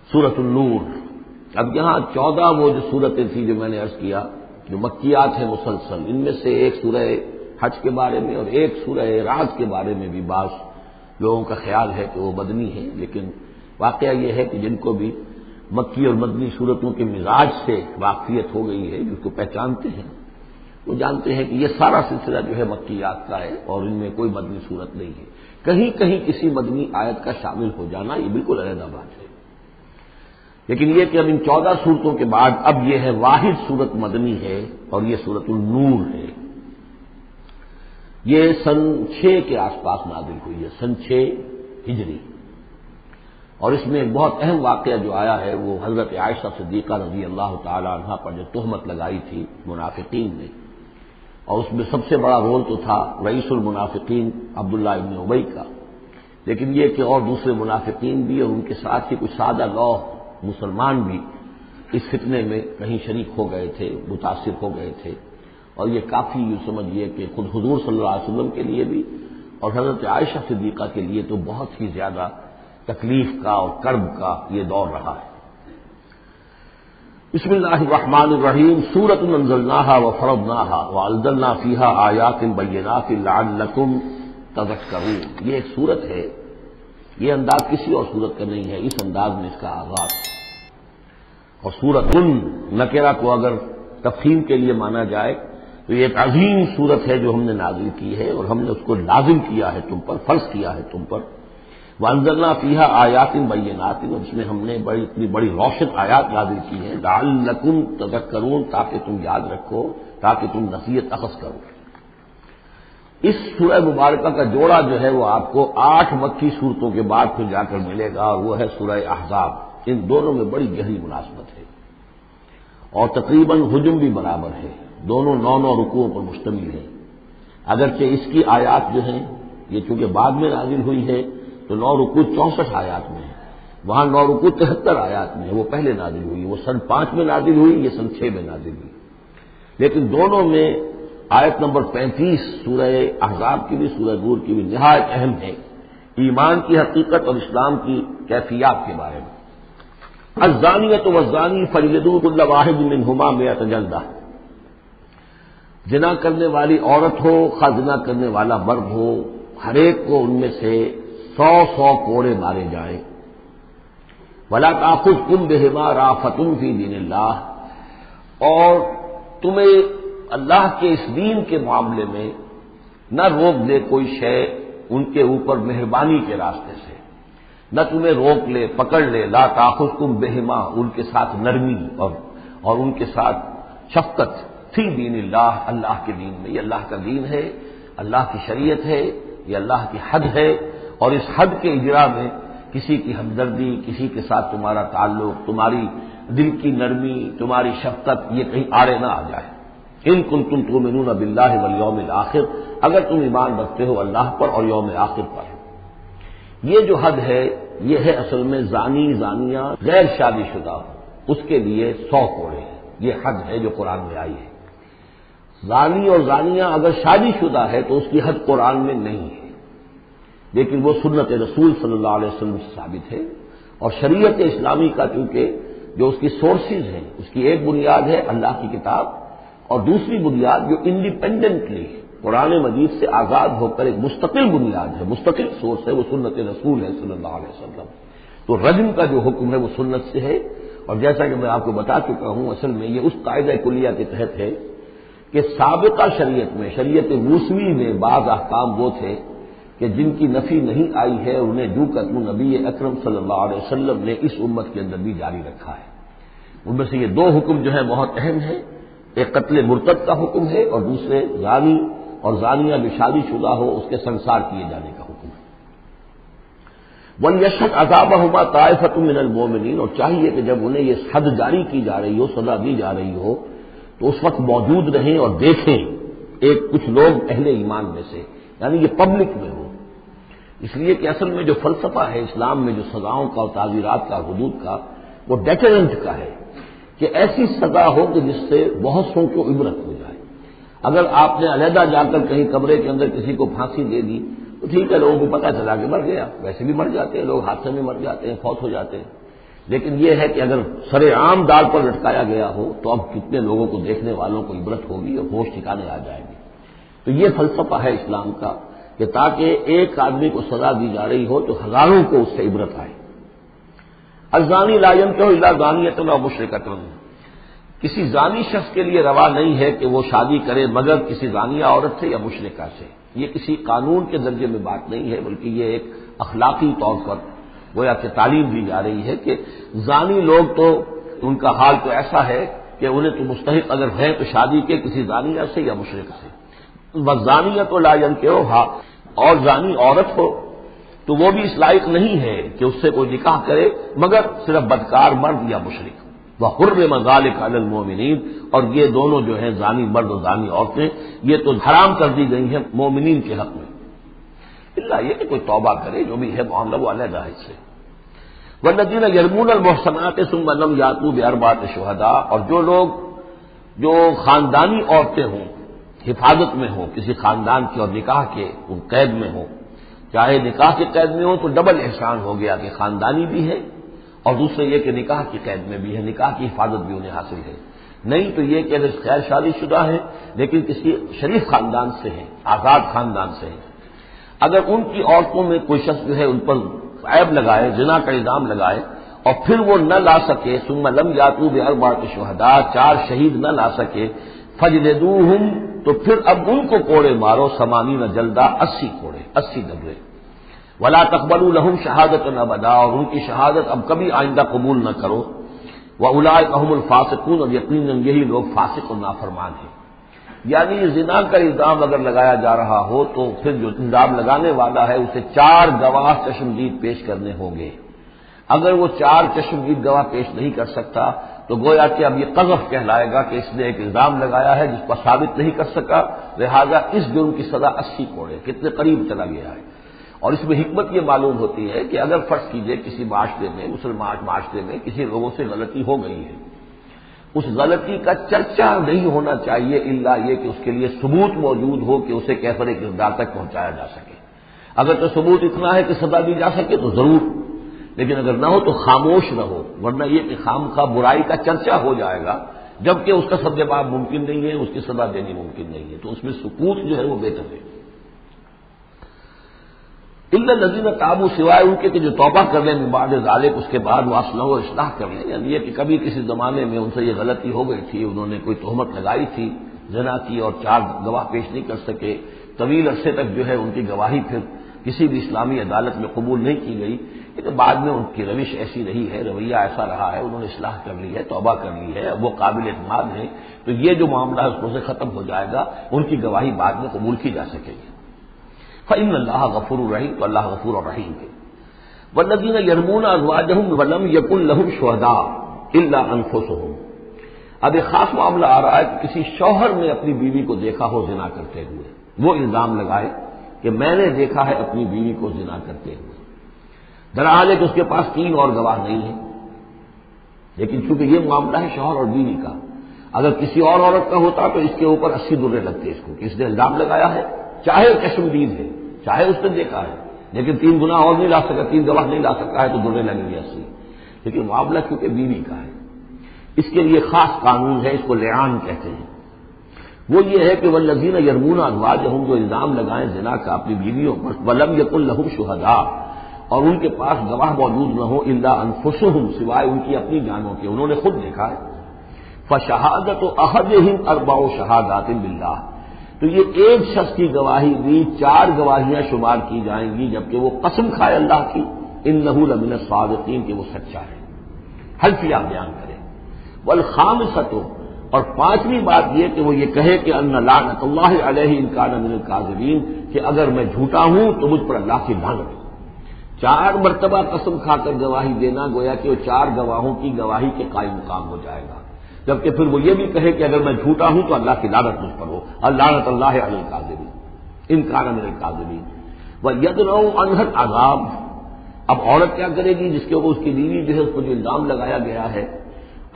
سورۃ النور۔ اب یہاں 14 وہ جو صورتیں تھیں جو میں نے عرض کیا جو مکیات ہیں مسلسل، ان میں سے ایک سورہ حج کے بارے میں اور ایک سورہ رعد کے بارے میں بھی بعض لوگوں کا خیال ہے کہ وہ مدنی ہے، لیکن واقعہ یہ ہے کہ جن کو بھی مکی اور مدنی صورتوں کے مزاج سے واقفیت ہو گئی ہے، جس کو پہچانتے ہیں، وہ جانتے ہیں کہ یہ سارا سلسلہ جو ہے مکیات کا ہے اور ان میں کوئی مدنی صورت نہیں ہے۔ کہیں کہیں کسی مدنی آیت کا شامل ہو جانا یہ بالکل علیحدہ بات ہے، لیکن یہ کہ اب ان 14 صورتوں کے بعد اب یہ ہے واحد صورت مدنی ہے اور یہ سورۃ النور ہے۔ یہ سن 6 کے آس پاس نازل ہوئی ہے، سن 6 ہجری، اور اس میں ایک بہت اہم واقعہ جو آیا ہے وہ حضرت عائشہ صدیقہ رضی اللہ تعالی عنہا پر جو تہمت لگائی تھی منافقین نے، اور اس میں سب سے بڑا رول تو تھا رئیس المنافقین عبداللہ ابن ابی کا، لیکن یہ کہ اور دوسرے منافقین بھی اور ان کے ساتھ ہی کچھ سادہ لوح مسلمان بھی اس فتنے میں کہیں شریک ہو گئے تھے، متاثر ہو گئے تھے، اور یہ کافی یوں سمجھیے کہ خود حضور صلی اللہ علیہ وسلم کے لیے بھی اور حضرت عائشہ صدیقہ کے لیے تو بہت ہی زیادہ تکلیف کا اور کرب کا یہ دور رہا ہے۔ بسم اللہ الرحمن الرحیم، سورۃ انزلناها وفرضناها وانزلنا فیها آیات بینات لعلکم تذکرون۔ یہ ایک سورت ہے، یہ انداز کسی اور سورت کا نہیں ہے، اس انداز میں اس کا آغاز ہے، اور سورۃ نکرہ کو اگر تفخیم کے لیے مانا جائے تو یہ ایک عظیم سورت ہے جو ہم نے نازل کی ہے اور ہم نے اس کو لازم کیا ہے تم پر، فرض کیا ہے تم پر۔ وانزلنا فیہا آیات بینات، اور اس میں ہم نے اتنی بڑی روشن آیات نازل کی ہیں لعلکم تذکرون، تاکہ تم یاد رکھو، تاکہ تم نصیحت اخذ کرو۔ اس سورہ مبارکہ کا جوڑا جو ہے وہ آپ کو 8 مکی صورتوں کے بعد پھر جا کر ملے گا، اور وہ ہے سورہ احزاب۔ ان دونوں میں بڑی گہری مناسبت ہے اور تقریباً حجم بھی برابر ہے، دونوں 9 رکوعوں پر مشتمل ہیں، اگرچہ اس کی آیات جو ہیں یہ چونکہ بعد میں نازل ہوئی ہے تو 9 رکوع 64 آیات میں ہے، وہاں 9 رکوع 73 آیات میں ہے، وہ پہلے نازل ہوئی، وہ سن 5 میں نازل ہوئی، یہ سن 6 میں نازل ہوئی، لیکن دونوں میں آیت نمبر 35 سورہ احزاب کی بھی سورہ نور کی بھی نہایت اہم ہے، ایمان کی حقیقت اور اسلام کی کیفیات کے بارے میں۔ الزانیۃ والزانی فاجلدوا کل واحد منہما 100 جلدہ، زنا کرنے والی عورت ہو خواہ زنا کرنے والا مرد ہو، ہر ایک کو ان میں سے 100 کوڑے مارے جائیں۔ ولا تأخذکم بہما رأفۃ فی دین اللہ، اور تمہیں اللہ کے اس دین کے معاملے میں نہ روک دے کوئی شے ان کے اوپر مہربانی کے راستے سے، نہ تمہیں روک لے، پکڑ لے، لا تأخذکم بہما، ان کے ساتھ نرمی اور ان کے ساتھ شفقت، فی دین اللہ، اللہ کے دین میں، یہ اللہ کا دین ہے، اللہ کی شریعت ہے، یہ اللہ کی حد ہے، اور اس حد کے اجرا میں کسی کی ہمدردی، کسی کے ساتھ تمہارا تعلق، تمہاری دل کی نرمی، تمہاری شفقت یہ کہیں آڑے نہ آ جائے۔ ان کنتم تؤمنون باللہ والیوم الآخر، اگر تم ایمان رکھتے ہو اللہ پر اور یوم آخر پر۔ یہ جو حد ہے یہ ہے اصل میں زانی زانیہ غیر شادی شدہ ہو اس کے لیے 100 کوڑے ہیں، یہ حد ہے جو قرآن میں آئی ہے۔ زانی اور زانیہ اگر شادی شدہ ہے تو اس کی حد قرآن میں نہیں ہے، لیکن وہ سنت رسول صلی اللہ علیہ وسلم سے ثابت ہے، اور شریعت اسلامی کا چونکہ جو اس کی سورسز ہیں، اس کی ایک بنیاد ہے اللہ کی کتاب، اور دوسری بنیاد جو انڈیپینڈنٹلی قرآن مجید سے آزاد ہو کر ایک مستقل بنیاد ہے، مستقل سورس ہے، وہ سنت رسول ہے صلی اللہ علیہ وسلم۔ تو رجم کا جو حکم ہے وہ سنت سے ہے، اور جیسا کہ میں آپ کو بتا چکا ہوں اصل میں یہ اس قاعدہ کلیہ کے تحت ہے کہ سابقہ شریعت میں، شریعت موسوی میں بعض احکام وہ تھے کہ جن کی نفی نہیں آئی ہے، انہیں جو قتل نبی اکرم صلی اللہ علیہ وسلم نے اس امت کے اندر بھی جاری رکھا ہے۔ ان میں سے یہ 2 حکم جو ہے بہت اہم ہے، ایک قتل مرتد کا حکم ہے اور دوسرے زانی اور زانیہ جو شادی شدہ ہو اس کے سنسار کیے جانے کا حکم ہے۔ وَلْيَشْهَدْ عَذَابَهُمَا طَائِفَةٌ مِّنَ الْمُؤْمِنِينَ، اور چاہیے کہ جب انہیں یہ حد جاری کی جا رہی ہو، سزا دی جا رہی ہو، تو اس وقت موجود رہیں اور دیکھیں کچھ لوگ اہل ایمان میں سے، یعنی یہ پبلک میں ہو، اس لیے کہ اصل میں جو فلسفہ ہے اسلام میں جو سزاؤں کا اور تعزیرات کا، حدود کا، وہ ڈیٹرنٹ کا ہے کہ ایسی سزا ہو کہ جس سے بہت سو کو عبرت ہو جائے۔ اگر آپ نے علیحدہ جا کر کہیں کمرے کے اندر کسی کو پھانسی دے دی تو ٹھیک ہے، لوگوں کو پتہ چلا کہ مر گیا، ویسے بھی مر جاتے ہیں لوگ، حادثے میں مر جاتے ہیں، فوت ہو جاتے ہیں، لیکن یہ ہے کہ اگر سر عام ڈال پر لٹکایا گیا ہو تو اب کتنے لوگوں کو، دیکھنے والوں کو عبرت ہوگی اور ہوش ٹھکانے آ جائیں گے۔ تو یہ فلسفہ ہے اسلام کا کہ تاکہ ایک آدمی کو سزا دی جا رہی ہو تو ہزاروں کو اس سے عبرت آئے۔ الزانی لا ينکح الا زانیۃ او مشرکۃ، کسی زانی شخص کے لیے روا نہیں ہے کہ وہ شادی کرے مگر کسی زانیہ عورت سے یا مشرکہ سے۔ یہ کسی قانون کے درجے میں بات نہیں ہے، بلکہ یہ ایک اخلاقی طور پر گویا کہ تعلیم دی جا رہی ہے کہ زانی لوگ تو ان کا حال تو ایسا ہے کہ انہیں تو مستحق اگر ہیں تو شادی کے کسی زانیہ سے یا مشرک سے۔ والزانیۃ لا ينکحها، اور زانی عورت ہو تو وہ بھی اس لائق نہیں ہے کہ اس سے کوئی نکاح کرے مگر صرف بدکار مرد یا مشرک۔ وحرم ذلک علی المؤمنین، اور یہ دونوں جو ہیں زانی مرد اور زانی عورتیں یہ تو حرام کر دی گئی ہیں مومنین کے حق میں، الا یہ کہ کوئی توبہ کرے، جو بھی ہے معاملہ وہ علیحدہ ہے سے۔ والذین یرمون المحصنات ثم لم یاتوا باربعۃ شہداء، اور جو لوگ جو خاندانی عورتیں ہوں، حفاظت میں ہوں کسی خاندان کی اور نکاح کے قید میں ہوں، چاہے نکاح کے قید میں ہوں تو ڈبل احسان ہو گیا کہ خاندانی بھی ہے اور دوسرے یہ کہ نکاح کی قید میں بھی ہے، نکاح کی حفاظت بھی انہیں حاصل ہے۔ نہیں تو یہ کہ اگر غیر شادی شدہ ہے لیکن کسی شریف خاندان سے ہیں، آزاد خاندان سے ہیں، اگر ان کی عورتوں میں کوئی شخص جو ہے ان پر عیب لگائے، زنا کا الزام لگائے اور پھر وہ نہ لا سکے، ثم لم یاتوا باربعۃ شہداء، 4 شہید نہ لا سکے، فجلدوہم، تو پھر اب ان کو کوڑے مارو، 80 جلدہ، 80 کوڑے، 80 دبرے۔ ولا تقبلوا لهم شہادۃ ابدا، اور ان کی شہادت اب کبھی آئندہ قبول نہ کرو۔ واولئک هم الفاسقون، اور یقیناً یہی لوگ فاسق اور نافرمان ہیں۔ یعنی زنا کا الزام اگر لگایا جا رہا ہو تو پھر جو الزام لگانے والا ہے اسے 4 گواہ چشمدید پیش کرنے ہوں گے۔ اگر وہ 4 چشمدید گواہ پیش نہیں کر سکتا تو گویا کہ اب یہ قذف کہلائے گا کہ اس نے ایک الزام لگایا ہے جس پر ثابت نہیں کر سکا، لہذا اس جرم کی سزا 80 کوڑے، کتنے قریب چلا گیا ہے۔ اور اس میں حکمت یہ معلوم ہوتی ہے کہ اگر فرض کیجئے کسی معاشرے میں، مسلمان معاشرے میں کسی لوگوں سے غلطی ہو گئی ہے، اس غلطی کا چرچا نہیں ہونا چاہیے الا یہ کہ اس کے لیے ثبوت موجود ہو کہ اسے کیفر کردار تک پہنچایا جا سکے۔ اگر تو ثبوت اتنا ہے کہ سزا دی جا سکے تو ضرور، لیکن اگر نہ ہو تو خاموش رہو، ورنہ یہ کہ خامخواہ برائی کا چرچا ہو جائے گا جبکہ اس کا سد باب ممکن نہیں ہے، اس کی سزا دینی ممکن نہیں ہے، تو اس میں سکوت جو ہے وہ بہتر ہے۔ الا الذین تابوا، سوائے ان کے کہ جو توبہ کر لیں من بعد ذلک، اس کے بعد وہ اصلاح و اصلاح کر لیں، یعنی یہ کہ کبھی کسی زمانے میں ان سے یہ غلطی ہو گئی تھی، انہوں نے کوئی تہمت لگائی تھی زنا کی اور 4 گواہ پیش نہیں کر سکے، طویل عرصے تک جو ہے ان کی گواہی پھر کسی بھی اسلامی عدالت میں قبول نہیں کی گئی، لیکن بعد میں ان کی روش ایسی رہی ہے، رویہ ایسا رہا ہے، انہوں نے اصلاح کر لی ہے، توبہ کر لی ہے، اب وہ قابل اعتماد ہیں، تو یہ جو معاملہ ہے اس کو سے ختم ہو جائے گا، ان کی گواہی بعد میں قبول کی جا سکے گی۔ فإن اللہ غفور رحیم، تو اللہ غفور الرحیم ہے۔ والذین یرمون ازواجہم ولم یکن لہم شہداء الا انفسہم، اب ایک خاص معاملہ آ رہا ہے کہ کسی شوہر نے اپنی بیوی کو دیکھا ہو زنا کرتے ہوئے، وہ الزام لگائے کہ میں نے دیکھا ہے اپنی بیوی کو زنا کرتے ہوئے، درحال ہے کہ اس کے پاس 3 اور گواہ نہیں ہیں، لیکن چونکہ یہ معاملہ ہے شوہر اور بیوی کا، اگر کسی اور عورت کا ہوتا تو اس کے اوپر 80 درے لگتے اس کو کہ اس نے الزام لگایا ہے، چاہے چشمدید ہے، چاہے اس نے دیکھا ہے، لیکن 3 گناہ اور نہیں لا سکا، 3 گواہ نہیں لا سکا ہے تو درے لگیں گے 80۔ لیکن معاملہ کیونکہ بیوی کا ہے، اس کے لیے خاص قانون ہے، اس کو لعان کہتے ہیں۔ وہ یہ ہے کہ والذین یرمون ازواجہم، جو الزام لگائیں زنا کا اپنی بیویوں پر، ولم یکن لہم شہداء، اور ان کے پاس گواہ موجود نہ ہو، الا انفسہم، سوائے ان کی اپنی جانوں کے، انہوں نے خود دیکھا ہے، فشہادۃ احدہم 4 شہادات باللہ، تو یہ ایک شخص کی گواہی بھی 4 گواہیاں شمار کی جائیں گی جبکہ وہ قسم کھائے اللہ کی، انہ لمن الصادقین، کہ وہ سچا ہے، حلفیہ بیان کرے۔ والخامسۃ، اور 5ویں بات یہ کہ وہ یہ کہے کہ ان لعنت اللہ علیہ ان کان من الکاذبین، کہ اگر میں جھوٹا ہوں تو مجھ پر اللہ کی لعنت ہو۔ 4 مرتبہ قسم کھا کر گواہی دینا گویا کہ وہ 4 گواہوں کی گواہی کے قائم مقام ہو جائے گا، جبکہ پھر وہ یہ بھی کہے کہ اگر میں جھوٹا ہوں تو اللہ کی لعنت مجھ پر ہو، لعنت اللہ علی الکاذبین ان کان من الکاذبین۔ وَيَدْرَؤُ عَنْهَا الْعَذَابَ، اب عورت کیا کرے گی جس کے اوپر اس کی بیوی جو ہے اس پر جو الزام لگایا گیا ہے،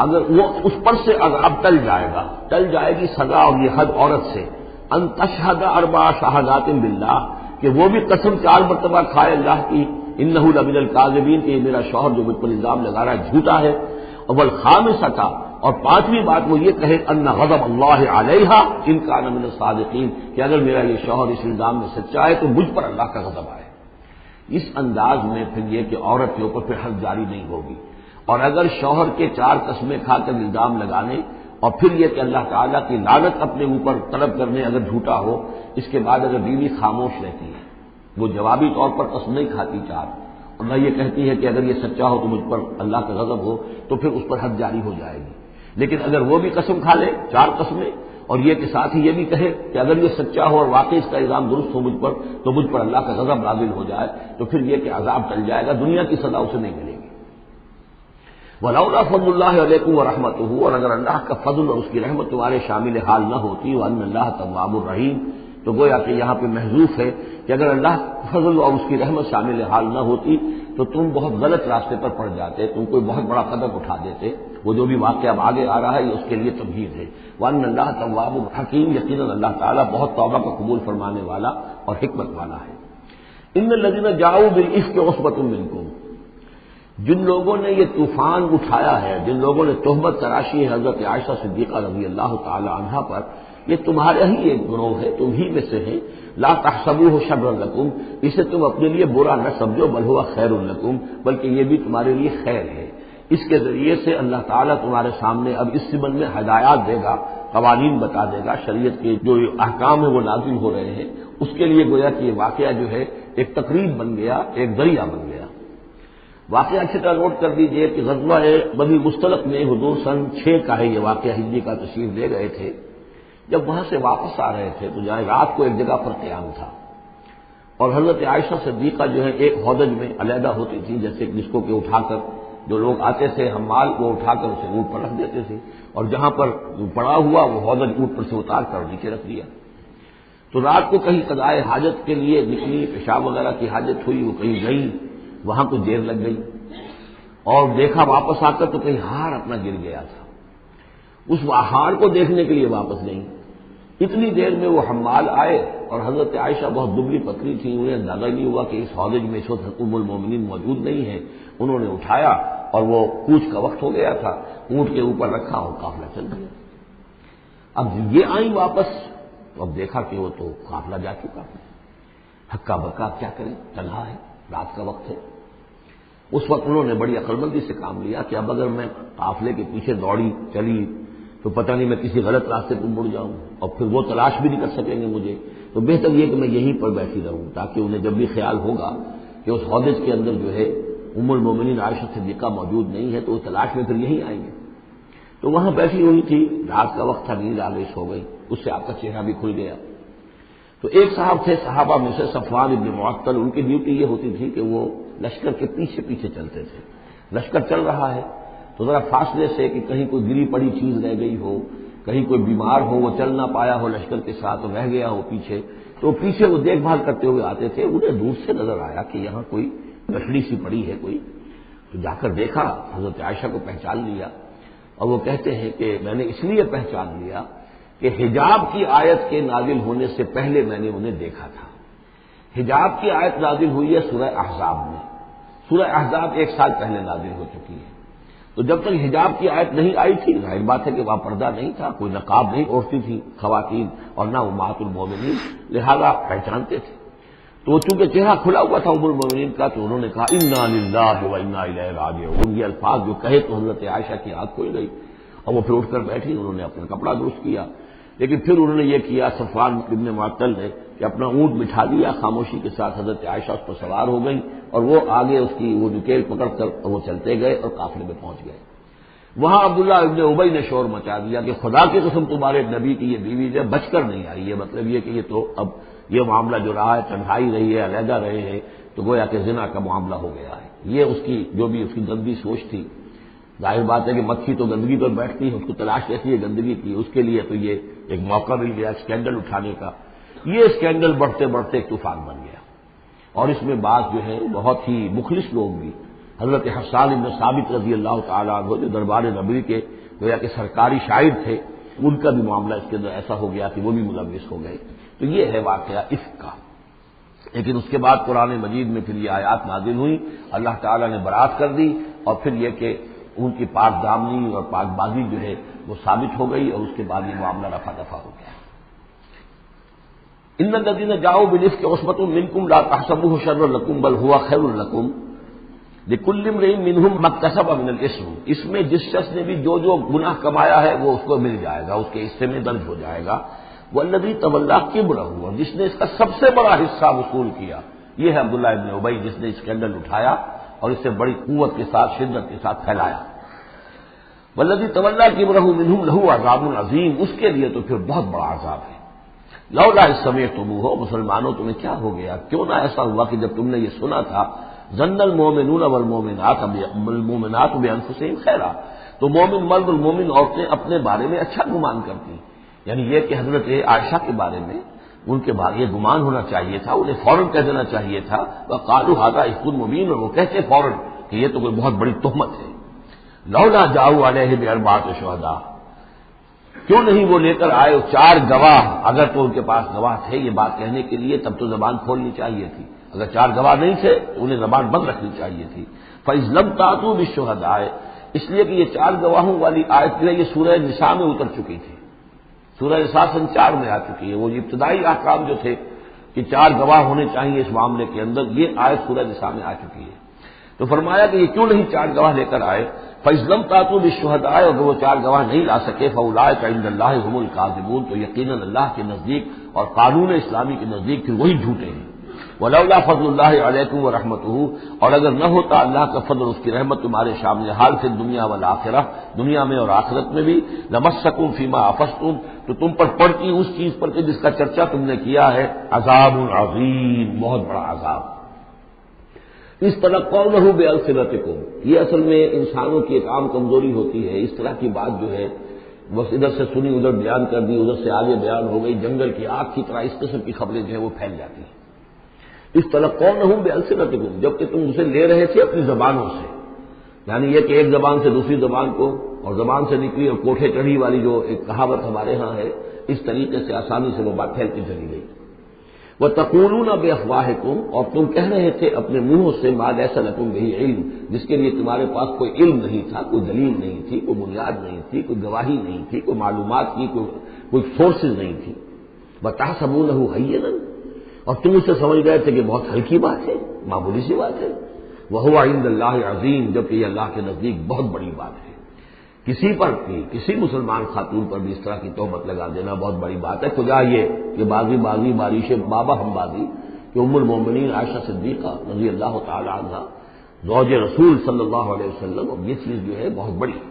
اگر وہ اس پر سے عذاب ٹل جائے گی سزا اور یہ حد عورت سے، ان تشہد 4 شہادات باللہ، کہ وہ بھی قسم 4 مرتبہ کھائے اللہ کی، انہ لمن الکاذبین کہ یہ میرا شوہر جو مجھ پر الزام لگا رہا ہے جھوٹا ہے. اور والخامسۃ اور پانچویں بات وہ یہ کہے ان غضب اللہ علیہا ان کان من الصادقین کہ اگر میرا یہ شوہر اس الزام میں سچا ہے تو مجھ پر اللہ کا غضب آئے. اس انداز میں پھر یہ کہ عورت کے اوپر پھر حد جاری نہیں ہوگی. اور اگر شوہر کے 4 قسمیں کھا کر الزام لگانے اور پھر یہ کہ اللہ تعالیٰ کی لعنت اپنے اوپر طلب کرنے اگر جھوٹا ہو، اس کے بعد اگر بیوی خاموش رہتی ہے، وہ جوابی طور پر قسم نہیں کھاتی 4 اور نہ یہ کہتی ہے کہ اگر یہ سچا ہو تو مجھ پر اللہ کا غضب ہو، تو پھر اس پر حد جاری ہو جائے گی. لیکن اگر وہ بھی قسم کھا لے 4 قسمیں اور یہ کہ ساتھ ہی یہ بھی کہے کہ اگر یہ سچا ہو اور واقعی اس کا الزام درست ہو مجھ پر تو مجھ پر اللہ کا غضب نازل ہو جائے، تو پھر یہ کہ عذاب ٹل جائے گا، دنیا کی سزا اسے نہیں ملے گی. وَلَوْلَا فَضْلُ اللَّهِ عَلَيْكُمْ وَرَحْمَتُهُ اور اگر اللہ کا فضل اور اس کی رحمت تمہارے شامل حال نہ ہوتی وَأَنَّ اللَّهَ تَوَّابٌ رَحِيمٌ تو گویا کہ یہاں پہ محذوف ہے کہ اگر اللہ فضل اور اس کی رحمت شامل حال نہ ہوتی تو تم بہت غلط راستے پر پڑ جاتے، تم کوئی بہت بڑا قدم اٹھا دیتے. وہ جو بھی واقعہ اب آگے آ رہا ہے یہ اس کے لیے تمہید ہے. وَأَنَّ اللَّهَ تَوَّابٌ حَكِيمٌ یقیناً اللہ تعالیٰ بہت توبہ کو قبول فرمانے والا اور حکمت والا ہے. إِنَّ الَّذِينَ جَاءُوا بِالْإِفْكِ عُصْبَةٌ مِّنكُمْ جن لوگوں نے یہ طوفان اٹھایا ہے، جن لوگوں نے تہمت تراشی ہے حضرت عائشہ صدیقہ رضی اللہ تعالی عنہا پر، یہ تمہارا ہی ایک گروہ ہے، تم ہی میں سے ہے. لا تحسبوه شرا لکم اسے تم اپنے لیے برا نہ سمجھو بل هو خیر لکم بلکہ یہ بھی تمہارے لیے خیر ہے. اس کے ذریعے سے اللہ تعالیٰ تمہارے سامنے اب اس سمن میں ہدایات دے گا، قوانین بتا دے گا، شریعت کے جو احکام ہیں وہ نازل ہو رہے ہیں. اس کے لیے گویا کہ یہ واقعہ جو ہے ایک تقریب بن گیا، ایک ذریعہ بن گیا. واقعہ اچھی طرح نوٹ کر دیجئے کہ غزوہ بنی مستلق میں حضور سن 6 کا ہے یہ واقعہ، ہجری کا تشریف لے گئے تھے. جب وہاں سے واپس آ رہے تھے تو جہاں رات کو ایک جگہ پر قیام تھا اور حضرت عائشہ صدیقہ جو ہے ایک ہودج میں علیحدہ ہوتی تھی، جیسے جس کو کہ اٹھا کر جو لوگ آتے تھے حمال کو اٹھا کر اسے اونٹ پر رکھ دیتے تھے اور جہاں پر پڑا ہوا وہ ہودج اونٹ پر سے اتار کر نیچے رکھ دیا. تو رات کو کہیں قضائے حاجت کے لیے نکلی، پیشاب وغیرہ کی حاجت ہوئی، وہ کہیں گئی، وہاں کچھ دیر لگ گئی اور دیکھا واپس آ کر تو کہیں ہار اپنا گر گیا تھا. اس ہار کو دیکھنے کے لیے واپس گئی. اتنی دیر میں وہ حمال آئے اور حضرت عائشہ بہت دبلی پتلی تھی، انہیں اندازہ نہیں ہوا کہ اس ہودج میں اس وقت ام المومنین موجود نہیں ہے. انہوں نے اٹھایا اور وہ کوچ کا وقت ہو گیا تھا، اونٹ کے اوپر رکھا اور قافلہ چل گیا. اب یہ آئیں واپس تو اب دیکھا کہ وہ تو قافلہ جا چکا ہے. ہکا بکا کیا کریں، تنہا ہے، رات کا وقت ہے. اس وقت انہوں نے بڑی عقل مندی سے کام لیا کہ اب اگر میں قافلے کے پیچھے دوڑی چلی تو پتہ نہیں میں کسی غلط راستے پر مڑ جاؤں اور پھر وہ تلاش بھی نہیں کر سکیں گے مجھے، تو بہتر یہ کہ میں یہیں پر بیٹھی رہوں تاکہ انہیں جب بھی خیال ہوگا کہ اس ہودج کے اندر جو ہے ام المومنین عائشہ صدیقہ موجود نہیں ہے تو وہ تلاش میں پھر یہیں آئیں گے. تو وہاں بیٹھی ہوئی تھی، رات کا وقت تھا، نیند آلود ہو گئی، اس سے آپ کا چہرہ بھی کھل گیا. تو ایک صاحب تھے صحابہ میں سے صفوان ابن معطل، ان کی ڈیوٹی یہ ہوتی تھی کہ وہ لشکر کے پیچھے پیچھے چلتے تھے. لشکر چل رہا ہے تو ذرا فاصلے سے کہ کہیں کوئی گری پڑی چیز رہ گئی ہو، کہیں کوئی بیمار ہو وہ چل نہ پایا ہو لشکر کے ساتھ رہ گیا ہو پیچھے، تو پیچھے وہ دیکھ بھال کرتے ہوئے آتے تھے. انہیں دور سے نظر آیا کہ یہاں کوئی لکڑی سی پڑی ہے کوئی، تو جا کر دیکھا، حضرت عائشہ کو پہچان لیا. اور وہ کہتے ہیں کہ میں نے اس لیے پہچان لیا کہ حجاب کی آیت کے نازل ہونے سے پہلے میں نے انہیں دیکھا تھا. حجاب کی آیت نازل ہوئی ہے سورہ احزاب میں. سورہ احزاب 1 سال پہلے نازل ہو چکی ہے. تو جب تک حجاب کی آیت نہیں آئی تھی، ظاہر بات ہے کہ وہاں پردہ نہیں تھا، کوئی نقاب نہیں اوڑھتی تھی خواتین اور نہ امہات المومنین، لہذا پہچانتے تھے. تو چونکہ چہرہ کھلا ہوا تھا ام المومنین کا تو انہوں نے کہا انا للہ و انا الیہ راجعون. یہ الفاظ جو کہے تو حضرت عائشہ کی آنکھ کھل گئی اور وہ پھر اٹھ کر بیٹھی. انہوں نے اپنا کپڑا درست کیا، لیکن پھر انہوں نے یہ کیا صفوان ابن معطل نے کہ اپنا اونٹ بٹھا لیا خاموشی کے ساتھ. حضرت عائشہ اس پر سوار ہو گئی اور وہ آگے اس کی وہ نکیل پکڑ کر وہ چلتے گئے اور قافلے میں پہنچ گئے. وہاں عبداللہ ابن ابی نے شور مچا دیا کہ خدا کی قسم تمہارے نبی کی یہ بیوی جو بچ کر نہیں آئی ہے. مطلب یہ کہ یہ تو اب یہ معاملہ جو رہا ہے تنہائی رہی ہے، علیحدہ رہے ہیں، تو گویا کہ زنا کا معاملہ ہو گیا ہے. یہ اس کی جو بھی اس کی گندی سوچ تھی. ظاہر بات ہے کہ مکھی تو گندگی پر بیٹھتی ہے، اس کو تلاش کیسی ہے گندگی کی، اس کے لیے تو یہ ایک موقع مل گیا اسکینڈل اٹھانے کا. یہ اسکینڈل بڑھتے بڑھتے ایک طوفان بن گیا اور اس میں بعض جو ہے بہت ہی مخلص لوگ بھی، حضرت حسان بن ثابت رضی اللہ تعالیٰ عنہ جو دربار نبوی کے گویا کہ سرکاری شاعر تھے، ان کا بھی معاملہ اس کے اندر ایسا ہو گیا کہ وہ بھی ملوث ہو گئے. تو یہ ہے واقعہ عفق کا. لیکن اس کے بعد قرآن مجید میں پھر یہ آیات نازل ہوئی، اللہ تعالیٰ نے برات کر دی، اور پھر یہ کہ ان کی پاک دامنی اور پاک بازی جو ہے وہ ثابت ہو گئی، اور اس کے بعد یہ معاملہ رفع دفع ہو گیا۔ ان الذین جاؤوا بالافک عصبۃ منکم لا تحسبوه شرا لکم بل هو خیر لکم لکل امرئ منهم ما اکتسب من الاثم، اس میں جس شخص نے بھی جو جو گناہ کمایا ہے وہ اس کو مل جائے گا، اس کے حصے میں درج ہو جائے گا۔ والذی تولی کبرہ، اور جس نے اس کا سب سے بڑا حصہ وصول کیا، یہ ہے عبداللہ ابن ابی جس نے اسکینڈل اٹھایا اور اسے بڑی قوت کے ساتھ شدت کے ساتھ پھیلایا۔ والذی تولی کبرہ منہم لہ عذاب عظیم، اس کے لیے تو پھر بہت بڑا عذاب ہے۔ لولا اذ سمعتموہ، مسلمانوں تمہیں کیا ہو گیا، کیوں نہ ایسا ہوا کہ جب تم نے یہ سنا تھا، ظن المؤمنون والمؤمنات بانفسہم خیرا، تو مومن مرد اور مومن عورتیں اپنے بارے میں اچھا گمان کرتی، یعنی یہ کہ حضرت عائشہ کے بارے میں ان کے بارے یہ گمان ہونا چاہیے تھا، انہیں فوراً کہہ دینا چاہیے تھا، وقالوا ھذا افک مبین، اور وہ کہتے فوراً کہ یہ تو کوئی بہت بڑی تہمت ہے۔ لولا جاؤوا علیہ باربعۃ شہداء، کیوں نہیں وہ لے کر آئے 4 گواہ، اگر تو ان کے پاس گواہ تھے یہ بات کہنے کے لیے تب تو زبان کھولنی چاہیے تھی، اگر 4 گواہ نہیں تھے تو انہیں زبان بند رکھنی چاہیے تھی۔ فَإِذْ لَمْ تَأْتُوا بِالشُّهَدَاءِ، اس لیے کہ یہ 4 گواہوں والی آیت جو ہے یہ سورہ نساء میں اتر چکی تھی، سورہ نساء سن 4 میں آ چکی ہے، وہ ابتدائی احکام جو تھے کہ 4 گواہ ہونے چاہیے اس معاملے کے اندر، یہ آیت سورہ نساء میں آ چکی ہے۔ تو فرمایا کہ یہ کیوں نہیں 4 گواہ لے کر آئے، فَإِذْ لَمْ تَأْتُوا بِالشُّهَدَاءِ، اگر وہ 4 گواہ نہیں لا سکے، فَأُولَٰئِکَ عِندَ اللَّهِ هُمُ الْكَاذِبُونَ، تو یقیناً اللہ کے نزدیک اور قانون اسلامی کے نزدیک پھر وہی جھوٹے ہیں۔ وَلَوْلَا فَضْلُ اللَّهِ عَلَيْكُمْ وَرَحْمَتُهُ، اور اگر نہ ہوتا اللہ کا فضل اور اس کی رحمت تمہارے شامل حال سے دنیا والآخرہ، دنیا میں اور آخرت میں بھی، لَمَسَّكُمْ فِيمَا أَفَضْتُمْ، تو تم پر پڑتی اس چیز پر کہ جس کا چرچا تم نے کیا ہے، عذاب عظیم، بہت بڑا عذاب۔ اس طرح قولہ بألسنتکم، یہ اصل میں انسانوں کی ایک عام کمزوری ہوتی ہے، اس طرح کی بات جو ہے بس ادھر سے سنی ادھر بیان کر دی، ادھر سے آگے بیان ہو گئی، جنگل کی آگ کی طرح اس قسم کی خبریں جو ہیں وہ پھیل جاتی ہیں۔ اس طرح قولہ بألسنتکم، جبکہ تم اسے لے رہے تھے اپنی زبانوں سے، یعنی یہ کہ ایک زبان سے دوسری زبان کو، اور زبان سے نکلی اور کوٹھے چڑھی والی جو ایک کہاوت ہمارے ہاں ہے، اس طریقے سے آسانی سے وہ بات پھیلتی چلی گئی۔ وَتَقُولُونَ بِأَفْوَاهِكُمْ، اور تم کہہ رہے تھے اپنے منہوں سے، مَا لَيْسَ لَكُمْ بِهِ عِلْم، جس کے لیے تمہارے پاس کوئی علم نہیں تھا، کوئی دلیل نہیں تھی، کوئی بنیاد نہیں تھی، کوئی گواہی نہیں تھی، کوئی معلومات کی کوئی سورسز نہیں تھی۔ وَتَحْسَبُونَهُ هَيِّنًا، اور تم اسے سمجھ گئے تھے کہ بہت ہلکی بات ہے، معمولی سی بات ہے۔ وَهُوَ عِندَ اللَّهِ عَظِيمٌ، جبکہ یہ اللہ کے نزدیک بہت بڑی بات ہے۔ کسی پر بھی، کسی مسلمان خاتون پر بھی اس طرح کی تہمت لگا دینا بہت بڑی بات ہے۔ خدا یہ کہ بازی بارش بابا ہم بازی کہ ام المومنین عائشہ صدیقہ رضی اللہ تعالی عنہ زوج رسول صلی اللہ علیہ وسلم، اور یہ چیز جو ہے بہت بڑی ہے۔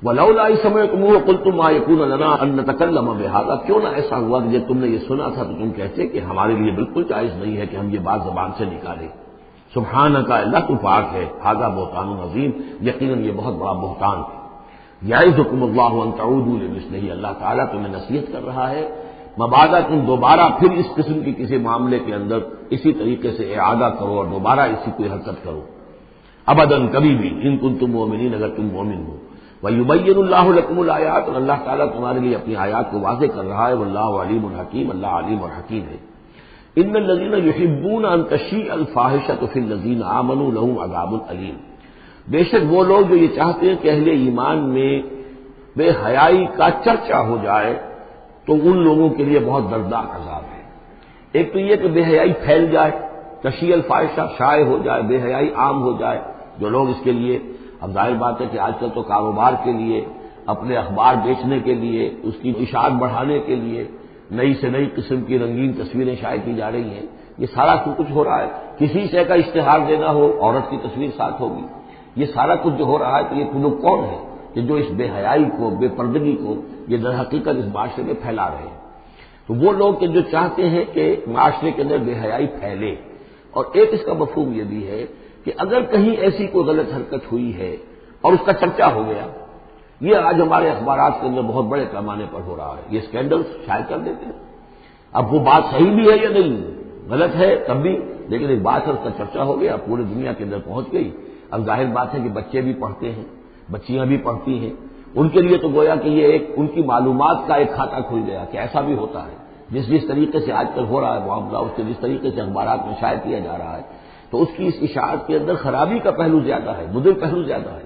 وَلَوْلَا إِذْ سَمِعْتُمُوهُ قُلْتُم مَّا يَكُونُ لَنَا أَن نَّتَكَلَّمَ بِهَٰذَا، کیوں نہ ایسا ہوا کہ جب تم نے یہ سنا تھا تو تم کہتے کہ ہمارے لیے بالکل جائز نہیں ہے کہ ہم یہ بات زبان سے نکالیں۔ سبحانک، اللہ تو پاک ہے، ھذا بہتان عظیم، یقیناً یہ بہت بڑا بہتان ہے۔ یعظکم اللہ ان تعودوا لمثلہ، اللہ تعالیٰ تمہیں نصیحت کر رہا ہے مبادا تم دوبارہ پھر اس قسم کی کسی معاملے کے اندر اسی طریقے سے اعادہ کرو اور دوبارہ اسی کوئی حرکت کرو، ابداً کبھی بھی، ان کنتم مؤمنین، اگر تم مومن ہو۔ ویبین اللہ لکم الآیات، اور اللہ تعالیٰ تمہارے لیے اپنی آیات کو واضح کر رہا ہے، واللہ علیم الحکیم، اللہ علیم اور حکیم ہے۔ ان الذین یحبون ان تشیع الفاحشۃ فی الذین آمنوا لہم عذاب علیم، بے شک وہ لوگ جو یہ چاہتے ہیں کہ اہل ایمان میں بے حیائی کا چرچا ہو جائے تو ان لوگوں کے لیے بہت دردناک عذاب ہے۔ ایک تو یہ کہ بے حیائی پھیل جائے، تشیع الفاحشہ شائع ہو جائے، بے حیائی عام ہو جائے، جو لوگ اس کے لیے، اب ظاہر بات ہے کہ آج کل تو کاروبار کے لیے، اپنے اخبار بیچنے کے لیے، اس کی اشاعت بڑھانے کے لیے نئی سے نئی قسم کی رنگین تصویریں شائع کی جا رہی ہیں، یہ سارا کچھ ہو رہا ہے۔ کسی شے کا اشتہار دینا ہو، عورت کی تصویر ساتھ ہوگی، یہ سارا کچھ جو ہو رہا ہے، تو یہ لوگ کون ہے کہ جو اس بے حیائی کو، بے پردگی کو یہ در حقیقت اس معاشرے میں پھیلا رہے ہیں۔ تو وہ لوگ کہ جو چاہتے ہیں کہ معاشرے کے اندر بے حیائی پھیلے، اور ایک اس کا مفہوم یہ بھی ہے کہ اگر کہیں ایسی کوئی غلط حرکت ہوئی ہے اور اس کا چرچا ہو گیا، یہ آج ہمارے اخبارات کے اندر بہت بڑے پیمانے پر ہو رہا ہے، یہ اسکینڈل شائع کر دیتے ہیں۔ اب وہ بات صحیح بھی ہے یا نہیں، غلط ہے تب بھی، لیکن ایک بات ہے اس کا چرچا ہو گیا، پوری دنیا کے اندر پہنچ گئی۔ اب ظاہر بات ہے کہ بچے بھی پڑھتے ہیں، بچیاں بھی پڑھتی ہیں، ان کے لیے تو گویا کہ یہ ایک ان کی معلومات کا ایک کھاتا کھل گیا کہ ایسا بھی ہوتا ہے، جس طریقے سے آج کل ہو رہا ہے معاملہ، اس کے جس طریقے سے اخبارات میں شائع کیا جا رہا ہے، تو اس کی اس اشاعت کے اندر خرابی کا پہلو زیادہ ہے، مضر پہلو زیادہ ہے۔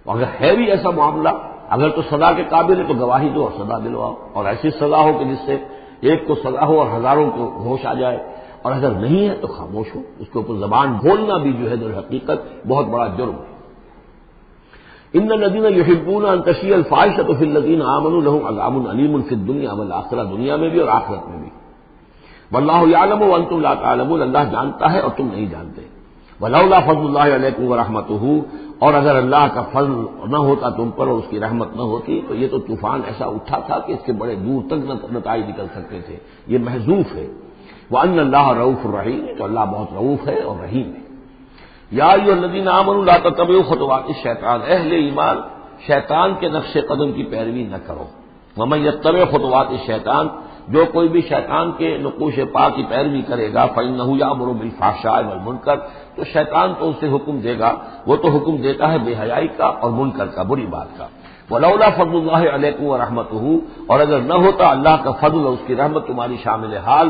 اگر ہے بھی ایسا معاملہ، اگر تو سزا کے قابل ہے تو گواہی دو اور سزا دلواؤ، اور ایسی سزا ہو کہ جس سے ایک کو سزا ہو اور ہزاروں کو ہوش آ جائے، اور اگر نہیں ہے تو خاموش ہو۔ اس کے اوپر زبان بولنا بھی جو ہے در حقیقت بہت بڑا جرم ہے۔ ان الذين يحبون ان تشيع الفاحشة في الذين آمنوا لهم عذاب أليم في الدنيا والآخرة، دنیا میں بھی اور آخرت میں بھی۔ واللہ یعلم وانتم لا تعلمون، اللہ جانتا ہے اور تم نہیں جانتے۔ ولولا فضل اللہ علیکم ورحمتہ، اور اگر اللہ کا فضل نہ ہوتا تم پر اور اس کی رحمت نہ ہوتی تو یہ تو طوفان ایسا اٹھا تھا کہ اس کے بڑے دور تک نتائج نکل سکتے تھے، یہ محذوف ہے۔ وان اللہ رؤوف الرحیم، تو اللہ بہت رؤوف ہے اور رحیم ہے۔ یا ایھا الذین آمنوا لا تتبعوا خطوات الشیطان، اہل ایمان شیطان کے نقش قدم کی پیروی نہ کرو۔ ومن یتبع خطوات الشیطان، جو کوئی بھی شیطان کے نقوش پا کی پیروی کرے گا فإنہ یأمر بالفحشاء والمنکر، تو شیطان تو اسے حکم دے گا، وہ تو حکم دیتا ہے بے حیائی کا اور منکر کا، بری بات کا۔ ولولا فضل اللہ علیکم ورحمتہ، اور اگر نہ ہوتا اللہ کا فضل اور اس کی رحمت تمہاری شامل حال،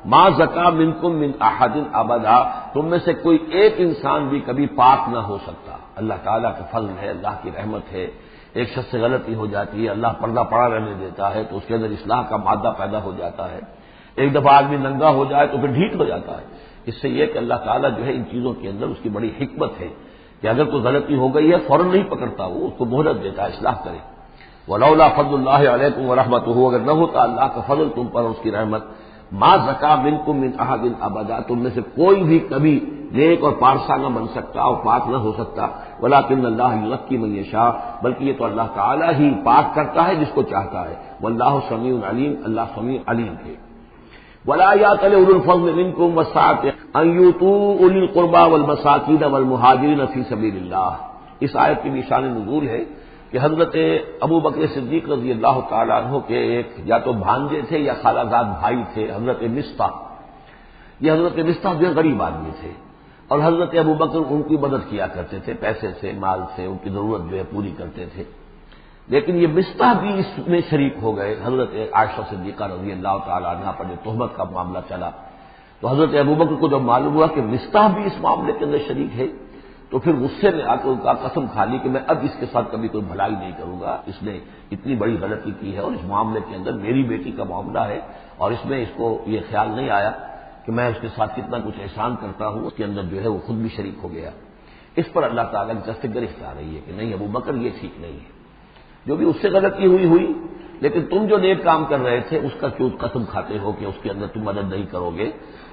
ما زکا منکم من احد ابدا، تم میں سے کوئی ایک انسان بھی کبھی پاک نہ ہو سکتا۔ اللہ تعالیٰ کا فضل ہے، اللہ کی رحمت ہے۔ ایک شخص سے غلطی ہو جاتی ہے، اللہ پردہ پڑا رہنے دیتا ہے تو اس کے اندر اصلاح کا مادہ پیدا ہو جاتا ہے۔ ایک دفعہ آدمی ننگا ہو جائے تو پھر ڈھیٹ ہو جاتا ہے۔ اس سے یہ کہ اللہ تعالیٰ جو ہے ان چیزوں کے اندر اس کی بڑی حکمت ہے کہ اگر کوئی غلطی ہو گئی ہے فوراً نہیں پکڑتا، وہ اس کو مہلت دیتا ہے، اصلاح کرے۔ ولولا فضل اللہ علیکم ورحمتہ، اگر نہ ہوتا اللہ کا فضل تم پر اور اس کی رحمت، ما زکا منکم من احد ابدا، تم میں سے کوئی بھی کبھی نیک اور پارسا نہ بن سکتا اور پاک نہ ہو سکتا۔ ولکن اللہ یزکی من یشاء، بلکہ یہ تو اللہ تعالیٰ ہی پاک کرتا ہے جس کو چاہتا ہے۔ واللہ سمیع علیم، اللہ سمیع علیم ہے۔ ولا یأتل اولو الفضل منکم والسعة ان یؤتوا اولی القربى والمساکین والمہاجرین فی سبیل اللہ، اس آیت کی بھی شان نزول ہے کہ حضرت ابو بکر صدیق رضی اللہ تعالیٰ عنہ کے ایک یا تو بھانجے تھے یا خالہ زاد بھائی تھے، حضرت مصطح۔ یہ حضرت مصطح جو غریب آدمی تھے اور حضرت ابو بکر ان کی مدد کیا کرتے تھے، پیسے سے، مال سے ان کی ضرورت جو ہے پوری کرتے تھے۔ لیکن یہ مصطح بھی اس میں شریک ہو گئے۔ حضرت عائشہ صدیقہ رضی اللہ تعالیٰ عنہ پر جو تہمت کا معاملہ چلا تو حضرت ابو بکر کو جب معلوم ہوا کہ مصطح بھی اس معاملے کے اندر شریک ہے تو پھر غصے میں آ کے ان کا قسم کھا لی کہ میں اب اس کے ساتھ کبھی کوئی بھلائی نہیں کروں گا، اس نے اتنی بڑی غلطی کی ہے اور اس معاملے کے اندر میری بیٹی کا معاملہ ہے اور اس میں اس کو یہ خیال نہیں آیا کہ میں اس کے ساتھ کتنا کچھ احسان کرتا ہوں، اس کے اندر جو ہے وہ خود بھی شریک ہو گیا۔ اس پر اللہ تعالیٰ کی طرف سے گرفت آ رہی ہے کہ نہیں ابو بکر یہ ٹھیک نہیں ہے، جو بھی اس سے غلطی ہوئی، لیکن تم جو نیک کام کر رہے تھے اس کا کیوں قسم کھاتے ہو کہ اس کے اندر تم مدد نہیں کرو گے۔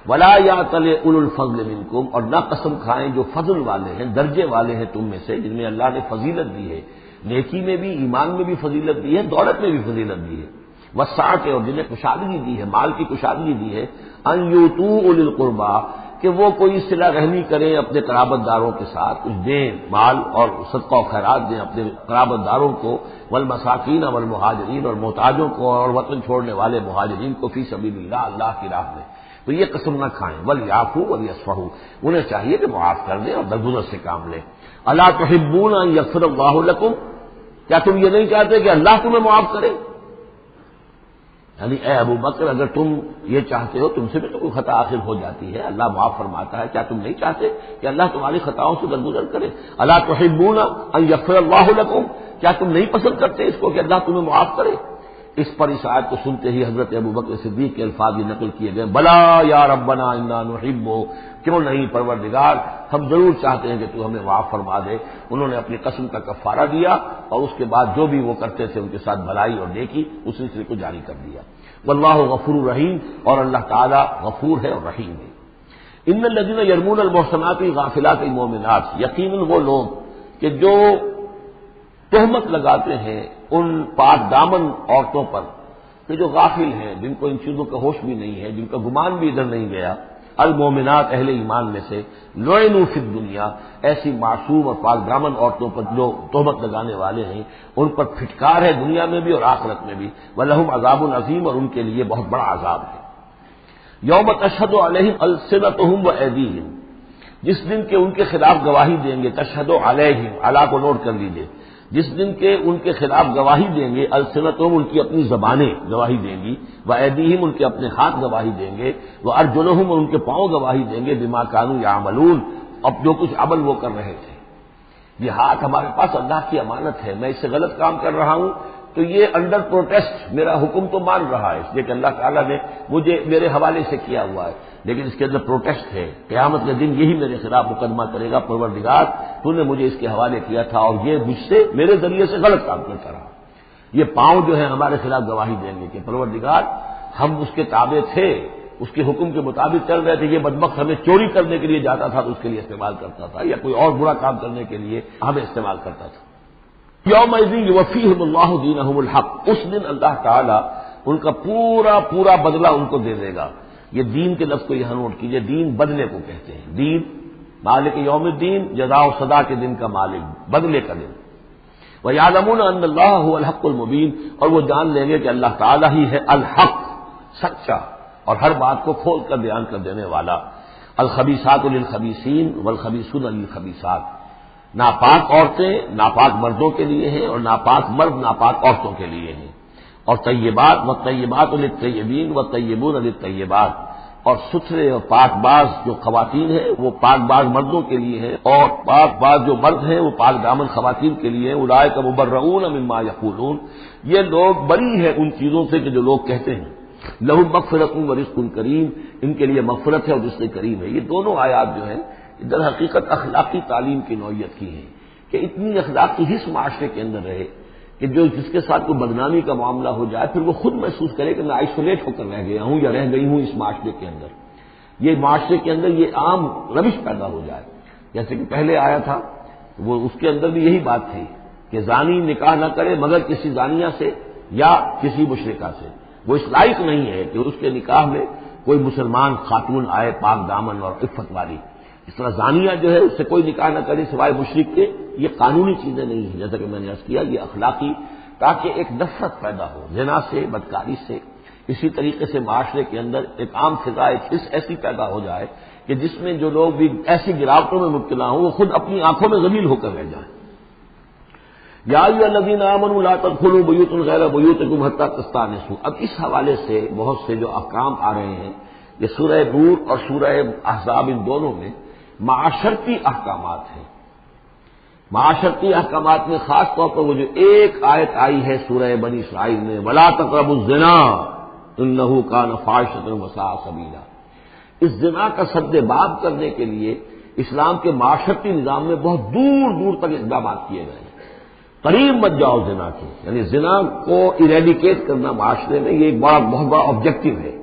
ولا یأتل اولو الفضل منکم، اور نہ قسم کھائیں جو فضل والے ہیں، درجے والے ہیں تم میں سے، جن میں اللہ نے فضیلت دی ہے، نیکی میں بھی، ایمان میں بھی فضیلت دی ہے، دولت میں بھی فضیلت دی ہے، وسعت، اور جنہیں کشادگی دی ہے، مال کی کشادگی دی ہے، ان یؤتوا اولی القربى، کہ وہ کوئی صلہ رحمی کریں اپنے قرابت داروں کے ساتھ، کچھ دیں مال اور صدقہ و خیرات دیں اپنے قرابت داروں کو، والمساکین والمہاجرین، اور محتاجوں کو اور وطن چھوڑنے والے مہاجرین کو، فی سبیل اللہ، اللہ کی راہ میں، تو یہ قسم نہ کھائیں۔ ولیعفوا ولیصفحوا، انہیں چاہیے کہ معاف کر دیں اور درگزر سے کام لیں۔ الا تحبون ان یغفر اللہ لکم، کیا تم یہ نہیں چاہتے کہ اللہ تمہیں معاف کرے؟ یعنی اے ابو بکر اگر تم یہ چاہتے ہو، تم سے بھی تو کوئی خطا آخر ہو جاتی ہے، اللہ معاف فرماتا ہے، کیا تم نہیں چاہتے کہ اللہ تمہاری خطاؤں سے درگزر کرے؟ الا تحبون ان یغفر اللہ لکم، کیا تم نہیں پسند کرتے اس کو کہ اللہ تمہیں معاف کرے؟ اس پر اس آیت کو سنتے ہی حضرت ابو بکر صدیق کے الفاظ یہ نقل کیے گئے، بلا یا ربنا انا نحب، کیوں نہیں پروردگار، ہم ضرور چاہتے ہیں کہ تو ہمیں معاف فرما دے۔ انہوں نے اپنی قسم کا کفارہ دیا اور اس کے بعد جو بھی وہ کرتے تھے ان کے ساتھ بھلائی اور نیکی اس سلسلے کو جاری کر دیا۔ واللہ غفور رحیم، اور اللہ تعالی غفور ہے اور رحیم ہے۔ ان الذین یرمون المحصنات الغافلات المؤمنات، یقیناً وہ لوگ کہ جو تہمت لگاتے ہیں ان پاک دامن عورتوں پر کہ جو غافل ہیں، جن کو ان چیزوں کا ہوش بھی نہیں ہے، جن کا گمان بھی ادھر نہیں گیا، المومنات اہل ایمان میں سے، لعنوا فی الدنیا، ایسی معصوم اور پاک دامن عورتوں پر جو تہمت لگانے والے ہیں ان پر پھٹکار ہے دنیا میں بھی اور آخرت میں بھی، ولہم عذاب عظیم، اور ان کے لیے بہت بڑا عذاب ہے۔ یوم تشہد علیہم السنتہم وایدیہم، جس دن کے ان کے خلاف گواہی دیں گے، تشہد علیہم، علی کو نوٹ کر لیجیے، جس دن کے ان کے خلاف گواہی دیں گے، السنتہم ان کی اپنی زبانیں گواہی دیں گی، وایدیہم ان کے اپنے ہاتھ گواہی دیں گے، وارجلہم اور ان کے پاؤں گواہی دیں گے، بما کانوا یعملون، اب جو کچھ عمل وہ کر رہے تھے۔ یہ ہاتھ ہمارے پاس اللہ کی امانت ہے، میں اس سے غلط کام کر رہا ہوں تو یہ انڈر پروٹیسٹ میرا حکم تو مان رہا ہے، اس لیے کہ اللہ تعالیٰ نے مجھے میرے حوالے سے کیا ہوا ہے، لیکن اس کے اندر پروٹیسٹ ہے، قیامت کے دن یہی میرے خلاف مقدمہ کرے گا، پروردگار تو نے مجھے اس کے حوالے کیا تھا اور یہ مجھ سے میرے ذریعے سے غلط کام کرتا رہا۔ یہ پاؤں جو ہے ہمارے خلاف گواہی دیں گے کہ پروردگار ہم اس کے تابع تھے، اس کے حکم کے مطابق چل رہے تھے، یہ بدبخت ہمیں چوری کرنے کے لیے جاتا تھا تو اس کے لیے استعمال کرتا تھا، یا کوئی اور برا کام کرنے کے لیے ہمیں استعمال کرتا تھا۔ یومئذ یوفیہم اللہ دینہم الحق، اس دن اللہ تعالیٰ ان کا پورا پورا بدلہ ان کو دے دے گا۔ یہ دین کے لفظ کو یہاں نوٹ کیجئے، دین بدلے کو کہتے ہیں، دین مالک یوم الدین، جزا و سزا کے دن کا مالک، بدلے کا دن۔ وَيَعْلَمُونَ أَنَّ اللَّهَ هُوَ الْحَقُّ الْمُبِينُ، اور وہ جان لیں گے کہ اللہ تعالیٰ ہی ہے الحق، سچا اور ہر بات کو کھول کر بیان کر دینے والا۔ الخبیثات للخبیثین والخبیثون للخبیثات، ناپاک عورتیں ناپاک مردوں کے لیے ہیں اور ناپاک مرد ناپاک عورتوں کے لیے ہیں، اور طیبات والطیبات للطیبین والطیبون للطیبات، اور ستھرے اور پاک باز جو خواتین ہیں وہ پاک باز مردوں کے لیے ہیں، اور پاک باز جو مرد ہیں وہ پاک دامن خواتین کے لیے ہیں۔ اولئک مبرؤون مما یقولون، یہ لوگ بری ہیں ان چیزوں سے کہ جو لوگ کہتے ہیں۔ لہم مغفرۃ ورزق کریم، ان کے لیے مغفرت ہے اور رزق کریم ہے۔ یہ دونوں آیات جو ہیں در حقیقت اخلاقی تعلیم کی نوعیت کی ہیں کہ اتنی اخلاقی حص معاشرے کے اندر رہے کہ جو جس کے ساتھ کوئی بدنامی کا معاملہ ہو جائے پھر وہ خود محسوس کرے کہ میں آئسولیٹ ہو کر رہ گیا ہوں یا رہ گئی ہوں اس معاشرے کے اندر، یہ معاشرے کے اندر یہ عام روش پیدا ہو جائے۔ جیسے کہ پہلے آیا تھا وہ اس کے اندر بھی یہی بات تھی کہ زانی نکاح نہ کرے مگر کسی زانیہ سے یا کسی مشرکہ سے، وہ اس لائق نہیں ہے کہ اس کے نکاح میں کوئی مسلمان خاتون آئے پاک دامن اور عفت والی، اس طرح زانیہ جو ہے اس سے کوئی نکاح نہ کرے سوائے مشرک کے، یہ قانونی چیزیں نہیں ہیں جیسا کہ میں نے عرض کیا، یہ اخلاقی، تاکہ ایک نفرت پیدا ہو زنا سے، بدکاری سے۔ اسی طریقے سے معاشرے کے اندر ایک عام فضا، ایک حص ایسی پیدا ہو جائے کہ جس میں جو لوگ بھی ایسی گراوٹوں میں مبتلا ہوں وہ خود اپنی آنکھوں میں ذلیل ہو کر رہ جائیں۔ یا ایھا الذین آمنوا لا تدخلوا بیوتا غیر بیوتکم حتی تستأنسوا، اب اس حوالے سے بہت سے جو احکام آ رہے ہیں، یہ سورہ نور اور سورہ احزاب ان دونوں میں معاشرتی احکامات ہیں۔ معاشرتی احکامات میں خاص طور پر وہ جو ایک آیت آئی ہے سورہ بنی اسرائیل میں، وَلَا تَقْرَبُوا الزِّنَا إِنَّهُ كَانَ فَاحِشَةً وَسَاءَ سَبِيلًا، اس زنا کا سد باب کرنے کے لیے اسلام کے معاشرتی نظام میں بہت دور دور تک اقدامات کیے گئے ہیں۔ قریب مت جاؤ زنا کے، یعنی زنا کو ایریڈیکیٹ کرنا معاشرے میں یہ ایک بہت بڑا آبجیکٹو ہے،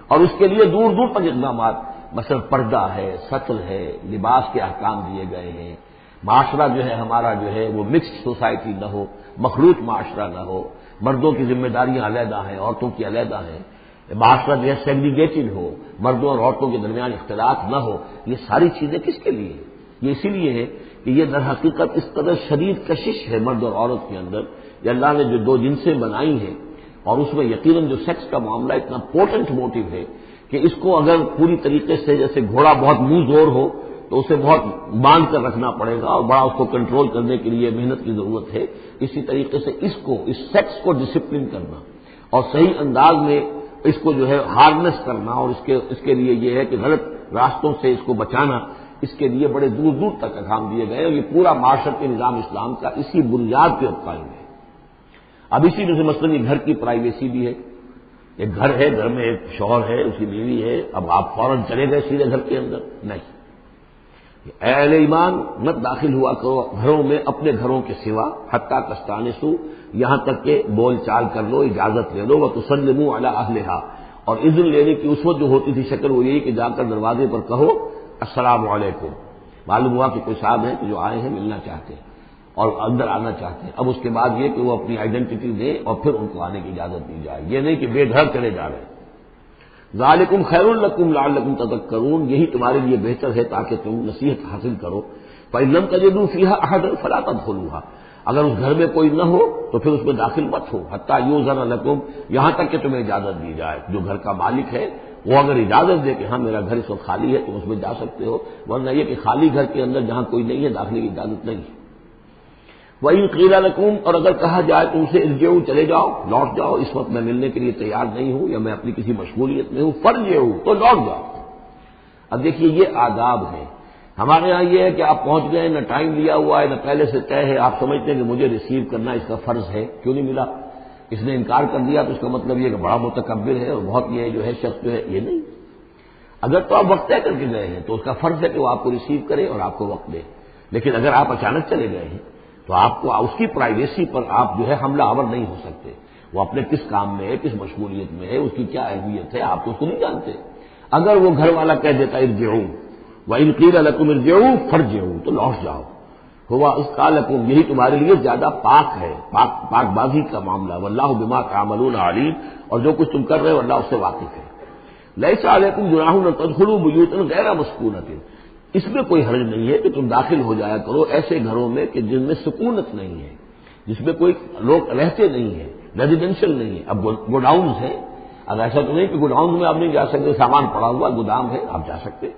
اور اس کے لیے دور دور تک اقدامات، مثلا پردہ ہے، سطر ہے، لباس کے احکام دیے گئے ہیں، معاشرہ جو ہے ہمارا جو ہے وہ مکسڈ سوسائٹی نہ ہو، مخلوط معاشرہ نہ ہو، مردوں کی ذمہ داریاں علیحدہ ہیں، عورتوں کی علیحدہ ہیں، معاشرہ جو ہے سیگریگیٹڈ ہو، مردوں اور عورتوں کے درمیان اختلاط نہ ہو، یہ ساری چیزیں کس کے لیے ہیں؟ یہ اسی لیے ہے کہ یہ در حقیقت اس قدر شدید کشش ہے مرد اور عورت کے اندر، یہ اللہ نے جو دو جنسیں بنائی ہیں، اور اس میں یقیناً جو سیکس کا معاملہ اتنا پوٹنٹ موٹیو ہے کہ اس کو اگر پوری طریقے سے جیسے گھوڑا بہت منہ زور ہو تو اسے بہت باندھ کر رکھنا پڑے گا اور بڑا اس کو کنٹرول کرنے کے لیے محنت کی ضرورت ہے، اسی طریقے سے اس سیکس کو ڈسپلن کرنا اور صحیح انداز میں اس کو جو ہے ہارنس کرنا، اور اس کے لیے یہ ہے کہ غلط راستوں سے اس کو بچانا، اس کے لیے بڑے دور دور تک احکام دیے گئے، اور یہ پورا معاشرتی نظام اسلام کا اسی بنیاد پہ قائم ہے۔ اب اسی میں سے مثلاً یہ گھر کی پرائیویسی بھی ہے، ایک گھر ہے، گھر میں ایک شوہر ہے، اس کی بیوی ہے، اب آپ فوراً چلے گئے سیدھے گھر کے اندر، نہیں، اے اہل ایمان مت داخل ہوا کرو گھروں میں اپنے گھروں کے سوا، حتیٰ تستانسوا، یہاں تک کہ بول چال کر لو، اجازت لے لو، وتسلموا علی اہلہا، اور اذن لینے کی اس وقت جو ہوتی تھی شکل وہ یہی کہ جا کر دروازے پر کہو السلام علیکم، معلوم ہوا کہ کوئی صاحب ہیں کہ جو آئے ہیں ملنا چاہتے ہیں اور اندر آنا چاہتے ہیں، اب اس کے بعد یہ کہ وہ اپنی آئیڈینٹی دیں اور پھر ان کو آنے کی اجازت دی جائے، یہ نہیں کہ بے گھر چلے جا رہے ہیں۔ ذالکم خیر لکم لعلکم تذکرون، یہی تمہارے لیے بہتر ہے تاکہ تم نصیحت حاصل کرو۔ فإن لم تجدوا فیہا احدا فلا تدخلوها، اگر اس گھر میں کوئی نہ ہو تو پھر اس میں داخل مت ہو، حتیٰ یؤذن لکم، یہاں تک کہ تمہیں اجازت دی جائے، جو گھر کا مالک ہے وہ اگر اجازت دے کہ ہاں میرا گھر اس وقت خالی ہے تم اس میں جا سکتے ہو، ورنہ یہ کہ خالی گھر کے اندر جہاں کوئی نہیں ہے داخلے کی اجازت نہیں ہے۔ وَإِن قِيلَ لَكُمْ، اور اگر کہا جائے تم سے ارجعوا، چلے جاؤ، لوٹ جاؤ، اس وقت میں ملنے کے لیے تیار نہیں ہوں یا میں اپنی کسی مشغولیت میں ہوں، فارجعوا، تو لوٹ جاؤ۔ اب دیکھیے یہ آداب ہیں۔ ہمارے یہاں یہ ہے کہ آپ پہنچ گئے، نہ ٹائم لیا ہوا ہے، نہ پہلے سے طے ہے، آپ سمجھتے ہیں کہ مجھے ریسیو کرنا اس کا فرض ہے، کیوں نہیں ملا؟ اس نے انکار کر دیا تو اس کا مطلب یہ کہ بڑا متکبر ہے اور بہت یہ جو ہے شخص جو ہے، یہ نہیں۔ اگر تو آپ وقت طے کر کے گئے ہیں تو اس کا فرض ہے کہ وہ آپ کو ریسیو کرے اور آپ کو وقت دے، لیکن اگر آپ اچانک چلے گئے ہیں تو آپ کو اس کی پرائیویسی پر آپ جو ہے حملہ آور نہیں ہو سکتے۔ وہ اپنے کس کام میں ہے، کس مشغولیت میں ہے، اس کی کیا اہمیت ہے، آپ تو اس کو نہیں جانتے۔ اگر وہ گھر والا کہہ دیتا ارجعوا وَإِن قِيلَ لَكُمْ ارْجِعُوا فَارْجِعُوا، تو لوٹ جاؤ، ہوا اذکیٰ لکم، یہی تمہارے لیے زیادہ پاک ہے، پاک بازی کا معاملہ، واللہ بما تعملون علیم، اور جو کچھ تم کر رہے ہو اللہ اس سے واقف ہے۔ لیس علیکم جناح ان تدخلوا بیوتا غیر مسکونۃ، اس میں کوئی حرج نہیں ہے کہ تم داخل ہو جایا کرو ایسے گھروں میں کہ جن میں سکونت نہیں ہے، جس میں کوئی لوگ رہتے نہیں ہیں، ریزیڈینشل نہیں ہے۔ اب گوڈاؤنز ہیں، اب ایسا تو نہیں کہ گوڈاؤنز میں آپ نہیں جا سکتے، سامان پڑا ہوا گودام ہے، آپ جا سکتے۔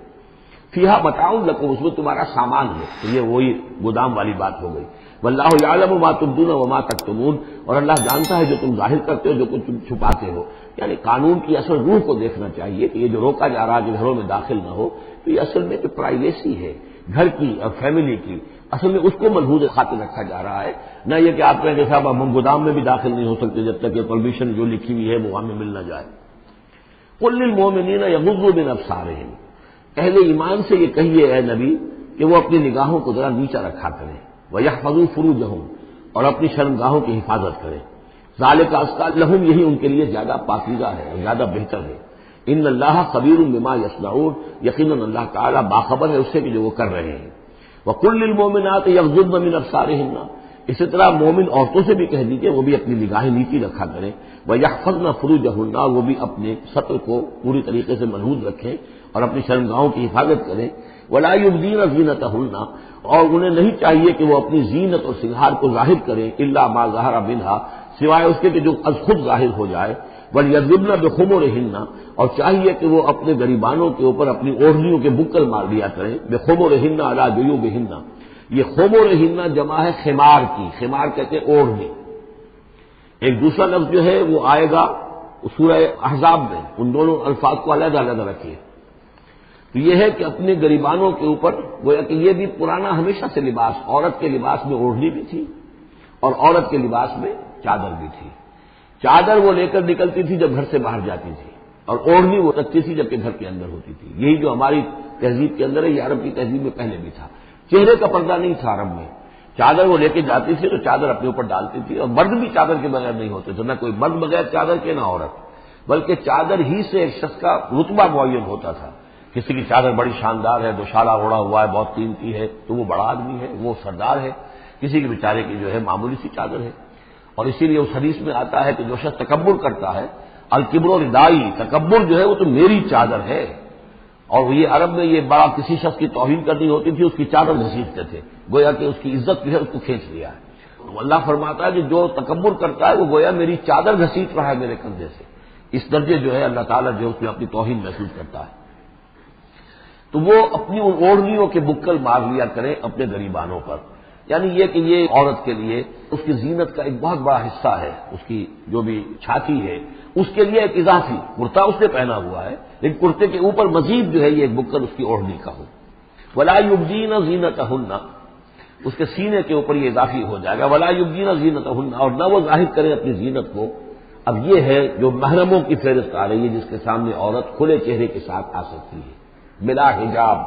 فیہا متاع لکم، اس میں تمہارا سامان ہے، تو یہ وہی گودام والی بات ہو گئی۔ واللہ یعلم ما تبدون وما تکتمون، اور اللہ جانتا ہے جو تم ظاہر کرتے ہو، جو کچھ تم چھپاتے ہو۔ یعنی قانون کی اصل روح کو دیکھنا چاہیے کہ یہ جو روکا جا رہا ہے کہ گھروں میں داخل نہ ہو، تو یہ اصل میں جو پرائیویسی ہے گھر کی اور فیملی کی، اصل میں اس کو ملحوظ خاطر رکھا جا رہا ہے، نہ یہ کہ آپ کہیں کہ صاحب اب ہم گودام میں بھی داخل نہیں ہو سکتے جب تک یہ پرمیشن جو لکھی ہوئی ہے وہ ہمیں مل نہ جائے۔ قل للمؤمنین یغضوا من ابصارہم، اہل ایمان سے یہ کہیے اے نبی کہ وہ اپنی نگاہوں کو ذرا نیچا رکھا کریں، وَيَحْفَظُوا فُرُوجَهُمْ، اور اپنی شرمگاہوں کی حفاظت کریں، ذَلِكَ أَزْكَىٰ لَهُمْ، یہی ان کے لیے زیادہ پاکیزہ ہے اور زیادہ بہتر ہے۔ ان اللہ خبیر بما یصنعون، یقیناً اللہ تعالیٰ باخبر ہے اس سے کہ جو وہ کر رہے ہیں۔ وَقُل لِّلْمُؤْمِنَاتِ يَغْضُضْنَ مِنْ أَبْصَارِهِنَّ، اسی طرح مومن عورتوں سے بھی کہہ دیجیے وہ بھی اپنی نگاہیں نیچی رکھا کریں، وَيَحْفَظْنَ فُرُوجَهُنَّ، وہ بھی اپنے سطر کو پوری طریقے سے ملحوظ رکھیں اور اپنی شرمگاہوں کی حفاظت کریں۔ وَلَا يُبْدِينَ زِينَتَهُنَّ، اور انہیں نہیں چاہیے کہ وہ اپنی زینت اور سنگھار کو ظاہر کریں، إِلَّا مَا ظَهَرَ مِنْهَا، سوائے اس کے کہ جو از خود ظاہر ہو جائے۔ وَلْيَضْرِبْنَ بِخُمُرِهِنَّ، اور چاہیے کہ وہ اپنے گریبانوں کے اوپر اپنی اوڑھنیوں کے بکل مار دیا کریں، بِخُمُرِهِنَّ عَلَىٰ جُيُوبِهِنَّ، یہ خمرہن جمع ہے خمار کی، خمار کہتے ہیں اوڑھنی۔ ایک دوسرا لفظ جو ہے وہ آئے گا سورہ احزاب میں، ان دونوں الفاظ کو علیحدہ علیحدہ رکھیے۔ تو یہ ہے کہ اپنے گریبانوں کے اوپر، گویا کہ یہ بھی پرانا ہمیشہ سے لباس، عورت کے لباس میں اوڑھنی بھی تھی اور عورت کے لباس میں چادر بھی تھی۔ چادر وہ لے کر نکلتی تھی جب گھر سے باہر جاتی تھی، اور اوڑھنی وہ رکھتی تھی جبکہ گھر کے اندر ہوتی تھی۔ یہی جو ہماری تہذیب کے اندر ہے، یہ عرب کی تہذیب میں پہلے بھی تھا۔ چہرے کا پردہ نہیں تھا عرب میں، چادر وہ لے کے جاتی تھی تو چادر اپنے اوپر ڈالتی تھی، اور مرد بھی چادر کے بغیر نہیں ہوتے تھے، نہ کوئی مرد بغیر چادر کے نہ عورت، بلکہ چادر ہی سے ایک شخص کا رتبہ معین ہوتا تھا۔ کسی کی چادر بڑی شاندار ہے، دوشالہ اوڑھا ہوا ہے، بہت قیمتی ہے، تو وہ بڑا آدمی ہے، وہ سردار ہے۔ کسی کے بیچارے کی جو ہے معمولی سی چادر ہے، اور اسی لیے اس حدیث میں آتا ہے کہ جو شخص تکبر کرتا ہے، الکبر ردائی، تکبر جو ہے وہ تو میری چادر ہے۔ اور یہ عرب میں یہ بڑا کسی شخص کی توہین کرنی ہوتی تھی اس کی چادر گھسیٹتے تھے، گویا کہ اس کی عزت جو ہے اس کو کھینچ لیا ہے۔ تو اللہ فرماتا ہے کہ جو تکبر کرتا ہے وہ گویا میری چادر گھسیٹ رہا ہے میرے کندھے سے، اس درجے جو ہے اللہ تعالیٰ جو اس میں اپنی توہین محسوس کرتا ہے۔ تو وہ اپنی ان اوڑھنیوں کے بکل مار لیا کریں اپنے گریبانوں پر، یعنی یہ کہ یہ عورت کے لیے اس کی زینت کا ایک بہت بڑا حصہ ہے، اس کی جو بھی چھاتی ہے اس کے لیے ایک اضافی کرتا اس نے پہنا ہوا ہے، لیکن کرتے کے اوپر مزید جو ہے یہ ایک بکل اس کی اوڑھنی کا ہو۔ وَلَا يُبْدِينَ زِينَتَهُنَّ، اس کے سینے کے اوپر یہ اضافی ہو جائے گا، وَلَا يُبْدِينَ زِينَتَهُنَّ، اور نہ وہ ظاہر کریں اپنی زینت کو۔ اب یہ ہے جو محرموں کی فہرست آ رہی ہے جس کے سامنے عورت کھلے چہرے کے ساتھ آ سکتی ہے بلا حجاب،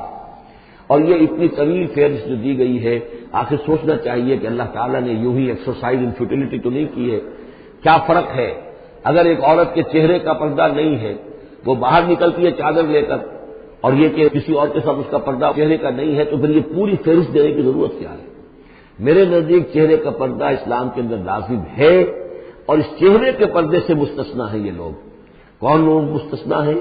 اور یہ اتنی طویل فہرست جو دی گئی ہے، آخر سوچنا چاہیے کہ اللہ تعالیٰ نے یوں ہی ایکسرسائز ان فیوٹیلٹی تو نہیں کی ہے۔ کیا فرق ہے اگر ایک عورت کے چہرے کا پردہ نہیں ہے، وہ باہر نکلتی ہے چادر لے کر، اور یہ کہ کسی اور کے ساتھ اس کا پردہ چہرے کا نہیں ہے، تو پھر یہ پوری فہرست دینے کی ضرورت کیا ہے؟ میرے نزدیک چہرے کا پردہ اسلام کے اندر لازم ہے، اور اس چہرے کے پردے سے مستثنا ہیں یہ لوگ۔ کون لوگ مستثنا ہیں؟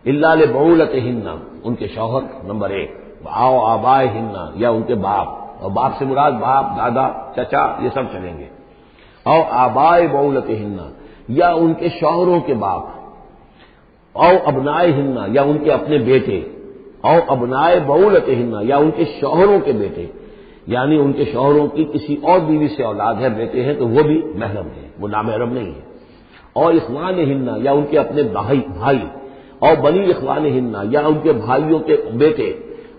الا لبعولتہن، ان کے شوہر نمبر 1، او آبائہن، یا ان کے باپ، اور باپ سے مراد باپ، دادا، چچا، یہ سب چلیں گے، او آبائے بعولتہن، یا ان کے شوہروں کے باپ، او ابنائہن، یا ان کے اپنے بیٹے، او ابنائے بعولتہن، یا ان کے شوہروں کے بیٹے۔ یعنی ان کے شوہروں کی کسی اور بیوی سے اولاد ہے، بیٹے ہیں، تو وہ بھی محرم ہے، وہ نامحرم نہیں ہے۔ اور اخوانہن یا ان کے اپنے بھائی، اور بنی اخوانہن یا ان کے بھائیوں کے بیٹے،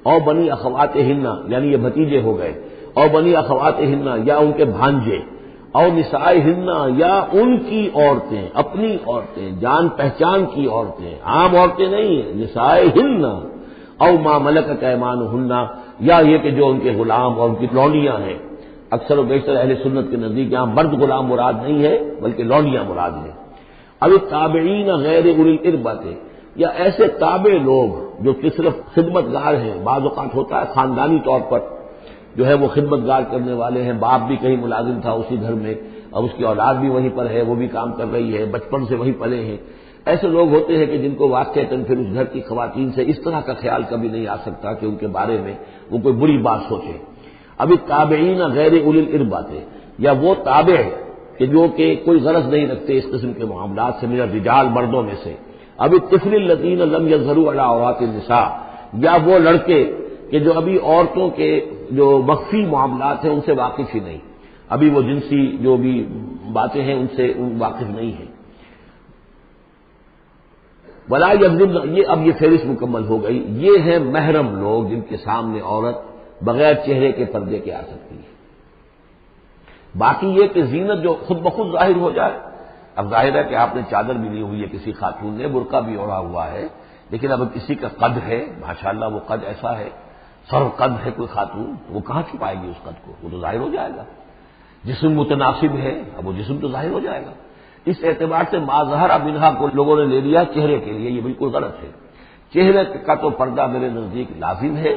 اور بنی اخواتہن یعنی یہ بھتیجے ہو گئے، اور بنی اخواتہن یا ان کے بھانجے، اور نسائہن یا ان کی عورتیں، اپنی عورتیں، جان پہچان کی عورتیں، عام عورتیں نہیں ہیں، نسائہن، او ما ملکت ایمانہن یا یہ کہ جو ان کے غلام اور ان کی لونڈیاں ہیں۔ اکثر و بیشتر اہل سنت کے نزدیک یہاں مرد غلام مراد نہیں ہے بلکہ لونڈیاں مراد ہیں۔ اب تابعین غیر اولی الاربۃ یا ایسے تابع لوگ جو کہ صرف خدمت گار ہیں، بعض اوقات ہوتا ہے خاندانی طور پر جو ہے وہ خدمت گار کرنے والے ہیں، باپ بھی کہیں ملازم تھا اسی گھر میں اور اس کی اولاد بھی وہیں پر ہے، وہ بھی کام کر رہی ہے، بچپن سے وہیں پلے ہیں۔ ایسے لوگ ہوتے ہیں کہ جن کو واقعتاً پھر اس گھر کی خواتین سے اس طرح کا خیال کبھی نہیں آ سکتا کہ ان کے بارے میں وہ کوئی بری بات سوچے۔ ابھی تابعین غیر اولی الاربۃ یا وہ تابع کہ جو کہ کوئی غرض نہیں رکھتے اس قسم کے معاملات سے، من الرجال مردوں میں سے، ابھی الطفل الذین لم یظہروا علی عورات النساء یا وہ لڑکے کہ جو ابھی عورتوں کے جو مخفی معاملات ہیں ان سے واقف ہی نہیں، ابھی وہ جنسی جو بھی باتیں ہیں ان سے واقف نہیں ہیں۔ ولا یضربن، یہ اب یہ فہرست مکمل ہو گئی، یہ ہیں محرم لوگ جن کے سامنے عورت بغیر چہرے کے پردے کے آ سکتی ہے۔ باقی یہ کہ زینت جو خود بخود ظاہر ہو جائے، اب ظاہر ہے کہ آپ نے چادر بھی لی ہوئی ہے، کسی خاتون نے برقع بھی اوڑھا ہوا ہے، لیکن اب کسی کا قد ہے، ماشاءاللہ وہ قد ایسا ہے، سر قد ہے کوئی خاتون، وہ کہاں چھپائے گی اس قد کو، وہ تو ظاہر ہو جائے گا۔ جسم متناسب ہے، اب وہ جسم تو ظاہر ہو جائے گا۔ اس اعتبار سے ما ظہر منہا کو لوگوں نے لے لیا چہرے کے لیے، یہ بالکل غلط ہے۔ چہرے کا تو پردہ میرے نزدیک لازم ہے،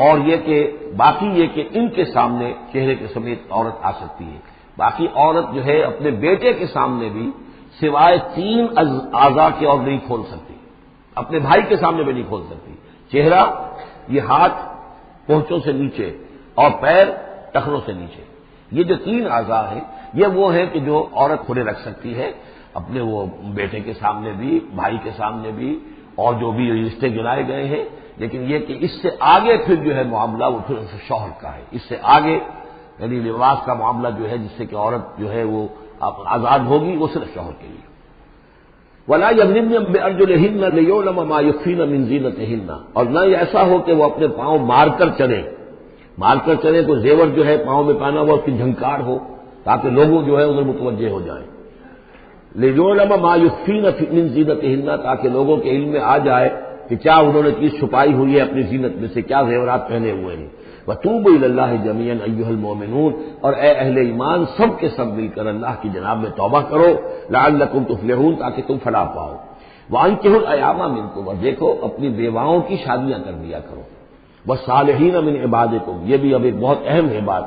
اور یہ کہ باقی یہ کہ ان کے سامنے چہرے کے سمیت عورت آ سکتی ہے۔ باقی عورت جو ہے اپنے بیٹے کے سامنے بھی سوائے 3 اعضاء کے اور نہیں کھول سکتی، اپنے بھائی کے سامنے بھی نہیں کھول سکتی۔ چہرہ، یہ ہاتھ پونچوں سے نیچے، اور پیر ٹخنوں سے نیچے، یہ جو 3 اعضاء ہیں یہ وہ ہیں کہ جو عورت کھلے رکھ سکتی ہے، اپنے وہ بیٹے کے سامنے بھی، بھائی کے سامنے بھی، اور جو بھی رشتے گنائے گئے ہیں۔ لیکن یہ کہ اس سے آگے پھر جو ہے معاملہ وہ پھر شوہر کا ہے، اس سے آگے یعنی لباس کا معاملہ جو ہے جس سے کہ عورت جو ہے وہ آزاد ہوگی، وہ صرف شوہر کے لیے۔ ولا یضربن بارجلہن لیعلم ما یخفین من زینتہن، اور نہ ایسا ہو کہ وہ اپنے پاؤں مار کر چلیں، تو زیور جو ہے پاؤں میں پہنا ہوا اس کی جھنکار ہو تاکہ لوگوں جو ہے ادھر متوجہ ہو جائیں۔ لیعلم ما یخفین من زینتہن، تاکہ لوگوں کے علم میں آ جائے کہ کیا انہوں نے چیز چھپائی ہوئی ہے اپنی زینت میں سے، کیا زیورات پہنے ہوئے ہیں۔ وَتُوبُوا إِلَى اللَّهِ جَمِيعًا أَيُّهَا الْمُؤْمِنُونَ، اور اے اہل ایمان سب کے سب مل کر اللہ کی جناب میں توبہ کرو، لعلکم تفلحون، تاکہ تم فلاح پاؤ۔ وَأَنكِحُوا الْأَيَامَ مِنكُمْ، اور دیکھو اپنی بیواؤں کی شادیاں کر دیا کرو۔ وَالصَّالِحِينَ مِنْ عِبَادِكُمْ، یہ بھی اب ایک بہت اہم ہے بات۔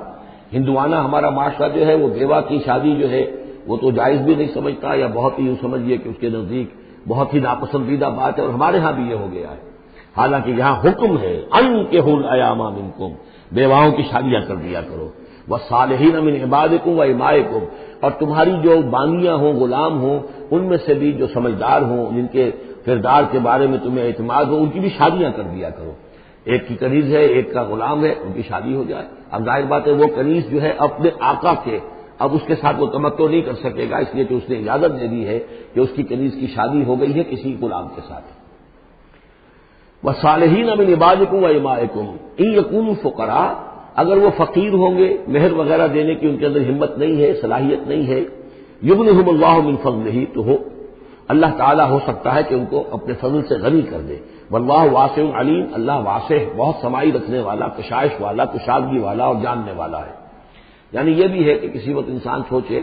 ہندوانہ ہمارا معاشرہ جو ہے وہ بیوہ کی شادی جو ہے وہ تو جائز بھی نہیں سمجھتا، یا بہت ہی یوں سمجھیے کہ اس کے نزدیک بہت ہی ناپسندیدہ بات ہے، اور ہمارے ہاں بھی یہ ہو گیا ہے۔ حالانکہ یہاں حکم ہے انکحوا الایام منکم، بیواؤں کی شادیاں کر دیا کرو۔ والصالحین من عبادکم و امائکم، اور تمہاری جو بانیاں ہوں، غلام ہوں، ان میں سے بھی جو سمجھدار ہوں، جن کے کردار کے بارے میں تمہیں اعتماد ہو، ان کی بھی شادیاں کر دیا کرو۔ ایک کی کنیز ہے، ایک کا غلام ہے، ان کی شادی ہو جائے۔ اب ظاہر بات ہے وہ کنیز جو ہے اپنے آقا کے، اب اس کے ساتھ وہ تمتع نہیں کر سکے گا، اس لیے کہ اس نے اجازت دے دی ہے کہ اس کی کنیز کی شادی ہو گئی ہے کسی غلام کے ساتھ۔ وَالصَّالِحِينَ مِنْ عِبَادِكُمْ وَإِمَائِكُمْ إِنْ يَكُونُوا فُقَرَاءَ، اگر وہ فقیر ہوں گے، مہر وغیرہ دینے کی ان کے اندر ہمت نہیں ہے، صلاحیت نہیں ہے، يُغْنِهُمُ اللَّهُ مِنْ فَضْلِهِ، تو ہو اللہ تعالیٰ ہو سکتا ہے کہ ان کو اپنے فضل سے غنی کر دے۔ واللہ واسع علیم، اللہ واسع بہت سمائی رکھنے والا، کشائش والا، کشادگی والا اور جاننے والا ہے۔ یعنی یہ بھی ہے کہ کسی وقت انسان سوچے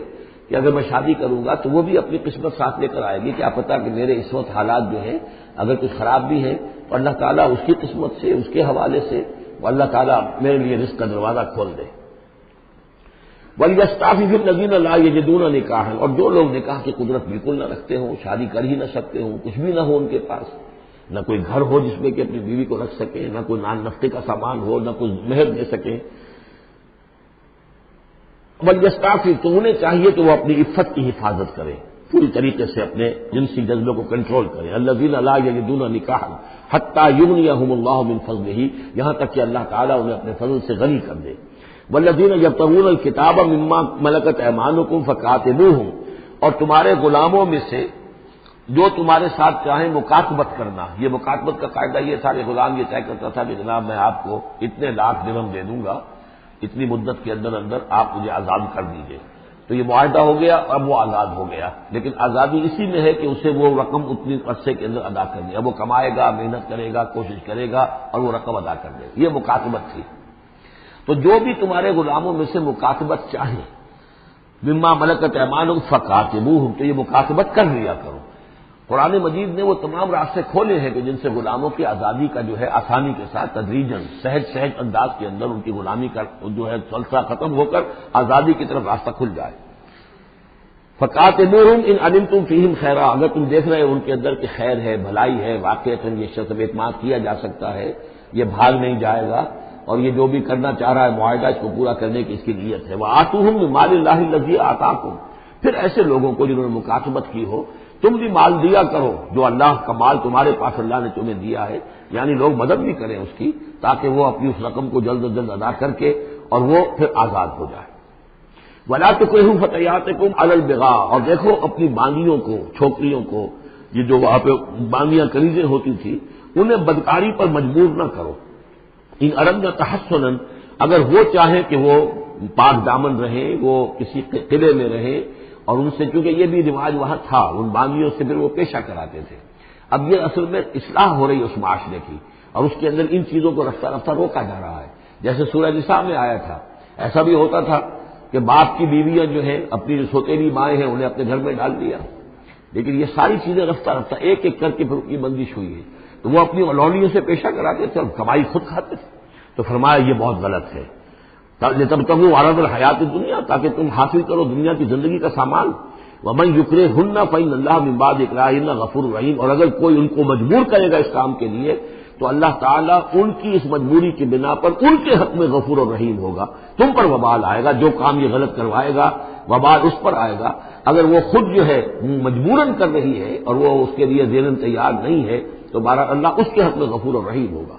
کہ اگر میں شادی کروں گا تو وہ بھی اپنی قسمت ساتھ لے کر آئے گی، کیا پتہ کہ میرے اس وقت حالات جو ہیں اگر کچھ خراب بھی ہیں، تو اللہ تعالیٰ اس کی قسمت سے، اس کے حوالے سے وہ اللہ تعالیٰ میرے لیے رزق کا دروازہ کھول دے۔ وَلْيَسْتَعْفِفِ الَّذِينَ لَا يَجِدُونَ نِكَاحًا، اور جو لوگ نکاح کی قدرت بالکل نہ رکھتے ہوں، شادی کر ہی نہ سکتے ہوں، کچھ بھی نہ ہو ان کے پاس، نہ کوئی گھر ہو جس میں کہ اپنی بیوی کو رکھ سکیں، نہ کوئی نان نفقے کا سامان ہو، نہ کوئی مہر دے سکیں۔ وَلْيَسْتَعْفِفْ، تو انہیں چاہیے کہ وہ اپنی عفت کی حفاظت کریں، پوری طریقے سے اپنے جنسی جذبے کو کنٹرول کریں۔ الَّذِينَ لَا يَجِدُونَ نِكَاحًا حَتَّىٰ يُغْنِيَهُمُ اللَّهُ مِنْ فَضْلِهِ، یہاں تک کہ اللہ تعالیٰ انہیں اپنے فضل سے غنی کر دے۔ والذین یبتغون الکتاب مما ملکت ایمانکم فکاتبوہم، اور تمہارے غلاموں میں سے جو تمہارے ساتھ چاہیں مکاتبت کرنا. یہ مکاتبت کا قاعدہ یہ سارے غلام یہ طے کرتا تھا کہ جناب میں آپ کو اتنے لاکھ درہم دے دوں گا، اتنی مدت کے اندر اندر آپ مجھے آزاد کر دیجئے. تو یہ معاہدہ ہو گیا، اب وہ آزاد ہو گیا، لیکن آزادی اسی میں ہے کہ اسے وہ رقم اتنی عرصے کے اندر ادا کرنی ہے. اب وہ کمائے گا، محنت کرے گا، کوشش کرے گا اور وہ رقم ادا کر دے گا. یہ مکاتبت تھی. تو جو بھی تمہارے غلاموں میں سے مکاتبت چاہیں مما ملکت ایمانکم فکاتبوہم، تو یہ مکاتبت کر لیا کرو. قرآن مجید نے وہ تمام راستے کھولے ہیں کہ جن سے غلاموں کی آزادی کا جو ہے آسانی کے ساتھ تدریجاً سہج انداز کے اندر ان کی غلامی کا جو ہے سلسلہ ختم ہو کر آزادی کی طرف راستہ کھل جائے. فکاتبوہم ان علمتم فیہم خیرا، اگر تم دیکھ رہے ہو ان کے اندر کہ خیر ہے، بھلائی ہے، واقعتاً یہ شخص اعتماد کیا جا سکتا ہے، یہ بھاگ نہیں جائے گا اور یہ جو بھی کرنا چاہ رہا ہے معاہدہ اس کو پورا کرنے کی اس کی نیت ہے. وآتوہم من مال اللہ الذی آتاکم، پھر ایسے لوگوں کو جنہوں نے مکاتبت کی ہو تم بھی مال دیا کرو، جو اللہ کا مال تمہارے پاس اللہ نے تمہیں دیا ہے، یعنی لوگ مدد بھی کریں اس کی تاکہ وہ اپنی اس رقم کو جلد از جلد ادا کر کے اور وہ پھر آزاد ہو جائے. وَلَا تُكْرِهُوا فَتَيَاتِكُمْ عَلَى الْبِغَاءِ، اور دیکھو اپنی بانگیوں کو، چھوکریوں کو، یہ جو وہاں پہ بانگیاں کنیزیں ہوتی تھی انہیں بدکاری پر مجبور نہ کرو. ان اردنا تحسنا، اگر وہ چاہیں کہ وہ پاک دامن رہیں، وہ کسی قلعے میں رہیں، اور ان سے چونکہ یہ بھی رواج وہاں تھا، ان بانگیوں سے پھر وہ پیشہ کراتے تھے. اب یہ اصل میں اصلاح ہو رہی ہے اس معاشرے کی، اور اس کے اندر ان چیزوں کو رفتہ رفتہ روکا جا رہا ہے. جیسے سورہ نساء میں آیا تھا، ایسا بھی ہوتا تھا کہ باپ کی بیویاں جو ہیں اپنی جو سوتیلی مائیں ہیں انہیں اپنے گھر میں ڈال دیا، لیکن یہ ساری چیزیں رفتہ رفتہ ایک ایک کر کے پھر کی بندش ہوئی ہے. تو وہ اپنی اولونیوں سے پیشہ کراتے تھے اور کمائی خود کھاتے تھے. تو فرمایا یہ بہت غلط ہے. لتبتغوا عرض الحیات الدنیا، تاکہ تم حاصل کرو دنیا کی زندگی کا سامان. ومن یکرہن فإن اللہ من بعد اکراہہن غفور رحیم، اور اگر کوئی ان کو مجبور کرے گا اس کام کے لیے تو اللہ تعالیٰ ان کی اس مجبوری کی بنا پر ان کے حق میں غفور اور رحیم ہوگا. تم پر وبال آئے گا، جو کام یہ غلط کروائے گا وبال اس پر آئے گا. اگر وہ خود جو ہے مجبوراً کر رہی ہے اور وہ اس کے لیے ذہناً تیار نہیں ہے تو بہرحال اللہ اس کے حق میں غفور اور رحیم ہوگا.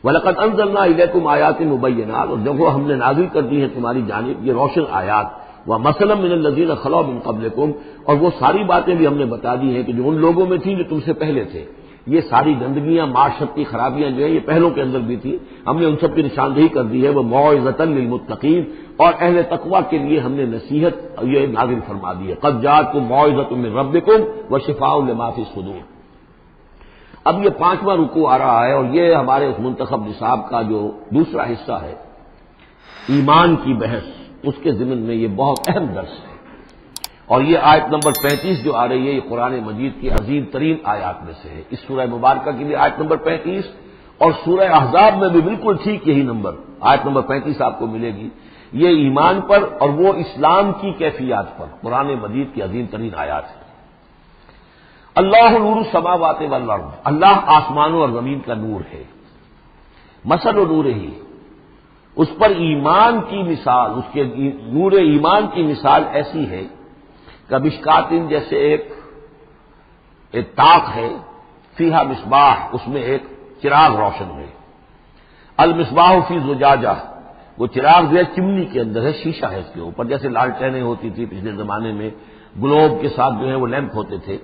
وَلَقَدْ أَنزَلْنَا إِلَيْكُمْ آيَاتٍ مُبَيِّنَاتٍ، اور دیکھو ہم نے نازل کر دی ہے تمہاری جانب یہ روشن آیات. وَمَثَلًا مِّنَ الَّذِينَ خَلَوْا مِن قَبْلِكُمْ، اور وہ ساری باتیں بھی ہم نے بتا دی ہیں کہ جو ان لوگوں میں تھیں جو تم سے پہلے تھے. یہ ساری گندگیاں، معاشرتی خرابیاں جو ہیں یہ پہلوں کے اندر بھی تھی، ہم نے ان سب کی نشاندہی کر دی ہے. وہ موعظۃ للمتقین، اور اہل تقویٰ کے لیے ہم نے نصیحت یہ نازل فرما دی ہے. قد جاءتکم موعظۃ من ربکم وشفاء لما فی الصدور. اب یہ 5واں رکوع آ رہا ہے اور یہ ہمارے اس منتخب نصاب کا جو دوسرا حصہ ہے ایمان کی بحث، اس کے ضمن میں یہ بہت اہم درس ہے. اور یہ آیت نمبر 35 جو آ رہی ہے یہ قرآن مجید کی عظیم ترین آیات میں سے ہے. اس سورہ مبارکہ کی بھی آیت نمبر 35 اور سورہ احزاب میں بھی بالکل ٹھیک یہی نمبر آیت نمبر 35 آپ کو ملے گی. یہ ایمان پر اور وہ اسلام کی کیفیات پر قرآن مجید کی عظیم ترین آیات ہے. اللہ نور السماوات والارض، اللہ آسمانوں اور زمین کا نور ہے. مثل نور ہی، اس پر ایمان کی مثال، اس کے نور ایمان کی مثال ایسی ہے کہ مشکاتن، جیسے ایک طاق ہے، فیہا مصباح، اس میں ایک چراغ روشن ہے. المصباح فی زجاجہ، وہ چراغ جو ہے چمنی کے اندر ہے، شیشہ ہے اس کے اوپر، جیسے لالٹینیں ہوتی تھی پچھلے زمانے میں، گلوب کے ساتھ جو ہے وہ لیمپ ہوتے تھے.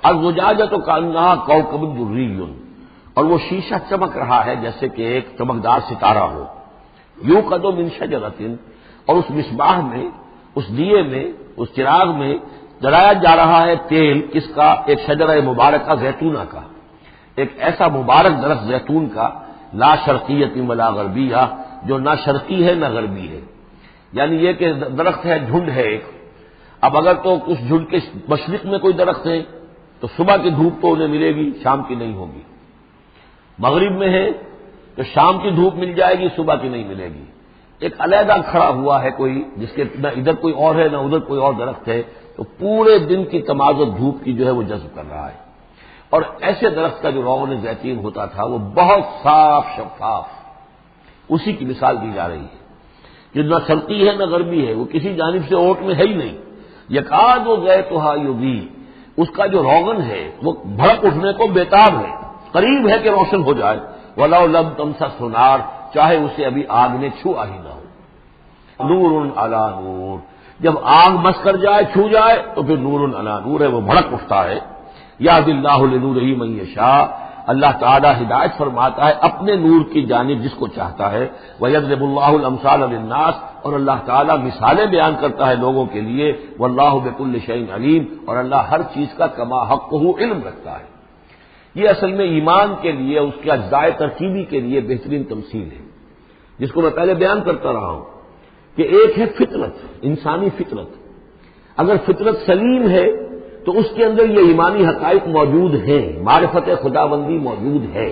الزجاجہ تو کانہا کوکب دری، اور وہ شیشہ چمک رہا ہے جیسے کہ ایک چمکدار ستارہ ہو. یوقد من شجرۃ، اور اس مصباح میں، اس دیے میں، اس چراغ میں جلایا جا رہا ہے تیل، کس کا؟ ایک شجرہ مبارکہ زیتونہ کا، ایک ایسا مبارک درخت زیتون کا، لا شرقیۃ ولا غربیہ، جو نہ شرقی ہے نہ غربی ہے. یعنی یہ کہ درخت ہے، جھنڈ ہے ایک. اب اگر تو اس جھنڈ کے مشرق میں کوئی درخت ہے تو صبح کی دھوپ تو انہیں ملے گی، شام کی نہیں ہوگی. مغرب میں ہے تو شام کی دھوپ مل جائے گی، صبح کی نہیں ملے گی. ایک علیحدہ کھڑا ہوا ہے کوئی، جس کے نہ ادھر کوئی اور ہے نہ ادھر کوئی اور درخت ہے، تو پورے دن کی تمازت دھوپ کی جو ہے وہ جذب کر رہا ہے. اور ایسے درخت کا جو روغن زیتون ہوتا تھا وہ بہت صاف شفاف، اسی کی مثال دی جا رہی ہے. جو نہ شرقی ہے نہ غربی ہے، وہ کسی جانب سے اوٹ میں ہے ہی نہیں. یکاد و زیتھا یضیء، اس کا جو روغن ہے وہ بھڑک اٹھنے کو بیتاب ہے، قریب ہے کہ روشن ہو جائے. ولو لم تمسسہ نار، چاہے اسے ابھی آگ نے چھوا ہی نہ ہو. نور علی نور، جب آگ بس کر جائے، چھو جائے تو پھر نور علی نور ہے، وہ بھڑک اٹھتا ہے۔ یہدی اللہ لنورہ من یشاء، اللہ تعالیٰ ہدایت فرماتا ہے اپنے نور کی جانب جس کو چاہتا ہے۔ وَيَضْرِبُ اللَّهُ الْأَمْثَالَ لِلنَّاسِ، اور اللہ تعالیٰ مثالیں بیان کرتا ہے لوگوں کے لیے۔ وَاللَّهُ بِكُلِّ شَيْءٍ عَلِيمٌ، اور اللہ ہر چیز کا کما حقہ علم رکھتا ہے۔ یہ اصل میں ایمان کے لیے، اس کے اجزائے ترکیبی کے لیے بہترین تمثیل ہے، جس کو میں پہلے بیان کرتا رہا ہوں کہ ایک ہے فطرت، انسانی فطرت۔ اگر فطرت سلیم ہے تو اس کے اندر یہ ایمانی حقائق موجود ہیں، معرفت خداوندی موجود ہے۔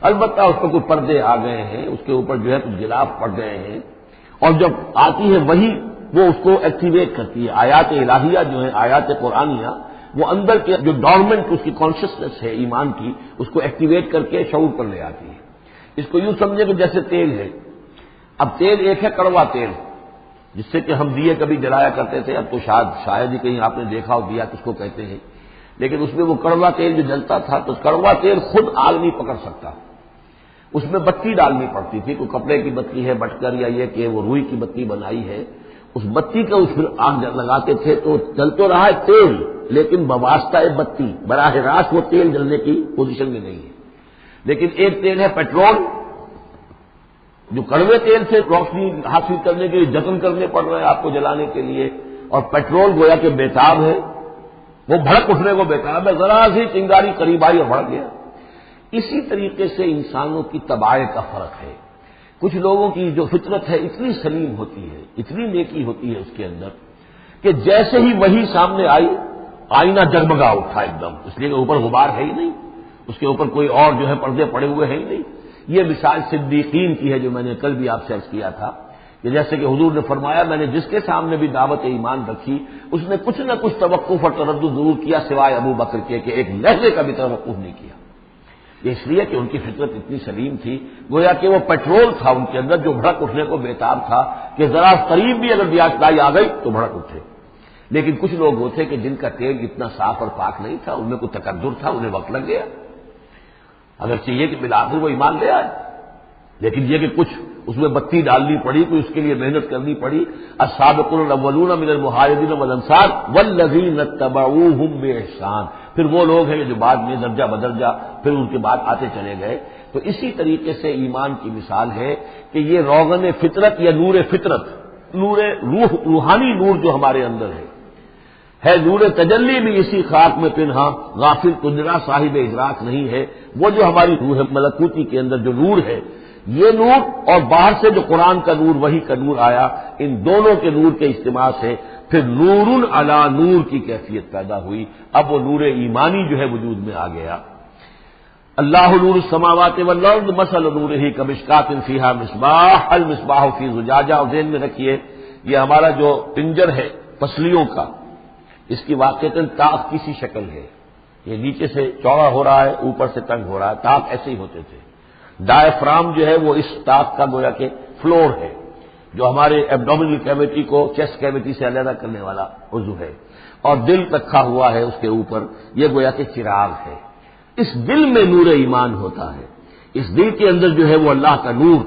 البتہ اس پر کوئی پردے آ گئے ہیں، اس کے اوپر جو ہے کچھ غلاف پڑ گئے ہیں، اور جب آتی ہے وہی وہ اس کو ایکٹیویٹ کرتی ہے۔ آیات الہیہ جو ہیں، آیات قرآنیہ، وہ اندر کے جو ڈورمنٹ اس کی کانشیسنس ہے ایمان کی، اس کو ایکٹیویٹ کر کے شعور پر لے آتی ہے۔ اس کو یوں سمجھے کہ جیسے تیل ہے۔ اب تیل ایک ہے کڑوا تیل، جس سے کہ ہم دیے کبھی جلایا کرتے تھے، اب تو شاید ہی کہیں آپ نے دیکھا ہو دیا کس کو کہتے ہیں، لیکن اس میں وہ کڑوا تیل جو جلتا تھا تو کڑوا تیل خود آگ نہیں پکڑ سکتا، اس میں بتی ڈالنی پڑتی تھی، کوئی کپڑے کی بتی ہے بٹکر یا یہ کہ وہ روئی کی بتی بنائی ہے، اس بتی کا اس پھر آگ لگاتے تھے تو چل تو رہا ہے تیل، لیکن بواسطہ بتی، براہ راست وہ تیل جلنے کی پوزیشن میں نہیں ہے۔ لیکن ایک تیل ہے پیٹرول، جو کڑوے تیل سے روشنی حاصل کرنے کے لیے جتن کرنے پڑ رہے ہیں آپ کو جلانے کے لیے، اور پیٹرول گویا کہ بیتاب ہے، وہ بھڑک اٹھنے کو بیتاب ہے، ذرا سی چنگاری قریب آئی اور بھڑک گیا۔ اسی طریقے سے انسانوں کی طباع کا فرق ہے۔ کچھ لوگوں کی جو فطرت ہے اتنی سلیم ہوتی ہے، اتنی نیکی ہوتی ہے اس کے اندر کہ جیسے ہی وہی سامنے آئی، آئینہ جگمگا اٹھا ایک دم، اس لیے کہ اوپر غبار ہے ہی نہیں، اس کے اوپر کوئی اور جو ہے پردے پڑے ہوئے ہیں ہی نہیں۔ یہ مثال صدیقین کی ہے جو میں نے کل بھی آپ سے عرض کیا تھا کہ جیسے کہ حضور نے فرمایا میں نے جس کے سامنے بھی دعوت ایمان رکھی اس نے کچھ نہ کچھ توقف اور تردد ضرور کیا، سوائے ابو بکر کے کہ ایک لہجے کا بھی توقف نہیں کیا۔ یہ اس لیے کہ ان کی فطرت اتنی سلیم تھی، گویا کہ وہ پیٹرول تھا ان کے اندر جو بھڑک اٹھنے کو بیتاب تھا کہ ذرا قریب بھی اگر بیاچائی آ گئی تو بھڑک اٹھے۔ لیکن کچھ لوگ ہوتے کہ جن کا تیل اتنا صاف اور پاک نہیں تھا، ان میں کوئی تکدر تھا، انہیں وقت لگ گیا، اگر چاہیے کہ بالآخر وہ ایمان لے آئے، لیکن یہ کہ کچھ اس میں بتی ڈالنی پڑی، کوئی اس کے لیے محنت کرنی پڑی۔ السابقون الاولون من المہاجرین والانصار والذین اتبعوہم باحسان، پھر وہ لوگ ہیں جو بعد میں درجہ بدرجہ پھر ان کے بعد آتے چلے گئے۔ تو اسی طریقے سے ایمان کی مثال ہے کہ یہ روغن فطرت یا نور فطرت، نور روح، روحانی نور جو ہمارے اندر ہے نور تجلی بھی اسی خاک میں پنہاں، غافل تجرا صاحب ادراک نہیں ہے۔ وہ جو ہماری روح ملکوتی کے اندر جو نور ہے، یہ نور اور باہر سے جو قرآن کا نور، وحی کا نور آیا، ان دونوں کے نور کے اجتماع سے پھر نور علی نور کی کیفیت پیدا ہوئی۔ اب وہ نور ایمانی جو ہے وجود میں آ گیا۔ اللہ نور السماوات والارض مثل نورہ کمشکاۃ فیہا مصباح المصباح فی زجاجہ، اور ذہن میں رکھیے یہ ہمارا جو پنجر ہے پسلیوں کا، اس کی واقعتاً تاق کی سی شکل ہے، یہ نیچے سے چوڑا ہو رہا ہے، اوپر سے تنگ ہو رہا ہے، تاق ایسے ہی ہوتے تھے۔ ڈائفرام جو ہے وہ اس تاق کا گویا کہ فلور ہے، جو ہمارے ایبڈومینل کیویٹی کو چیسٹ کیویٹی سے علیحدہ کرنے والا عضو ہے، اور دل رکھا ہوا ہے اس کے اوپر، یہ گویا کہ چراغ ہے۔ اس دل میں نور ایمان ہوتا ہے، اس دل کے اندر جو ہے وہ اللہ کا نور،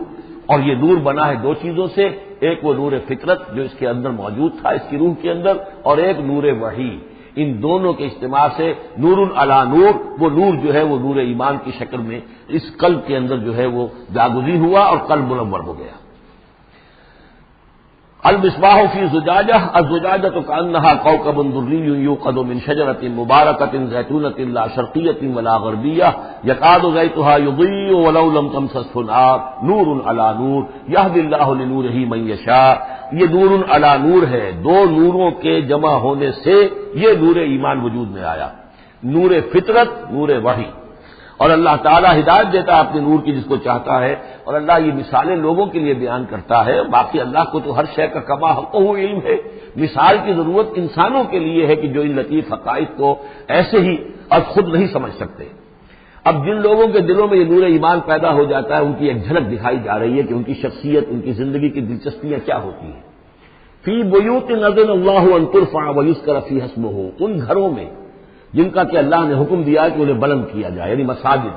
اور یہ نور بنا ہے دو چیزوں سے، ایک وہ نور فطرت جو اس کے اندر موجود تھا اس کی روح کے اندر، اور ایک نور وحی۔ ان دونوں کے اجتماع سے نور علی نور، وہ نور جو ہے وہ نور ایمان کی شکل میں اس قلب کے اندر جو ہے وہ جاگزی ہوا اور قلب منور ہو گیا۔ المصباح فی زجاجہ، الزجاجۃ کأنہا کوکب دری یوقد من شجرۃ مبارکۃ زیتونۃ لا شرقیۃ ولا غربیہ یکاد زیتها یضیء ولو لم تمسسہ نار نور علی نور یہدی اللہ لنورہ من یشاء۔ یہ نور علی نور ہے، دو نوروں کے جمع ہونے سے یہ نور ایمان وجود میں آیا، نور فطرت، نور وحی۔ اور اللہ تعالیٰ ہدایت دیتا ہے اپنے نور کی جس کو چاہتا ہے، اور اللہ یہ مثالیں لوگوں کے لیے بیان کرتا ہے۔ باقی اللہ کو تو ہر شے کا کما حقہ علم ہے، مثال کی ضرورت انسانوں کے لیے ہے کہ جو ان لطیف حقائق کو ایسے ہی اور خود نہیں سمجھ سکتے۔ اب جن لوگوں کے دلوں میں یہ نور ایمان پیدا ہو جاتا ہے، ان کی ایک جھلک دکھائی جا رہی ہے کہ ان کی شخصیت، ان کی زندگی کی دلچسپیاں کیا ہوتی ہیں۔ فی بیوت اذن اللہ ان ترفع ویذکر فیہا اسمہ، ان گھروں میں جن کا کہ اللہ نے حکم دیا کہ انہیں بلند کیا جائے، یعنی مساجد۔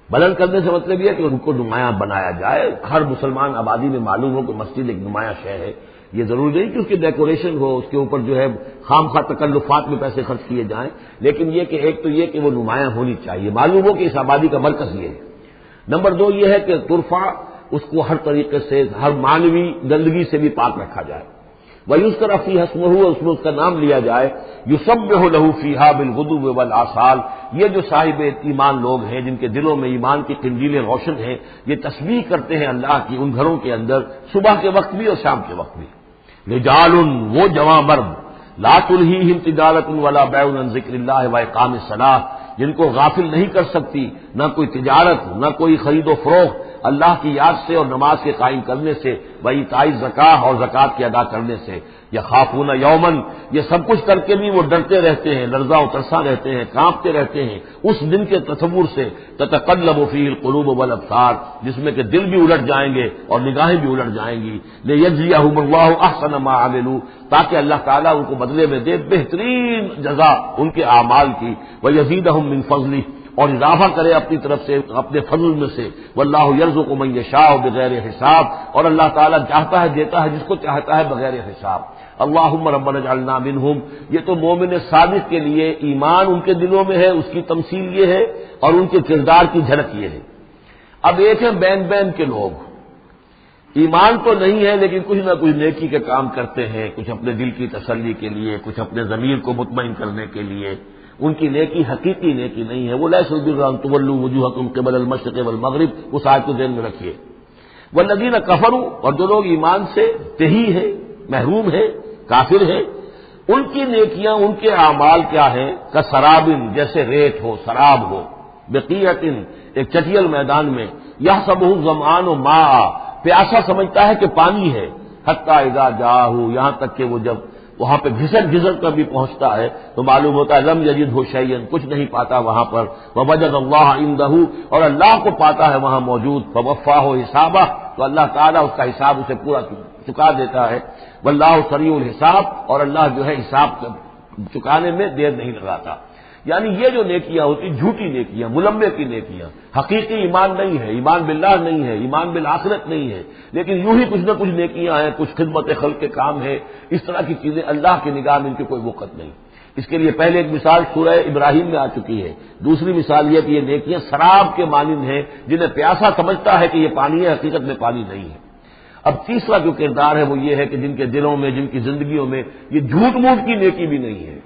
بلند کرنے سے مطلب یہ ہے کہ ان کو نمایاں بنایا جائے، ہر مسلمان آبادی میں معلوم ہو کہ مسجد ایک نمایاں شے ہے. یہ ضروری نہیں کہ اس کی ڈیکوریشن ہو، اس کے اوپر جو ہے خام خواہ تکلفات میں پیسے خرچ کیے جائیں، لیکن یہ کہ ایک تو یہ کہ وہ نمایاں ہونی چاہیے، معلوم ہو کہ اس آبادی کا مرکز یہ ہے. نمبر 2 یہ ہے کہ ترفع، اس کو ہر طریقے سے ہر معنوی گندگی سے بھی پاک رکھا جائے. وَيُذْكَرَ فِيهَا اسْمُهُ، اور اس میں اس کا نام لیا جائے. يُسَبِّحُ لَهُ فِيهَا بِالْغُدُوِّ وَالْآصَالِ، یہ جو صاحب ایمان لوگ ہیں جن کے دلوں میں ایمان کی قندیلیں روشن ہیں، یہ تسبیح کرتے ہیں اللہ کی ان گھروں کے اندر صبح کے وقت بھی اور شام کے وقت بھی. رجال، وہ جواں مرد، لا تلہیہم تجارۃ ولا بیع عن ذکر اللہ واقام الصلاۃ، جن کو غافل نہیں کر سکتی نہ کوئی تجارت نہ کوئی خرید و فروخت اللہ کی یاد سے اور نماز کے قائم کرنے سے، وایتاء الزکاۃ اور زکوٰۃ کے ادا کرنے سے. یخافون یومن، یہ سب کچھ کر کے بھی وہ ڈرتے رہتے ہیں، لرزاں و ترساں رہتے ہیں، کانپتے رہتے ہیں اس دن کے تصور سے. تتقلب فیہ القلوب والابصار، جس میں کہ دل بھی الٹ جائیں گے اور نگاہیں بھی الٹ جائیں گی. لیجزیہم اللہ احسن ما عملوا، تاکہ اللہ تعالیٰ ان کو بدلے میں دے بہترین جزا ان کے اعمال کی. ویزیدہم من فضلہ، اور اضافہ کرے اپنی طرف سے اپنے فضل میں سے. واللہ یرزق من یشاء بغیر حساب، اور اللہ تعالیٰ چاہتا ہے دیتا ہے جس کو چاہتا ہے بغیر حساب. اللہم ربنا اجعلنا منہم، یہ تو مومن صادق کے لیے ایمان ان کے دلوں میں ہے، اس کی تمثیل یہ ہے، اور ان کے کردار کی جھلک یہ ہے. اب ایک ہے بین بین کے لوگ، ایمان تو نہیں ہے لیکن کچھ نہ کچھ نیکی کے کام کرتے ہیں، کچھ اپنے دل کی تسلی کے لیے، کچھ اپنے ضمیر کو مطمئن کرنے کے لیے. ان کی نیکی حقیقی نیکی نہیں ہے. وہ لیس البر ان تولوا وجوہکم قبل المشرق والمغرب، اس آیت کو ذہن میں رکھیے. والذین کفروا، اور جو لوگ ایمان سے تہی ہے، محروم ہے، کافر ہے، ان کی نیکیاں، ان کے اعمال کیا ہیں؟ کسراب، جیسے ریت ہو، سراب ہو، بقیعۃ، ایک چٹیل میدان میں، یحسبہ الظمآن ماء، پیاسا سمجھتا ہے کہ پانی ہے. حتی اذا جاءہ، یہاں تک کہ وہ جب وہاں پہ گھسٹ کر بھی پہنچتا ہے تو معلوم ہوتا ہے لم یجدہ شیئا، کچھ نہیں پاتا وہاں پر. ووجد اللہ عندہ، اور اللہ کو پاتا ہے وہاں موجود. فوفاہ حسابہ، تو اللہ تعالیٰ اس کا حساب اسے پورا چکا دیتا ہے. واللہ سریع الحساب، اور اللہ جو ہے حساب چکانے میں دیر نہیں لگاتا. یعنی یہ جو نیکیاں ہوتی جھوٹی نیکیاں، ملمے کی نیکیاں، حقیقی ایمان نہیں ہے، ایمان باللہ نہیں ہے، ایمان بالآخرت نہیں ہے، لیکن یوں ہی کچھ نہ کچھ نیکیاں ہیں، کچھ خدمت خلق کے کام ہے، اس طرح کی چیزیں اللہ کی نگاہ میں ان کی کوئی وقت نہیں. اس کے لیے پہلے ایک مثال سورہ ابراہیم میں آ چکی ہے. دوسری مثال یہ کہ یہ نیکیاں سراب کے مانند ہیں، جنہیں پیاسا سمجھتا ہے کہ یہ پانی ہے، حقیقت میں پانی نہیں ہے. اب تیسرا جو کردار ہے وہ یہ ہے کہ جن کے دلوں میں، جن کی زندگیوں میں یہ جھوٹ موٹ کی نیکی بھی نہیں ہے،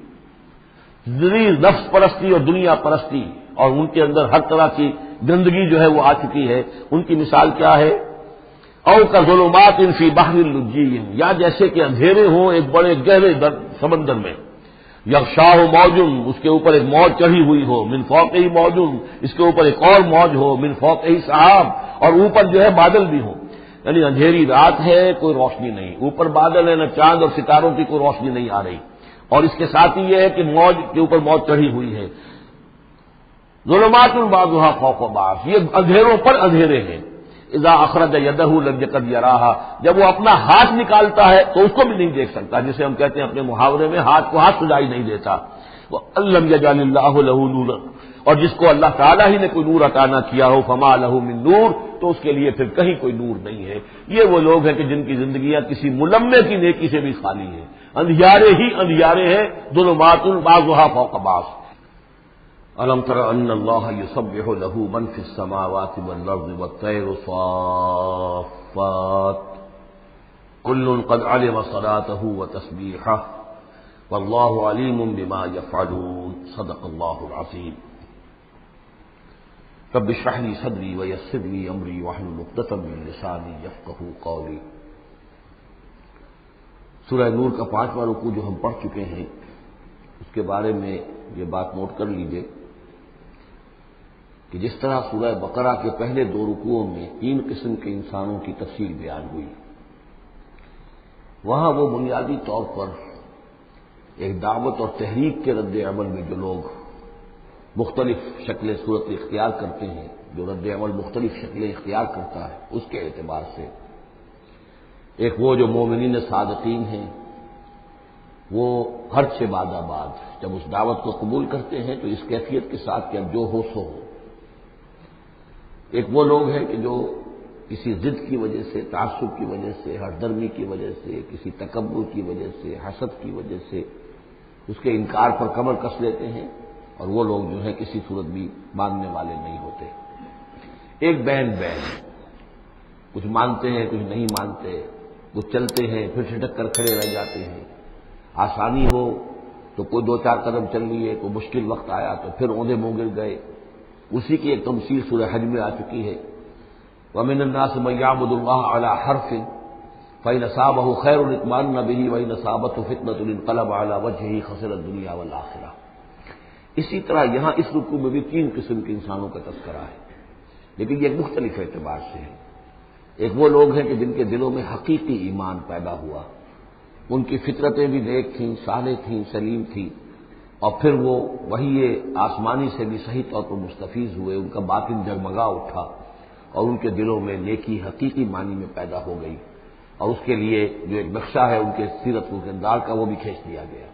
نفس پرستی اور دنیا پرستی، اور ان کے اندر ہر طرح کی گندگی جو ہے وہ آ چکی ہے. ان کی مثال کیا ہے؟ او کظلمات فی بحر اللجی، یا جیسے کہ اندھیرے ہوں ایک بڑے گہرے سمندر میں. یغشاہ موج، اس کے اوپر ایک موج چڑھی ہوئی ہو. من فوقہ موج، اس کے اوپر ایک اور موج ہو. من فوقہ سحاب، اور اوپر جو ہے بادل بھی ہوں. یعنی اندھیری رات ہے، کوئی روشنی نہیں، اوپر بادل ہے، نہ چاند اور ستاروں کی کوئی روشنی نہیں آ رہی. اور اس کے ساتھ ہی یہ ہے کہ موج کے اوپر موج چڑھی ہوئی ہے. ظلمات بعضها فوق بعض، یہ اندھیروں پر اندھیرے ہیں. اذا اخرج یدہ لم یکد یراہا، جب وہ اپنا ہاتھ نکالتا ہے تو اس کو بھی نہیں دیکھ سکتا، جسے ہم کہتے ہیں اپنے محاورے میں ہاتھ کو ہاتھ سجائی نہیں دیتا. وَأَلَّمْ يَجْعَلِ اللَّهُ لَهُ نُورًا، اور جس کو اللہ تعالیٰ ہی نے کوئی نور عطا نہ کیا ہو، فما لہ من نور، تو اس کے لیے پھر کہیں کوئی نور نہیں ہے. یہ وہ لوگ ہیں کہ جن کی زندگیاں کسی ملمے کی نیکی سے بھی خالی ہیں، اندھیارے ہی اندھیارے ہیں. ظلمات بعضها فوق بعض. الم تر ان اللہ یسبح له من فی السماوات والارض والطیر صافات کل قد علم صلاته وتسبیحه واللہ علیم بما یفعلون. صدق اللہ العظیم. رب اشرح لي صدری ویسر لي امری واحلل عقدۃ من لسانی یفقهوا قولی. سورہ نور کا 5واں رکوع جو ہم پڑھ چکے ہیں، اس کے بارے میں یہ بات نوٹ کر لیجئے کہ جس طرح سورہ بقرہ کے پہلے 2 رکوعوں میں 3 قسم کے انسانوں کی تفصیل بیان ہوئی، وہاں وہ بنیادی طور پر ایک دعوت اور تحریک کے رد عمل میں جو لوگ مختلف شکلیں صورت اختیار کرتے ہیں، جو رد عمل مختلف شکلیں اختیار کرتا ہے، اس کے اعتبار سے ایک وہ جو مومنین صادقین ہیں، وہ ہر 6 بعد جب اس دعوت کو قبول کرتے ہیں تو اس کیفیت کے ساتھ کہ اب جو ہو سو ہو. ایک وہ لوگ ہیں کہ جو کسی ضد کی وجہ سے، تعصب کی وجہ سے، ہردرمی کی وجہ سے، کسی تکبر کی وجہ سے، حسد کی وجہ سے اس کے انکار پر کمر کس لیتے ہیں، اور وہ لوگ جو ہیں کسی صورت بھی ماننے والے نہیں ہوتے۔ ایک بین کچھ مانتے ہیں کچھ نہیں مانتے، کچھ چلتے ہیں پھر چھٹک کر کھڑے رہ جاتے ہیں، آسانی ہو تو کوئی دو چار قدم چل لیے، کوئی مشکل وقت آیا تو پھر اوندے منہ گر گئے۔ اسی کی ایک تمثیل سورہ حج میں آ چکی ہے، وَمِنَ النَّاسِ مَن يَعْبُدُ اللَّهَ عَلَىٰ حَرْفٍ فَإِنْ أَصَابَهُ خَيْرٌ اطْمَأَنَّ بِهِ وَإِنْ أَصَابَتْهُ فِتْنَةٌ انقلب عَلَىٰ وَجْهِهِ خَسِرَ الدُّنْيَا وَالْآخِرَةَ۔ اسی طرح یہاں اس رکوع میں بھی تین قسم کے انسانوں کا تذکرہ ہے، لیکن یہ مختلف اعتبار سے ہے۔ ایک وہ لوگ ہیں کہ جن کے دلوں میں حقیقی ایمان پیدا ہوا، ان کی فطرتیں بھی نیک تھیں، صالح تھیں، سلیم تھیں، اور پھر وہ وہی آسمانی سے بھی صحیح طور پر مستفیض ہوئے، ان کا باطن جگمگا اٹھا اور ان کے دلوں میں نیکی حقیقی معنی میں پیدا ہو گئی، اور اس کے لیے جو ایک نقشہ ہے ان کے سیرت و کردار کا وہ بھی کھینچ دیا گیا۔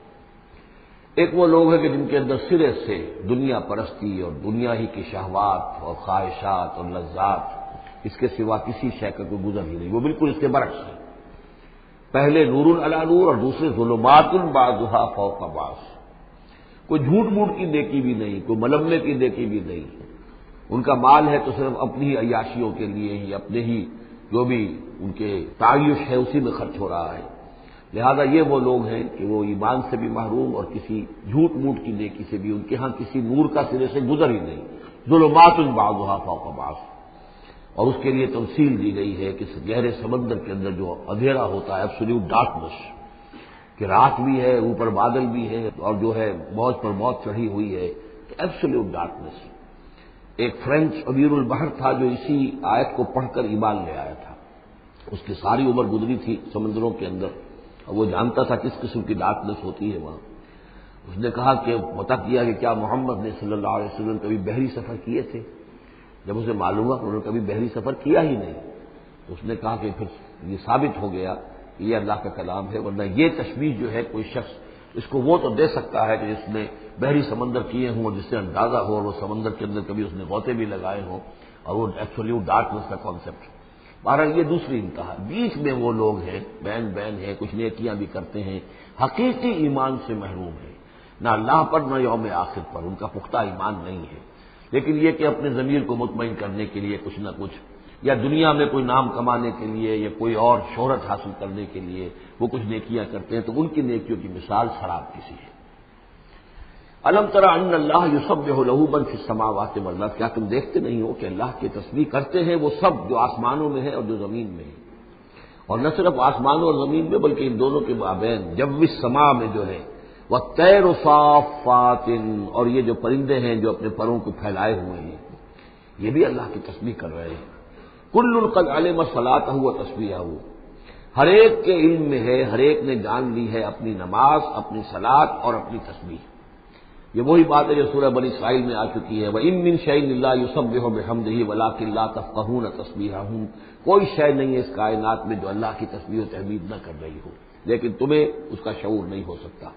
ایک وہ لوگ ہیں کہ جن کے اندر سرے سے دنیا پرستی اور دنیا ہی کی شہوات اور خواہشات اور لذات، اس کے سوا کسی شے کا کوئی گزر ہی نہیں، وہ بالکل اس کے برعکس ہے۔ پہلے نور علی نور اور دوسرے ظلمات بعضها فوق بعض۔ کوئی جھوٹ موٹ کی نیکی بھی نہیں، کوئی ملمے کی نیکی بھی نہیں، ان کا مال ہے تو صرف اپنی ہی عیاشیوں کے لیے ہی، اپنے ہی جو بھی ان کے تعیش ہے اسی میں خرچ ہو رہا ہے۔ لہذا یہ وہ لوگ ہیں کہ وہ ایمان سے بھی محروم اور کسی جھوٹ موٹ کی نیکی سے بھی ان کے ہاں کسی نور کا سرے سے گزر ہی نہیں، ظلمات بعضها فوق بعض۔ اور اس کے لیے تمثیل دی گئی ہے کہ گہرے سمندر کے اندر جو اندھیرا ہوتا ہے، ایبسولوٹ ڈارکنس، کہ رات بھی ہے، اوپر بادل بھی ہے، اور جو ہے موج پر موج چڑھی ہوئی ہے، ایبسولوٹ ڈارکنس۔ ایک فرینچ امیر البحر تھا جو اسی آیت کو پڑھ کر ایمان لے آیا تھا، اس کی ساری عمر گزری تھی سمندروں کے اندر، اور وہ جانتا تھا کس قسم کی ڈارکنس ہوتی ہے وہاں۔ اس نے کہا کہ پتہ کیا کہ کیا محمد نے صلی اللہ علیہ وسلم کبھی بحری سفر کیے تھے؟ جب اسے معلوم ہوا کہ انہوں نے کبھی بحری سفر کیا ہی نہیں، تو اس نے کہا کہ پھر یہ ثابت ہو گیا کہ یہ اللہ کا کلام ہے، ورنہ یہ تشبیہ جو ہے کوئی شخص اس کو وہ تو دے سکتا ہے کہ جس نے بحری سمندر کیے ہوں اور جس سے اندازہ ہو، اور وہ سمندر کے اندر کبھی اس نے غوطے بھی لگائے ہوں، اور وہ ایبسولوٹ ڈارکنس کا کانسیپٹ۔ بہرحال یہ دوسری انتہا، بیچ میں وہ لوگ ہیں، بین ہیں، کچھ نیکیاں بھی کرتے ہیں، حقیقی ایمان سے محروم ہیں، نہ اللہ پر نہ یوم آخر پر ان کا پختہ ایمان نہیں ہے، لیکن یہ کہ اپنے ضمیر کو مطمئن کرنے کے لیے کچھ نہ کچھ، یا دنیا میں کوئی نام کمانے کے لیے یا کوئی اور شہرت حاصل کرنے کے لیے وہ کچھ نیکیاں کرتے ہیں، تو ان کی نیکیوں کی مثال شراب کسی ہے۔ الم تری ان اللہ یسبح لہ من فی السماوات والارض، کیا تم دیکھتے نہیں ہو کہ اللہ کی تسبیح کرتے ہیں وہ سب جو آسمانوں میں ہے اور جو زمین میں ہے، اور نہ صرف آسمانوں اور زمین میں بلکہ ان دونوں کے مابین جو السماء میں جو ہے، والطیر صافات، اور یہ جو پرندے ہیں جو اپنے پروں کو پھیلائے ہوئے ہیں یہ بھی اللہ کی تسبیح کر رہے ہیں۔ کل قد علم صلاتہ و تسبیحہ، ہر ایک کے علم میں ہے، ہر ایک نے جان لی ہے اپنی نماز، اپنی صلاۃ اور اپنی تسبیح۔ یہ وہی بات ہے جو سورہ بنی اسرائیل میں آ چکی ہے، وَإِن مِّن شَيْءٍ إِلَّا يُسَبِّحُ بِحَمْدِهِ وَلَٰكِن لَّا تَفْقَهُونَ تَسْبِيحَهُمْ، کوئی شے نہیں ہے اس کائنات میں جو اللہ کی تسبیح و تحمید نہ کر رہی ہو، لیکن تمہیں اس کا شعور نہیں ہو سکتا۔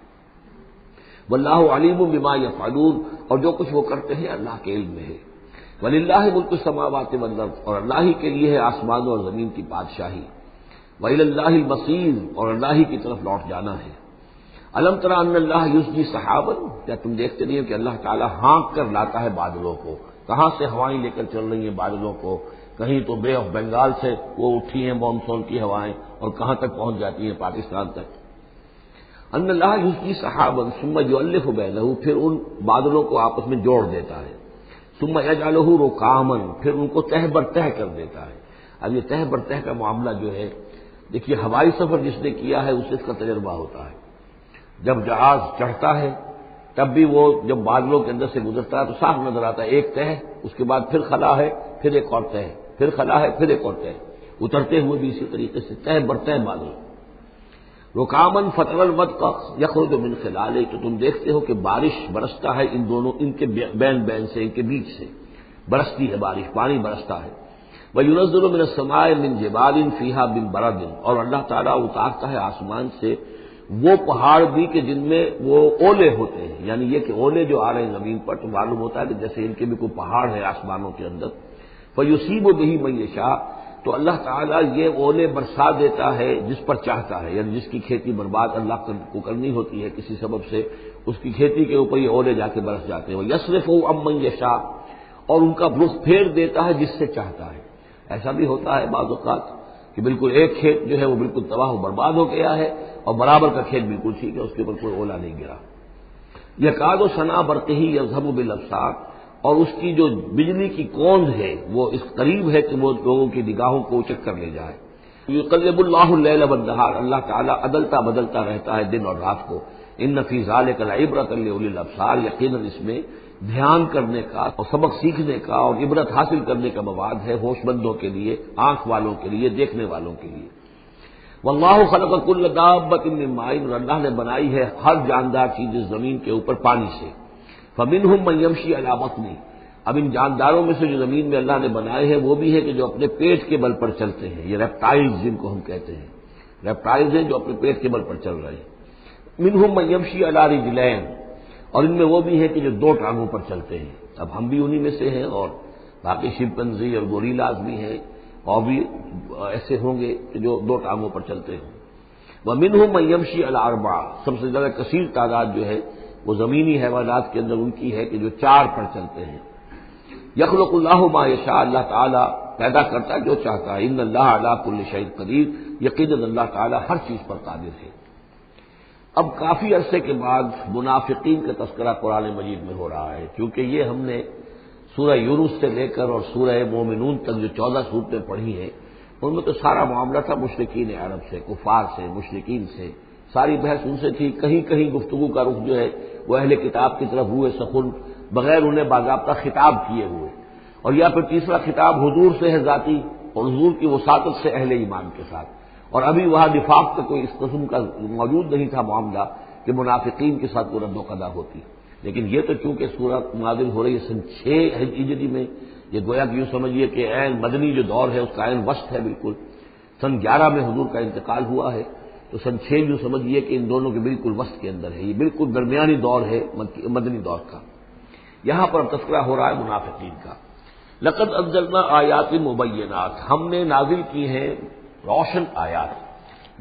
واللہ علیم بما یفعلون، اور جو کچھ وہ کرتے ہیں اللہ کے علم میں ہے۔ وللہ ملک السماوات والارض، اور اللہ ہی کے لیے ہے آسمانوں اور زمین کی بادشاہی۔ وإلی اللہ المصیر، اور اللہ ہی کی طرف لوٹ جانا ہے۔ الم تری ان اللہ یزجی سحابا، کیا تم دیکھتے نہیں ہو کہ اللہ تعالیٰ ہانک کر لاتا ہے بادلوں کو؟ کہاں سے ہوائیں لے کر چل رہی ہیں بادلوں کو؟ کہیں تو بے آف بنگال سے وہ اٹھی ہیں مانسون کی ہوائیں، اور کہاں تک پہنچ جاتی ہیں؟ پاکستان تک۔ ان اللہ یزجی سحابا ثم یؤلف بینہ، پھر ان بادلوں کو آپس میں جوڑ دیتا ہے، ثم یجعلہ رکاما، پھر ان کو تہ بر تہ کر دیتا ہے۔ اب یہ تہ بر تہ کا معاملہ جو ہے، دیکھیے ہوائی سفر جس نے کیا ہے اسے اس کا تجربہ ہوتا ہے۔ جب جہاز چڑھتا ہے تب بھی وہ جب بادلوں کے اندر سے گزرتا ہے تو صاف نظر آتا ہے ایک تہ، اس کے بعد پھر خلا ہے، پھر ایک اور تہ، پھر خلا ہے، پھر ایک اور تہ، اترتے ہوئے بھی اسی طریقے سے تہ بر تہ بادل۔ رکامن فتر الودق یخرج من خلالہ، تو تم دیکھتے ہو کہ بارش برستا ہے ان دونوں، ان کے بین سے، ان کے بیچ سے برستی ہے بارش، پانی برستا ہے۔ وَيُنَزِّلُ مِنَ السَّمَاءِ مِن جِبَالٍ فِيهَا مِن بَرَدٍ، اور اللہ تعالیٰ اتارتا ہے آسمان سے وہ پہاڑ بھی کہ جن میں وہ اولے ہوتے ہیں، یعنی یہ کہ اولے جو آ رہے ہیں زمین پر تو معلوم ہوتا ہے کہ جیسے ان کے بھی کوئی پہاڑ ہے آسمانوں کے اندر۔ فیصیب بہ من یشاء، تو اللہ تعالیٰ یہ اولے برسا دیتا ہے جس پر چاہتا ہے، یعنی جس کی کھیتی برباد اللہ کو کرنی ہوتی ہے کسی سبب سے، اس کی کھیتی کے اوپر یہ اولے جا کے برس جاتے ہیں۔ ویصرفہ عن من یشاء، اور ان کا رخ پھیر دیتا ہے جس سے چاہتا ہے۔ ایسا بھی ہوتا ہے بعض اوقات کہ بالکل ایک کھیت جو ہے وہ بالکل تباہ و برباد ہو گیا ہے اور برابر کا کھیت بالکل ٹھیک ہے، اس کے اوپر کوئی اولا نہیں گرا۔ یکاد سنا برقہ یذھب بالابصار، اور اس کی جو بجلی کی کوند ہے وہ اس قریب ہے کہ وہ لوگوں کی نگاہوں کو اچک کر لے جائے۔ یقلب اللہ اللیل والنہار، اللہ تعالیٰ عدلتا بدلتا رہتا ہے دن اور رات کو۔ ان فی ذلک لعبرۃ لاولی الابصار، یقیناً اس میں دھیان کرنے کا اور سبق سیکھنے کا اور عبرت حاصل کرنے کا مواد ہے ہوش مندوں کے لیے، آنکھ والوں کے لیے، دیکھنے والوں کے لیے۔ واللہ خلق کل دابۃ من ماء، اور اللہ نے بنائی ہے ہر جاندار چیز اس زمین کے اوپر پانی سے۔ فمنہم من یمشی علی بطنہ، اب ان جانداروں میں سے جو زمین میں اللہ نے بنائے ہیں وہ بھی ہے کہ جو اپنے پیٹ کے بل پر چلتے ہیں، یہ ریپٹائلز جن کو ہم کہتے ہیں، ریپٹائلز ہیں جو اپنے پیٹ کے بل پر چل رہے ہیں۔ منہم من یمشی علی رجلین، اور ان میں وہ بھی ہے کہ جو دو ٹانگوں پر چلتے ہیں۔ اب ہم بھی انہی میں سے ہیں، اور باقی شمپنزی اور گوریلاز بھی ہیں، اور بھی ایسے ہوں گے کہ جو دو ٹانگوں پر چلتے ہیں۔ ومنہم من یمشی علی اربع، سب سے زیادہ کثیر تعداد جو ہے وہ زمینی حیوانات کے اندر ان کی ہے کہ جو چار پر چلتے ہیں۔ یخلق اللہ ما یشاء، اللہ تعالیٰ پیدا کرتا ہے جو چاہتا ہے۔ ان اللہ علی کل شیء قدیر، یقیناً اللہ تعالیٰ ہر چیز پر قادر ہے۔ اب کافی عرصے کے بعد منافقین کا تذکرہ قرآن مجید میں ہو رہا ہے، کیونکہ یہ ہم نے سورہ یونس سے لے کر اور سورہ مومنون تک جو 14 سورتیں پڑھی ہیں ان میں تو سارا معاملہ تھا مشرکین عرب سے، کفار سے، مشرکین سے، ساری بحث ان سے تھی۔ کہیں کہیں گفتگو کا رخ جو ہے وہ اہل کتاب کی طرف ہوئے سخن، بغیر انہیں باضابطہ خطاب کیے ہوئے، اور یا پھر تیسرا خطاب حضور سے ہے ذاتی، اور حضور کی وساطت سے اہل ایمان کے ساتھ، اور ابھی وہاں نفاق کا کوئی اس قسم کا موجود نہیں تھا معاملہ کہ منافقین کے ساتھ کوئی رد و قضا ہوتی۔ لیکن یہ تو چونکہ سورت نازل ہو رہی ہے سن 6 ہجری میں، یہ گویا کہ یوں سمجھیے کہ عین مدنی جو دور ہے اس کا عین وسط ہے بالکل۔ سن 11 میں حضور کا انتقال ہوا ہے، تو سن 6 یوں سمجھیے کہ ان دونوں کے بالکل وسط کے اندر ہے، یہ بالکل درمیانی دور ہے مدنی دور کا۔ یہاں پر تذکرہ ہو رہا ہے منافقین کا۔ لقد انزلنا آیات مبینات، ہم نے نازل کی ہیں روشن آیات۔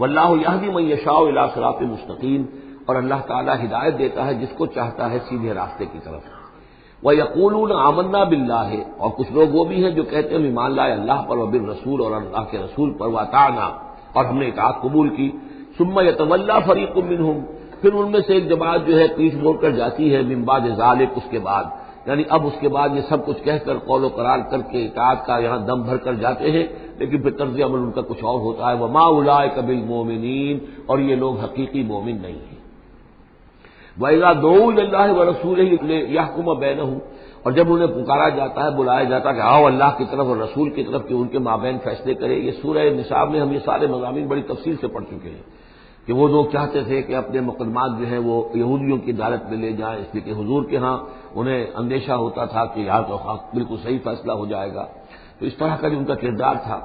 واللہ یہدی من یشاء الی صراط مستقیم، اور اللہ تعالیٰ ہدایت دیتا ہے جس کو چاہتا ہے سیدھے راستے کی طرف۔ وَيَقُولُونَ آمَنَّا بِاللَّهِ، اور کچھ لوگ وہ بھی ہیں جو کہتے ہیں ایمان لائے اللہ پر، وبالرسول، اور اللہ کے رسول پر، وَأَطَعْنَا، اور ہم نے اطاعت قبول کی۔ ثُمَّ يَتَوَلَّىٰ فَرِيقٌ مِّنْهُمْ، پھر ان میں سے ایک جماعت جو ہے پیچھ موڑ کر جاتی ہے، من بعد ذالک، اس کے بعد، یعنی اب اس کے بعد یہ سب کچھ کہہ کر قول و قرار کر کے اطاعت کا یہاں دم بھر کر جاتے ہیں، لیکن پھر طرز عمل ان کا کچھ اور ہوتا ہے۔ وَمَا أُولَٰئِكَ بِالْمُؤْمِنِينَ، اور یہ لوگ حقیقی مومن نہیں ہیں۔ وَإِذَا دُعُوا إِلَى اللَّهِ وَرَسُولِهِ لِيَحْكُمَ بَيْنَهُمْ، اور جب انہیں پکارا جاتا ہے، بلایا جاتا ہے کہ آؤ اللہ کی طرف اور رسول کی طرف کہ ان کے مابین فیصلے کرے۔ یہ سورہ نساء میں ہم یہ سارے مضامین بڑی تفصیل سے پڑھ چکے ہیں کہ وہ لوگ چاہتے تھے کہ اپنے مقدمات جو ہیں وہ یہودیوں کی عدالت میں لے جائیں، اس لیے کہ حضور کے ہاں انہیں اندیشہ ہوتا تھا کہ یہاں تو بالکل صحیح فیصلہ ہو جائے گا۔ تو اس طرح کا جو ان کا کردار تھا،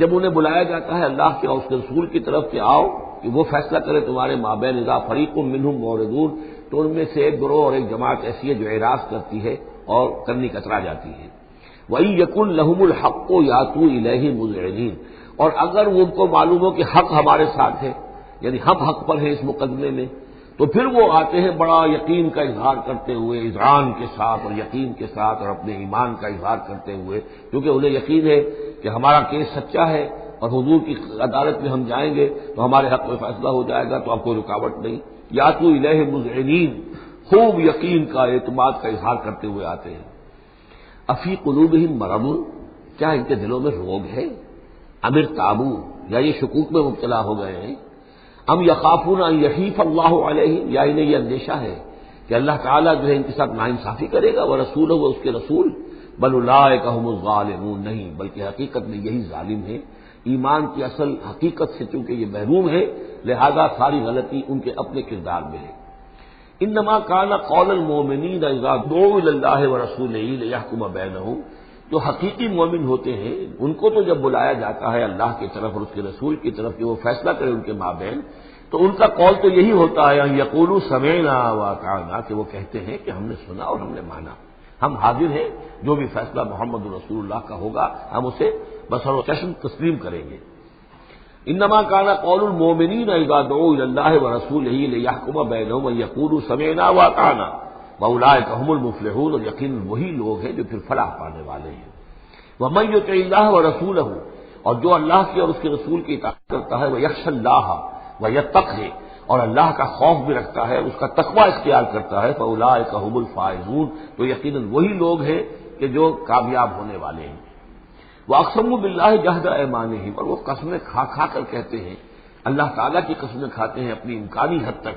جب انہیں بلایا جاتا ہے اللہ کے اور اس کے رسول کی طرف کہ آؤ کہ وہ فیصلہ کرے تمہارے مابین، اذا فریق منہم معرضون، تو ان میں سے ایک گروہ اور ایک جماعت ایسی ہے جو اعراض کرتی ہے اور کرنی کترا جاتی ہے۔ وَإِن يَكُن لَّهُمُ الْحَقُّ يَأْتُوا إِلَيْهِ مُذْعِنِينَ، اور اگر وہ ان کو معلوم ہو کہ حق ہمارے ساتھ ہے، یعنی ہم حق پر ہیں اس مقدمے میں، تو پھر وہ آتے ہیں بڑا یقین کا اظہار کرتے ہوئے، اذعان کے ساتھ اور یقین کے ساتھ اور اپنے ایمان کا اظہار کرتے ہوئے، کیونکہ انہیں یقین ہے کہ ہمارا کیس سچا ہے اور حضور کی عدالت میں ہم جائیں گے تو ہمارے حق میں فیصلہ ہو جائے گا، تو اب کوئی رکاوٹ نہیں۔ یاتوا الیہ مذعنین، خوب یقین کا، اعتماد کا اظہار کرتے ہوئے آتے ہیں۔ افی قلوبہم مرض، کیا ان کے دلوں میں روگ ہے؟ ام ارتابوا، یا یہ شکوک میں مبتلا ہو گئے ہیں؟ ام یخافون ان یحیف اللہ علیہم، یا انہیں یہ اندیشہ ہے کہ اللہ تعالیٰ جو ہے ان کے ساتھ ناانصافی کرے گا، ورسولہ، وہ اس کے رسول، بل اولئک هم الظالمون، نہیں بلکہ حقیقت میں یہی ظالم ہیں۔ ایمان کی اصل حقیقت سے چونکہ یہ محروم ہے، لہذا ساری غلطی ان کے اپنے کردار میں ہے۔ انما کان قول المؤمنین اذا دعوا الی اللہ ورسولہ لیحکم بینہم، جو حقیقی مومن ہوتے ہیں ان کو تو جب بلایا جاتا ہے اللہ کی طرف اور اس کے رسول کی طرف کہ وہ فیصلہ کرے ان کے مابین، تو ان کا قول تو یہی ہوتا ہے ان یقولوا سمعنا واطعنا، کہ وہ کہتے ہیں کہ ہم نے سنا اور ہم نے مانا، ہم حاضر ہیں، جو بھی فیصلہ محمد رسول اللہ کا ہوگا ہم اسے بسر و چشم تسلیم کریں گے۔ انما کان قول المؤمنین اذا دعوا الی اللہ ورسولہ لیحکم بینہم ان یقولوا سمعنا واطعنا واولئک هم المفلحون، اور یقیناً وہی لوگ ہیں جو پھر فلاح پانے والے ہیں۔ ومن یطع اللہ ورسولہ، اور جو اللہ کی اور اس کے رسول کی اطاعت کرتا ہے، ویخشى اللہ ویتقہ، اور اللہ کا خوف بھی رکھتا ہے، اس کا تقوی اختیار کرتا ہے، فاولئک هم الفائزون، تو یقیناً وہی لوگ ہیں کہ جو کامیاب ہونے والے ہیں۔ وَأَقْسَمُوا بِاللَّهِ جَهْدَ أَيْمَانِهِمْ، اور وہ قسمیں کھا کر کہتے ہیں، اللہ تعالیٰ کی قسمیں کھاتے ہیں اپنی امکانی حد تک،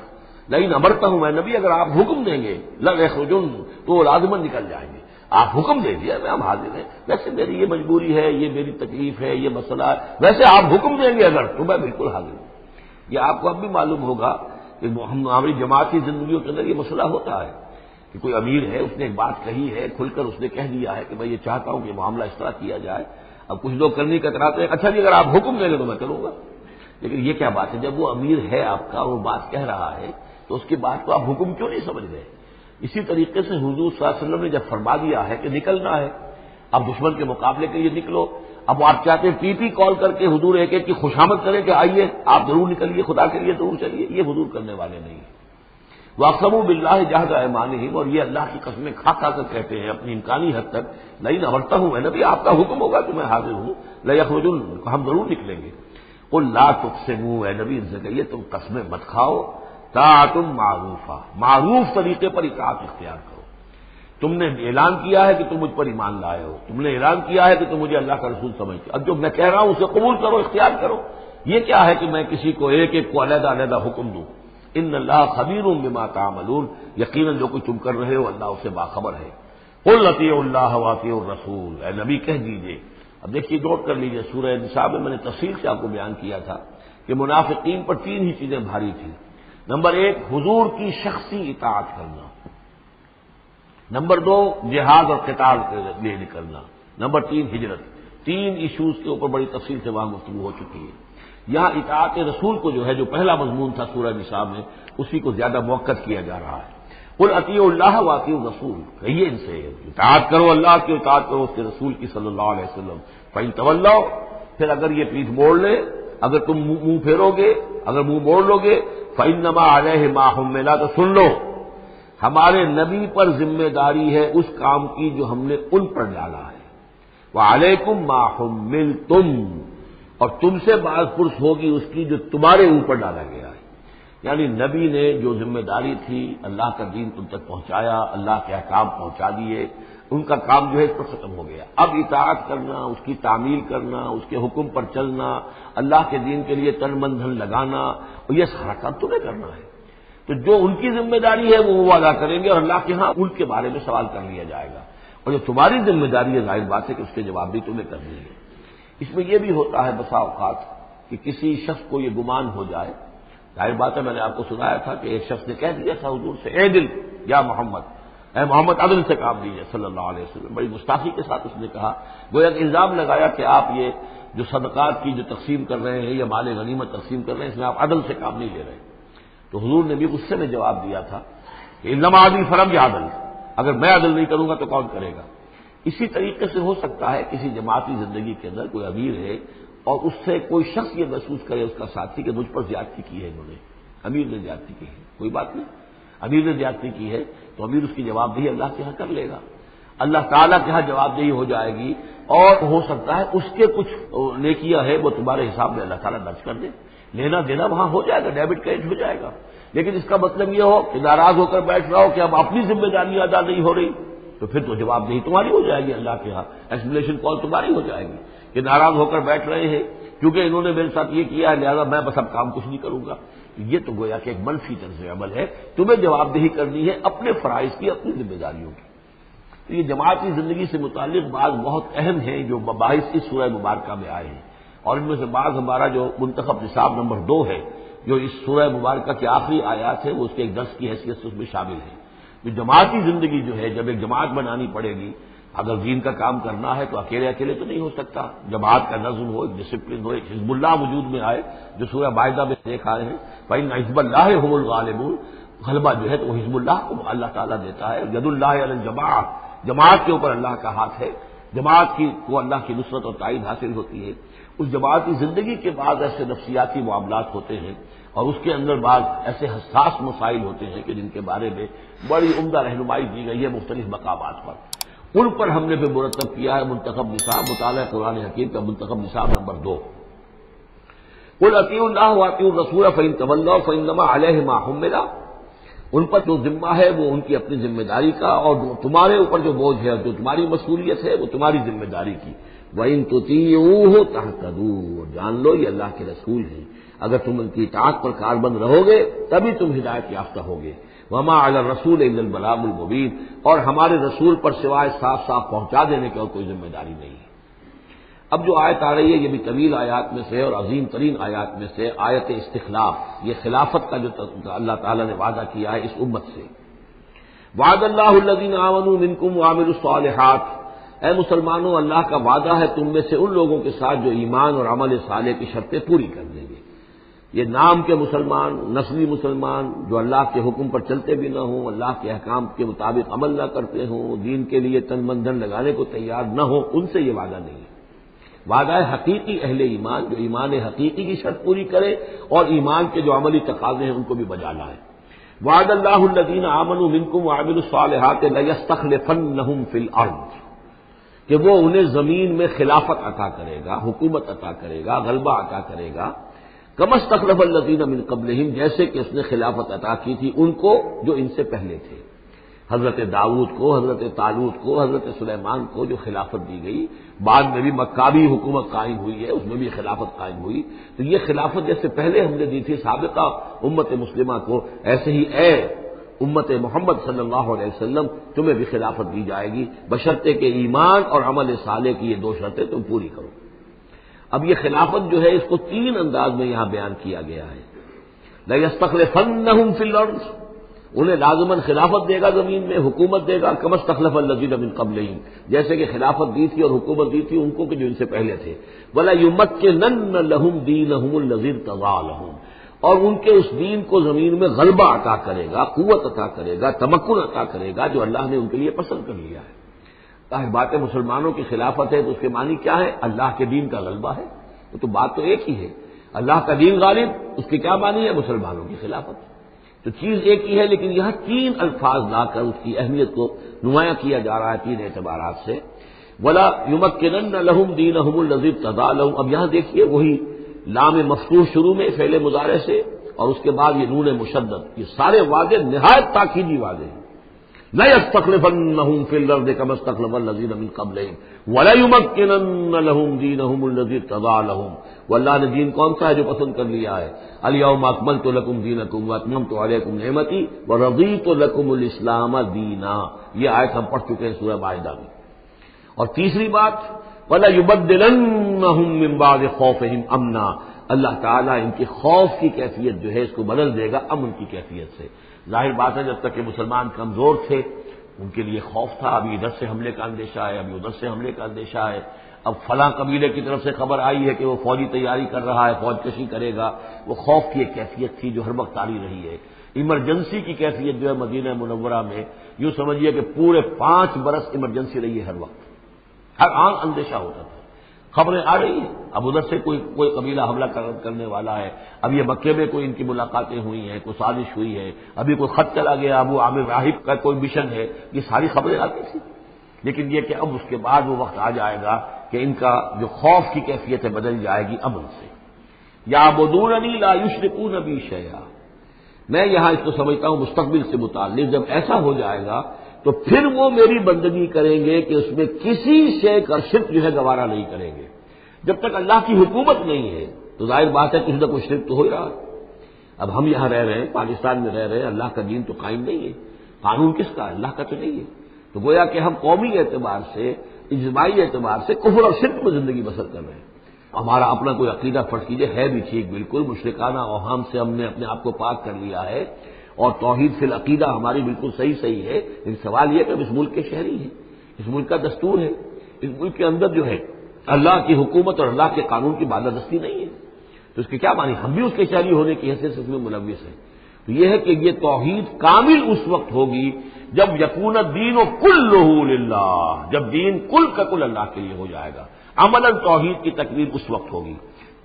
لئن امرتہم، اے نبی اگر آپ حکم دیں گے لَيَخْرُجُنَّ، تو وہ لازماً نکل جائیں گے۔ آپ حکم دے دیا میں ہم حاضر ہیں، ویسے میری یہ مجبوری ہے، یہ میری تکلیف ہے، یہ مسئلہ ہے، ویسے آپ حکم دیں گے اگر تو میں بالکل حاضر ہوں۔ یہ آپ کو اب بھی معلوم ہوگا کہ ہماری جماعتی زندگیوں کے اندر یہ مسئلہ ہوتا ہے کہ کوئی امیر ہے، اس نے ایک بات کہی ہے، کھل کر اس نے کہہ دیا ہے کہ میں یہ چاہتا ہوں کہ معاملہ اس طرح کیا جائے۔ اب کچھ لوگ کرنے کا کراتے ہیں، اچھا جی اگر آپ حکم دیں گے تو میں کروں گا، لیکن یہ کیا بات ہے؟ جب وہ امیر ہے آپ کا، وہ بات کہہ رہا ہے تو اس کی بات کو آپ حکم کیوں نہیں سمجھ گئے؟ اسی طریقے سے حضور صلی اللہ علیہ وسلم نے جب فرما دیا ہے کہ نکلنا ہے، اب دشمن کے مقابلے کے لیے نکلو، اب آپ چاہتے ہیں پی پی کال کر کے حضور ایک ایک کی خوشامد کریں کہ آئیے آپ ضرور نکلیے، خدا کے لیے ضرور چلیے، یہ حضور کرنے والے نہیں ہیں۔ وَأَقْسَمُوا بِاللَّهِ جَهْدَ أَيْمَانِهِمْ، اور یہ اللہ کی قسمیں کھا کر کہتے ہیں اپنی امکانی حد تک، لئن امرتہم، اے نبی آپ کا حکم ہوگا کہ میں حاضر ہوں، لَيَخْرُجُنَّ، ہم ضرور نکلیں گے۔ قُل لَا تُقْسِمُوا، اے نبی ان سے کہیے تم قسمیں مت کھاؤ، طاعۃ معروفہ، معروف طریقے پر اطاعت اختیار کرو۔ تم نے اعلان کیا ہے کہ تم مجھ پر ایمان لائے ہو، تم نے اعلان کیا ہے کہ تم مجھے اللہ کا رسول سمجھتے ہو، اب جو میں کہہ رہا ہوں اسے قبول کرو، اختیار کرو۔ یہ کیا ہے کہ میں کسی کو ایک ایک کو علیحدہ علیحدہ حکم دوں؟ ان اللہ خبیر بما تعملون، یقیناً جو کچھ تم کر رہے ہو اللہ اسے باخبر ہے۔ قل اطیعوا اللہ واطیعوا الرسول، اے نبی کہہ دیجئے۔ اب دیکھیے نوٹ کر لیجئے، سورہ نساء میں نے تفصیل سے آپ کو بیان کیا تھا کہ منافقین پر تین ہی چیزیں بھاری تھیں۔ نمبر ایک، حضور کی شخصی اطاعت کرنا، نمبر دو، جہاد اور قتال کے لیے نکلنا، نمبر تین، ہجرت۔ تین ایشوز کے اوپر بڑی تفصیل سے وہاں گفتگو ہو چکی ہے۔ یہاں اطاعت رسول کو جو ہے، جو پہلا مضمون تھا سورہ نساء میں، اسی کو زیادہ موقت کیا جا رہا ہے۔ قل اطیعوا اللہ واطیعوا الرسول، کہیے ان سے اطاعت کرو، اللہ کی اطاعت کرو، اس کے رسول کی صلی اللہ علیہ وسلم۔ فإن تولوا، پھر اگر یہ پیٹھ موڑ لے، اگر تم منہ پھیرو گے، اگر منہ موڑ لو گے، فإنما علیہ ما حمل، تو سن لو ہمارے نبی پر ذمہ داری ہے اس کام کی جو ہم نے ان پر ڈالا ہے، وعلیکم ما حملتم، اور تم سے باز پرس ہوگی اس کی جو تمہارے اوپر ڈالا گیا ہے۔ یعنی نبی نے جو ذمہ داری تھی، اللہ کا دین تم تک پہنچایا، اللہ کے احکام پہنچا دیے، ان کا کام جو ہے اس پر ختم ہو گیا۔ اب اطاعت کرنا، اس کی تعمیل کرنا، اس کے حکم پر چلنا، اللہ کے دین کے لیے تن من دھن لگانا، اور یہ سارا کام تمہیں کرنا ہے۔ تو جو ان کی ذمہ داری ہے وہ ادا کریں گے، اور اللہ کے ہاں ان کے بارے میں سوال کر لیا جائے گا، اور جو تمہاری ذمہ داری ہے ظاہر بات ہے کہ اس کے جواب بھی تمہیں کرنی ہے۔ اس میں یہ بھی ہوتا ہے بسا اوقات کہ کسی شخص کو یہ گمان ہو جائے، ظاہر بات ہے میں نے آپ کو سنایا تھا کہ ایک شخص نے کہہ دیا تھا حضور سے، اے دل یا محمد، اے محمد عدل سے کام لیجیے صلی اللہ علیہ وسلم، بڑی گستاخی کے ساتھ اس نے کہا، گویا کہ الزام لگایا کہ آپ یہ جو صدقات کی جو تقسیم کر رہے ہیں یا مال غنیمت تقسیم کر رہے ہیں، اس میں آپ عدل سے کام نہیں لے رہے۔ تو حضور نے بھی غصے میں جواب دیا تھا کہ انما عدل فرم یا عدل، اگر میں عدل نہیں کروں گا تو کون کرے گا؟ اسی طریقے سے ہو سکتا ہے کسی جماعتی زندگی کے اندر کوئی امیر ہے اور اس سے کوئی شخص یہ محسوس کرے، اس کا ساتھی، کہ مجھ پر زیادتی کی ہے انہوں نے، امیر نے زیادتی کی ہے، کوئی بات نہیں، امیر نے زیادتی کی ہے تو امیر اس کی جواب دہی اللہ کے ہاں کر لے گا، اللہ تعالیٰ کے ہاں جواب دہی ہو جائے گی، اور ہو سکتا ہے اس کے کچھ نیکیاں ہے وہ تمہارے حساب میں اللہ تعالیٰ درج کر دے، لینا دینا وہاں ہو جائے گا، ڈیبٹ کریڈٹ ہو جائے گا۔ لیکن اس کا مطلب یہ ہو کہ ناراض ہو کر بیٹھ رہا ہو کہ اب اپنی ذمہ داریاں ادا نہیں ہو رہی، تو پھر تو جواب دہی تمہاری ہو جائے گی اللہ کے ہاں، ایکسپلینیشن کال تمہاری ہو جائے گی کہ ناراض ہو کر بیٹھ رہے ہیں کیونکہ انہوں نے میرے ساتھ یہ کیا ہے، لہذا میں بس اب کام کچھ نہیں کروں گا۔ یہ تو گویا کہ ایک منفی طرز عمل ہے، تمہیں جواب دہی کرنی ہے اپنے فرائض کی، اپنی ذمہ داریوں کی۔ تو یہ جماعتی زندگی سے متعلق بعض بہت اہم ہیں جو مباحث اس سورہ مبارکہ میں آئے ہیں، اور ان میں سے بعض ہمارا جو منتخب نصاب نمبر 2 ہے جو اس سورہ مبارکہ کی آخری آیات ہے، وہ اس کے ایک درس کی حیثیت سے اس میں شامل ہے۔ جو جماعتی زندگی جو ہے، جب ایک جماعت بنانی پڑے گی، اگر دین کا کام کرنا ہے تو اکیلے اکیلے تو نہیں ہو سکتا، جماعت کا نظم ہو، ایک ڈسپلن ہو، ایک حزب اللہ وجود میں آئے جو سورہ مائدہ میں دیکھ آئے ہیں، فإن حزب اللہ هم الغالبون، غلبہ جو ہے تو وہ حزب اللہ کو اللہ تعالیٰ دیتا ہے، ید اللہ علی الجماعہ، جماعت کے اوپر اللہ کا ہاتھ ہے، جماعت کی کو اللہ کی نصرت اور تائید حاصل ہوتی ہے۔ اس جماعتی زندگی کے بعد ایسے نفسیاتی معاملات ہوتے ہیں اور اس کے اندر بعض ایسے حساس مسائل ہوتے ہیں کہ جن کے بارے میں بڑی عمدہ رہنمائی دی گئی ہے مختلف مقامات پر، ان پر ہم نے پھر مرتب کیا ہے منتخب نصاب، مطالعہ قرآن حکیم کا منتخب نصاب نمبر 2۔ قل اطیعوا اللہ واطیعوا الرسول فإن تولوا فإنما علیہ ما حمل، ان پر جو ذمہ ہے وہ ان کی اپنی ذمہ داری کا، اور تمہارے اوپر جو بوجھ ہے، جو تمہاری مسئولیت ہے، وہ تمہاری ذمہ داری کی۔ وَإِن تُطِيعُوهُ تَهْتَدُوا، جان لو یہ اللہ کے رسول ہیں، اگر تم ان کی اطاعت پر کاربند رہو گے تبھی تم ہدایت یافتہ ہوگے۔ وَمَا عَلَى الرَّسُولِ إِلَّا الْبَلَاغُ الْمُبِينُ، اور ہمارے رسول پر سوائے صاف صاف پہنچا دینے کی اور کوئی ذمہ داری نہیں ہے۔ اب جو آیت آ رہی ہے یہ بھی طویل آیات میں سے اور عظیم ترین آیات میں سے آیت استخلاف، یہ خلافت کا جو اللہ تعالیٰ نے وعدہ کیا ہے اس امت سے۔ وعد اللہ الذین آمنوا منکم وعملوا الصالحات، اے مسلمانوں اللہ کا وعدہ ہے تم میں سے ان لوگوں کے ساتھ جو ایمان اور عمل صالح کی شرطیں پوری کر دیں گے۔ یہ نام کے مسلمان، نسلی مسلمان جو اللہ کے حکم پر چلتے بھی نہ ہوں، اللہ کے احکام کے مطابق عمل نہ کرتے ہوں، دین کے لیے تن من دھن لگانے کو تیار نہ ہوں، ان سے یہ وعدہ نہیں ہے۔ وعدہ ہے حقیقی اہل ایمان، جو ایمان حقیقی کی شرط پوری کرے اور ایمان کے جو عملی تقاضے ہیں ان کو بھی بجا لائے۔ وعد اللہ الذین آمنوا منکم وعملوا الصالحات لیستخلفنہم فی الارض، کہ وہ انہیں زمین میں خلافت عطا کرے گا، حکومت عطا کرے گا، غلبہ عطا کرے گا۔ کما استخلف الذین من قبلہم، جیسے کہ اس نے خلافت عطا کی تھی ان کو جو ان سے پہلے تھے، حضرت داؤد کو، حضرت طالوت کو، حضرت سلیمان کو جو خلافت دی گئی، بعد میں بھی مکابی حکومت قائم ہوئی ہے، اس میں بھی خلافت قائم ہوئی، تو یہ خلافت جیسے پہلے ہم نے دی تھی سابقہ امت مسلمہ کو، ایسے ہی اے امت محمد صلی اللہ علیہ وسلم تمہیں بھی خلافت دی جائے گی، بشرطے کہ ایمان اور عمل صالح کی یہ 2 شرطیں تم پوری کرو۔ اب یہ خلافت جو ہے اس کو 3 انداز میں یہاں بیان کیا گیا ہے۔ لَيَسْتَخْلِفَنَّهُمْ فِي الْأَرْضِ، انہیں لازماً خلافت دے گا زمین میں، حکومت دے گا، کما استخلف الذین من قبلہم، جیسے کہ خلافت دی تھی اور حکومت دی تھی ان کو کہ جو ان سے پہلے تھے۔ وَلَا يُمَكِّنَنَّ لَهُمْ دِينَهُمُ الَّذِي ارْتَضَىٰ لَهُمْ، اور ان کے اس دین کو زمین میں غلبہ عطا کرے گا، قوت عطا کرے گا، تمکن عطا کرے گا جو اللہ نے ان کے لیے پسند کر لیا ہے۔ ظاہر بات ہے مسلمانوں کی خلافت ہے تو اس کے معنی کیا ہے؟ اللہ کے دین کا غلبہ ہے، وہ تو بات تو ایک ہی ہے، اللہ کا دین غالب، اس کی کیا معنی ہے؟ مسلمانوں کی خلافت۔ تو چیز ایک ہی ہے لیکن یہاں 3 الفاظ لا کر اس کی اہمیت کو نمایاں کیا جا رہا ہے 3 اعتبارات سے۔ وَلَا يُمَكِّنَنَّ لَهُمْ دِينَهُمُ الَّذِي ارْتَضَىٰ لَهُمْ، اب یہاں دیکھیے وہی لام مفتوح شروع میں فعل مضارع سے اور اس کے بعد یہ نون مشدد، یہ سارے وعدے نہایت تاکیدی وعدے ہیں۔ لَيَسْتَخْلِفَنَّهُمْ فِي الْأَرْضِ كَمَا اسْتَخْلَفَ الَّذِينَ مِن قَبْلِهِمْ وَلَيُمَكِّنَنَّ لَهُمْ دِينَهُمُ الَّذِي ارْتَضَىٰ لَهُمْ، واللہ نے دین کون سا ہے جو پسند کر لیا ہے؟ الْيَوْمَ أَكْمَلْتُ لَكُمْ دِينَكُمْ وَأَتْمَمْتُ عَلَيْكُمْ نِعْمَتِي وَرَضِيتُ لَكُمُ الْإِسْلَامَ دِينًا، یہ آیت ہم پڑھ چکے ہیں سورہ مائدہ میں۔ اور تیسری بات وَلَيُبَدِّلَنَّهُم مِّن بَعْدِ خَوْفِهِمْ أَمْنًا، اللہ تعالیٰ ان کے خوف کی کیفیت جو ہے اس کو بدل دے گا امن کی کیفیت سے۔ ظاہر بات ہے جب تک کہ مسلمان کمزور تھے ان کے لیے خوف تھا، ابھی ادھر سے حملے کا اندیشہ ہے، ابھی ادھر سے حملے کا اندیشہ ہے، اب فلاں قبیلے کی طرف سے خبر آئی ہے کہ وہ فوجی تیاری کر رہا ہے، فوج کشی کرے گا، وہ خوف کی ایک کیفیت تھی جو ہر وقت جاری رہی ہے۔ ایمرجنسی کی کیفیت جو ہے مدینہ منورہ میں یوں سمجھیے کہ پورے 5 برس ایمرجنسی رہی ہے، ہر وقت ہر آن اندیشہ ہوتا تھا، خبریں آ رہی ہیں اب ادھر سے کوئی قبیلہ حملہ کرنے والا ہے، اب یہ مکے میں کوئی ان کی ملاقاتیں ہوئی ہیں، کوئی سازش ہوئی ہے، ابھی کوئی خط چلا گیا، ابو عامر راہب کا کوئی مشن ہے، یہ ساری خبریں آتی تھیں۔ لیکن یہ کہ اب اس کے بعد وہ وقت آ جائے گا کہ ان کا جو خوف کی کیفیت ہے بدل جائے گی امن سے۔ یعبدوننی لا یشرکون بی شیئا، میں یہاں اس کو سمجھتا ہوں مستقبل سے متعلق، جب ایسا ہو جائے گا تو پھر وہ میری بندگی کریں گے کہ اس میں کسی شے کا شرک جو ہے گوارا نہیں کریں گے۔ جب تک اللہ کی حکومت نہیں ہے تو ظاہر بات ہے کچھ نہ کچھ شرک تو ہو ہی رہا ہے۔ اب ہم یہاں رہ رہے ہیں، پاکستان میں رہ رہے ہیں، اللہ کا دین تو قائم نہیں ہے، قانون کس کا ہے؟ اللہ کا تو نہیں ہے، تو گویا کہ ہم قومی اعتبار سے، اجتماعی اعتبار سے کفر اور شرک میں زندگی بسر کر رہے ہیں۔ ہمارا اپنا کوئی عقیدہ فرض کیجیے ہے بھی ٹھیک، بالکل مشرکانہ اوہام سے ہم نے اپنے آپ کو پاک کر لیا ہے اور توحید فی العقیدہ ہماری بالکل صحیح ہے، لیکن سوال یہ کہ ہم اس ملک کے شہری ہیں، اس ملک کا دستور ہے، اس ملک کے اندر جو ہے اللہ کی حکومت اور اللہ کے قانون کی بالادستی نہیں ہے، تو اس کے کیا معنی؟ ہم بھی اس کے شہری ہونے کی حیثیت سے اس میں ملوث ہیں۔ تو یہ ہے کہ یہ توحید کامل اس وقت ہوگی جب یکون الدین کلہ للہ، جب دین کل کا کل اللہ کے لیے ہو جائے گا، عملاً توحید کی تکمیل اس وقت ہوگی۔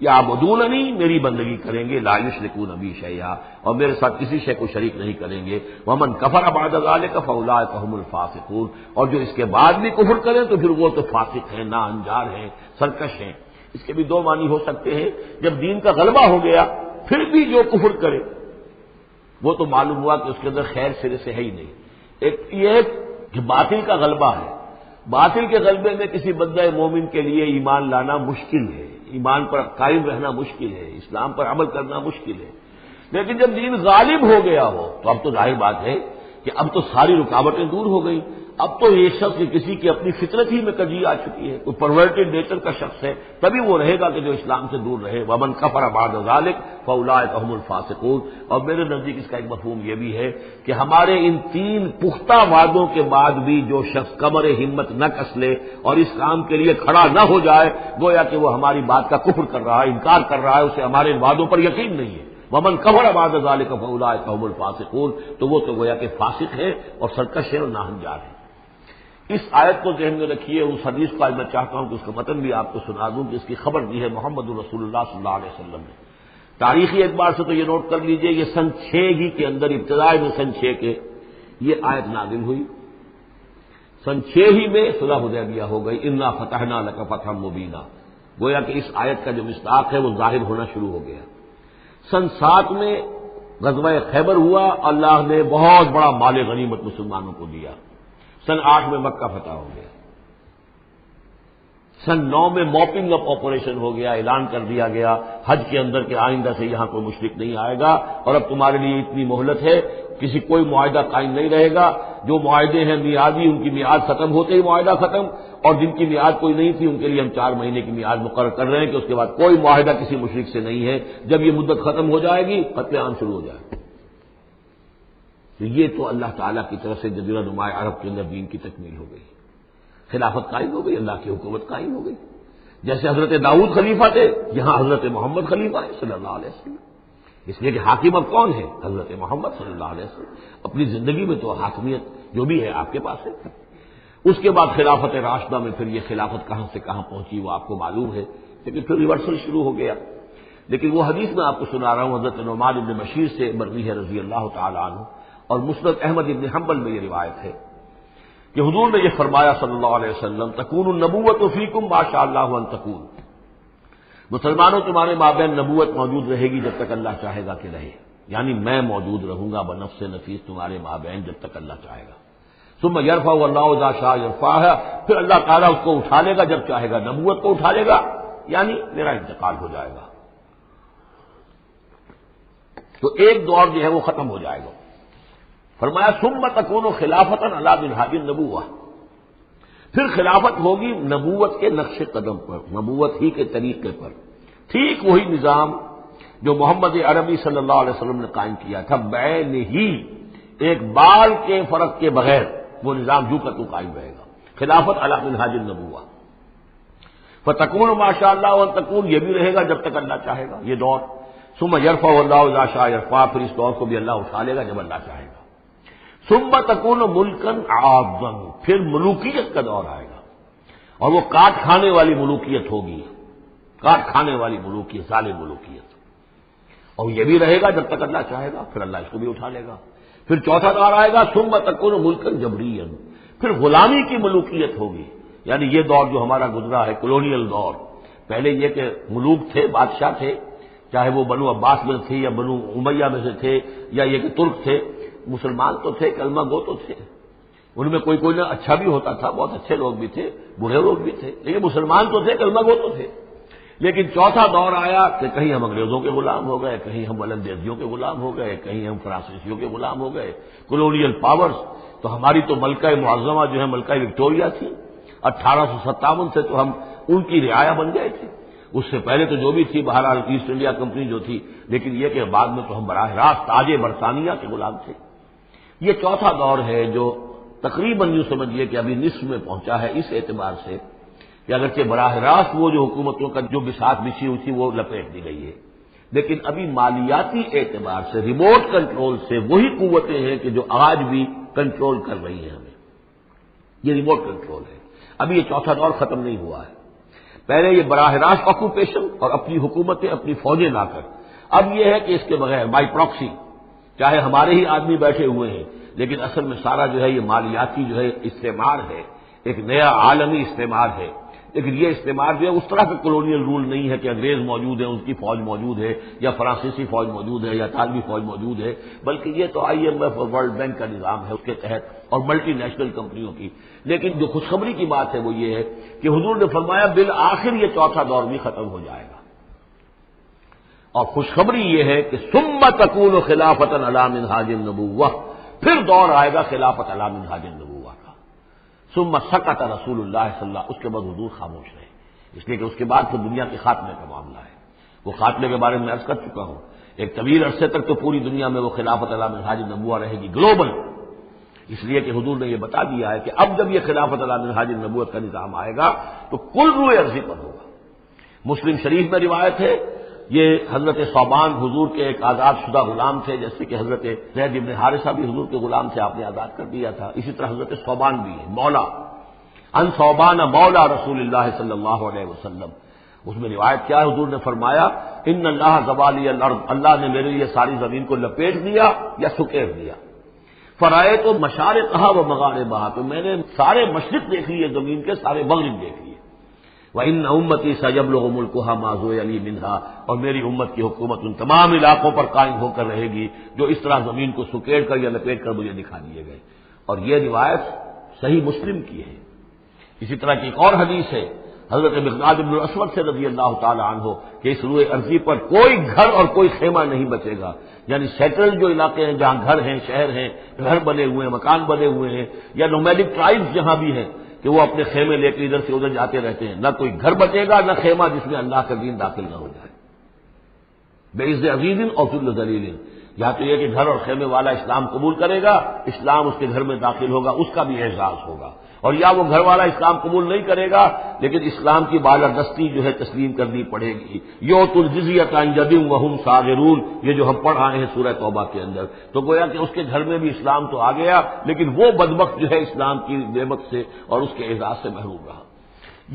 یعبدوننی، میری بندگی کریں گے، لا یشرکون بی شیئا، اور میرے ساتھ کسی شے کو شریک نہیں کریں گے، ومن کفر بعد ذلک فاولئک هم الفاسقون، اور جو اس کے بعد بھی کفر کریں تو پھر وہ تو فاسق ہیں، ناانجار ہیں، سرکش ہیں۔ اس کے بھی دو معنی ہو سکتے ہیں، جب دین کا غلبہ ہو گیا پھر بھی جو کفر کرے وہ تو معلوم ہوا کہ اس کے اندر خیر سرے سے ہے ہی نہیں۔ ایک یہ کہ باطل کا غلبہ ہے، باطل کے غلبے میں کسی بندہ مومن کے لیے ایمان لانا مشکل ہے، ایمان پر قائم رہنا مشکل ہے، اسلام پر عمل کرنا مشکل ہے، لیکن جب دین غالب ہو گیا ہو تو اب تو ظاہر بات ہے کہ اب تو ساری رکاوٹیں دور ہو گئی، اب تو یہ شخص کسی کی اپنی فطرت ہی میں کجی آ چکی ہے، کوئی پرورٹڈ نیچر کا شخص ہے تبھی وہ رہے گا کہ جو اسلام سے دور رہے۔ ومن کفر بعد ذلک فاولئک هم الفاسقون، اور میرے نزدیک اس کا ایک مفہوم یہ بھی ہے کہ ہمارے ان تین پختہ وعدوں کے بعد بھی جو شخص کمر ہمت نہ کس لے اور اس کام کے لیے کھڑا نہ ہو جائے، گویا کہ وہ ہماری بات کا کفر کر رہا ہے، انکار کر رہا ہے، اسے ہمارے ان وعدوں پر یقین نہیں ہے۔ ومن کفر بعد ذلک فاولئک هم الفاسقون، تو وہ تو گویا کہ فاسق ہے اور سرکش ہے اور ناہنجار ہے۔ اس آیت کو ذہن میں رکھیے، اس حدیث کو آج میں چاہتا ہوں کہ اس کا متن بھی آپ کو سنا دوں کہ اس کی خبر دی ہے محمد رسول اللہ صلی اللہ علیہ وسلم نے۔ تاریخی اعتبار سے تو یہ نوٹ کر لیجئے، یہ سن 6 ہی کے اندر، ابتدائی میں سن 6 کے یہ آیت نازل ہوئی، سن 6 ہی میں صلح حدیبیہ ہو گئی، انا فتحنا لک فتحا مبینا، گویا کہ اس آیت کا جو مصداق ہے وہ ظاہر ہونا شروع ہو گیا۔ سن 7 میں غزوہ خیبر ہوا، اللہ نے بہت بڑا مال غنیمت مسلمانوں کو دیا۔ سن 8 میں مکہ فتح ہو گیا۔ سن 9 میں موپنگ اپ آپریشن ہو گیا، اعلان کر دیا گیا حج کے اندر کہ آئندہ سے یہاں کوئی مشرک نہیں آئے گا، اور اب تمہارے لیے اتنی مہلت ہے، کسی کوئی معاہدہ قائم نہیں رہے گا، جو معاہدے ہیں میعادی ان کی میعاد ختم ہوتے ہی معاہدہ ختم، اور جن کی میعاد کوئی نہیں تھی ان کے لیے ہم 4 مہینے کی میعاد مقرر کر رہے ہیں کہ اس کے بعد کوئی معاہدہ کسی مشرک سے نہیں ہے، جب یہ مدت ختم ہو جائے گی قتل عام شروع ہو جائے گا۔ تو یہ تو اللہ تعالیٰ کی طرف سے جزیرہ نما عرب کے اندر دین کی تکمیل ہو گئی، خلافت قائم ہو گئی، اللہ کی حکومت قائم ہو گئی۔ جیسے حضرت داؤد خلیفہ تھے، یہاں حضرت محمد خلیفہ ہے صلی اللہ علیہ وسلم، اس لیے کہ حاکم اب کون ہے؟ حضرت محمد صلی اللہ علیہ وسلم۔ اپنی زندگی میں تو حاکمیت جو بھی ہے آپ کے پاس ہے۔ اس کے بعد خلافت راشدہ میں پھر یہ خلافت کہاں سے کہاں پہنچی وہ آپ کو معلوم ہے، لیکن پھر ریورسل شروع ہو گیا۔ لیکن وہ حدیث میں آپ کو سنا رہا ہوں، حضرت نعمان بن بشیر سے مروی ہے رضی اللہ تعالی عنہ، اور مسند احمد بن حنبل میں یہ روایت ہے کہ حضور نے یہ فرمایا صلی اللہ علیہ وسلم، تکون النبوۃ فیکم ما شاء اللہ ان تکون، مسلمانوں تمہارے مابین نبوت موجود رہے گی جب تک اللہ چاہے گا کہ رہے، یعنی میں موجود رہوں گا بنفس نفیس تمہارے مابین جب تک اللہ چاہے گا۔ ثم یرفع اللہ اذا شاء یرفعها، پھر اللہ تعالیٰ اس کو اٹھا لے گا جب چاہے گا، نبوت کو اٹھا لے گا، یعنی میرا انتقال ہو جائے گا، تو ایک دور جو ہے وہ ختم ہو جائے گا۔ فرمایا ثم تکون خلافتا علی منہاج النبوہ، پھر خلافت ہوگی نبوت کے نقش قدم پر، نبوت ہی کے طریقے پر، ٹھیک وہی نظام جو محمد عربی صلی اللہ علیہ وسلم نے قائم کیا تھا، بعین ہی ایک بال کے فرق کے بغیر وہ نظام جو کا تو قائم رہے گا، خلافت علی منہاج النبوہ۔ فتکون ما شاء اللہ وان تکون، یہ بھی رہے گا جب تک اللہ چاہے گا یہ دور۔ ثم یرفع اللہ اذا شاء یرفع، پھر اس دور کو بھی اللہ اٹھا لے گا جب اللہ چاہے گا۔ ثم تکون ملکن عاضا، پھر ملوکیت کا دور آئے گا، اور وہ کاٹ کھانے والی ملوکیت ہوگی، کاٹ کھانے والی ملوکیت، ظالم ملوکیت، اور یہ بھی رہے گا جب تک اللہ چاہے گا، پھر اللہ اس کو بھی اٹھا لے گا۔ پھر چوتھا دور آئے گا ثم تکون ملکن جبریا، پھر غلامی کی ملوکیت ہوگی، یعنی یہ دور جو ہمارا گزرا ہے کولونیل دور، پہلے یہ کہ ملوک تھے، بادشاہ تھے، چاہے وہ بنو عباس میں تھے یا بنو امیہ میں سے تھے یا یہ کہ ترک تھے، مسلمان تو تھے، کلمہ گو تو تھے، ان میں کوئی کوئی نہ اچھا بھی ہوتا تھا، بہت اچھے لوگ بھی تھے، برے لوگ بھی تھے، لیکن مسلمان تو تھے، کلمہ گو تو تھے۔ لیکن چوتھا دور آیا کہ کہیں ہم انگریزوں کے غلام ہو گئے، کہیں ہم ولندیزیوں کے غلام ہو گئے، کہیں ہم فرانسیسیوں کے غلام ہو گئے، کولونیل پاورز۔ تو ہماری تو ملکہ معظمہ جو ہے ملکہ وکٹوریہ تھی، 1857 سے تو ہم ان کی رعایا بن گئے تھے، اس سے پہلے تو جو بھی تھی بہرحال ایسٹ انڈیا کمپنی جو تھی، لیکن یہ کہ بعد میں تو ہم براہ راست تاج برطانیہ کے غلام تھے۔ یہ چوتھا دور ہے جو تقریباً یوں سمجھیے کہ ابھی نصف میں پہنچا ہے، اس اعتبار سے کہ اگرچہ براہ راست وہ جو حکومتوں کا جو بساط بچھی ہوئی تھی وہ لپیٹ دی گئی ہے، لیکن ابھی مالیاتی اعتبار سے ریموٹ کنٹرول سے وہی قوتیں ہیں کہ جو آج بھی کنٹرول کر رہی ہیں ہمیں. یہ ریموٹ کنٹرول ہے. ابھی یہ چوتھا دور ختم نہیں ہوا ہے. پہلے یہ براہ راست آکوپیشن اور اپنی حکومتیں اپنی فوجیں لا کر. اب یہ ہے کہ اس کے بغیر بائی پراکسی، چاہے ہمارے ہی آدمی بیٹھے ہوئے ہیں، لیکن اصل میں سارا جو ہے یہ مالیاتی جو ہے استعمار ہے، ایک نیا عالمی استعمار ہے. لیکن یہ استعمار جو ہے اس طرح کا کولونیل رول نہیں ہے کہ انگریز موجود ہے، ان کی فوج موجود ہے، یا فرانسیسی فوج موجود ہے، یا اطالوی فوج موجود ہے، بلکہ یہ تو IMF اور ورلڈ بینک کا نظام ہے اس کے تحت، اور ملٹی نیشنل کمپنیوں کی. لیکن جو خوشخبری کی بات ہے وہ یہ ہے کہ حضور نے فرمایا بالآخر یہ چوتھا دور بھی ختم ہو جائے گا. اور خوشخبری یہ ہے کہ ثم تکون خلافۃ علی منہاج النبوہ، پھر دور آئے گا خلافت علی منہاج النبوہ کا. ثم سکت رسول اللہ صلی اللہ، اس کے بعد حضور خاموش رہے، اس لیے کہ اس کے بعد تو دنیا کے خاتمے کا معاملہ ہے. وہ خاتمے کے بارے میں عرض کر چکا ہوں، ایک طویل عرصے تک تو پوری دنیا میں وہ خلافت علی منہاج النبوہ رہے گی گلوبل، اس لیے کہ حضور نے یہ بتا دیا ہے کہ اب جب یہ خلافت علی منہاج النبوت کا نظام آئے گا تو کل روئے ارضی پر ہوگا. مسلم شریف میں روایت ہے، یہ حضرت ثوبان حضور کے ایک آزاد شدہ غلام تھے، جیسے کہ حضرت زید بن حارثہ بھی حضور کے غلام تھے، آپ نے آزاد کر دیا تھا. اسی طرح حضرت ثوبان بھی ہے مولا، ان ثوبان مولا رسول اللہ صلی اللہ علیہ وسلم. اس میں روایت کیا ہے، حضور نے فرمایا ان اللہ زوالی الارض، اللہ نے میرے لیے ساری زمین کو لپیٹ دیا یا سکیڑ دیا. فرائے تو مشارقہا و مغاربہا، تو میں نے سارے مشرق دیکھ لیے زمین کے، سارے مغرب دیکھ لیے. وَإِنَّ أُمَّتِي سَيَبْلُغُ مُلْكُهَا مَا زُوِيَ لِي مِنْهَا، اور میری امت کی حکومت ان تمام علاقوں پر قائم ہو کر رہے گی جو اس طرح زمین کو سکیڑ کر یا لپیٹ کر مجھے دکھا دیے گئے. اور یہ روایت صحیح مسلم کی ہے. اسی طرح کی ایک اور حدیث ہے حضرت مقداد بن الاسود سے رضی اللہ تعالی عنہ کہ اس روئے ارضی پر کوئی گھر اور کوئی خیمہ نہیں بچے گا، یعنی سیٹل جو علاقے ہیں جہاں گھر ہیں، شہر ہیں، گھر بنے ہوئے ہیں، مکان بنے ہوئے ہیں، یا نومیڈک ٹرائبز جہاں بھی ہیں کہ وہ اپنے خیمے لے کے ادھر سے ادھر جاتے رہتے ہیں، نہ کوئی گھر بچے گا نہ خیمہ جس میں اللہ کا دین داخل نہ ہو جائے. بعز عزیز اور ذل ذلیل، یا تو یہ کہ گھر اور خیمے والا اسلام قبول کرے گا، اسلام اس کے گھر میں داخل ہوگا، اس کا بھی اعزاز ہوگا. اور یا وہ گھر والا اسلام قبول نہیں کرے گا لیکن اسلام کی بالادستی جو ہے تسلیم کرنی پڑے گی. یؤتوا الجزیۃ عن ید وہم صاغرون، یہ جو ہم پڑھ رہے ہیں سورہ توبہ کے اندر، تو گویا کہ اس کے گھر میں بھی اسلام تو آ گیا لیکن وہ بدبخت جو ہے اسلام کی نعمت سے اور اس کے اعزاز سے محروم رہا.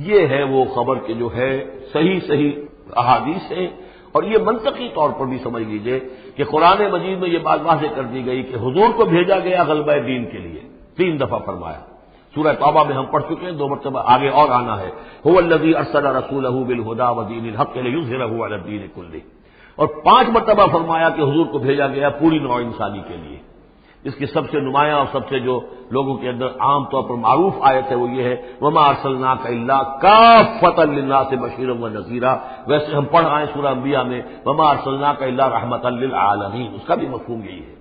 یہ ہے وہ خبر کہ جو ہے صحیح احادیث ہیں. اور یہ منطقی طور پر بھی سمجھ لیجئے کہ قرآن مجید میں یہ بات واضح کر دی گئی کہ حضور کو بھیجا گیا غلبہ دین کے لیے، 3 دفعہ فرمایا. سورہ توبہ میں ہم پڑھ چکے ہیں، 2 مرتبہ آگے اور آنا ہے. هو الذی ارسل رسولہ بالہدی ودین الحق لیظہرہ علی الدین کلہ، اور 5 مرتبہ فرمایا کہ حضور کو بھیجا گیا پوری نوع انسانی کے لیے. اس کی سب سے نمایاں اور سب سے جو لوگوں کے اندر عام طور پر معروف آیت ہے وہ یہ ہے وما ارسلناک الا کافۃ للناس بشیرا ونذیرا. ویسے ہم پڑھ رہے ہیں سورہ انبیاء میں وما ارسلناک الا رحمۃ للعالمین، اس کا بھی مفہوم یہی ہے،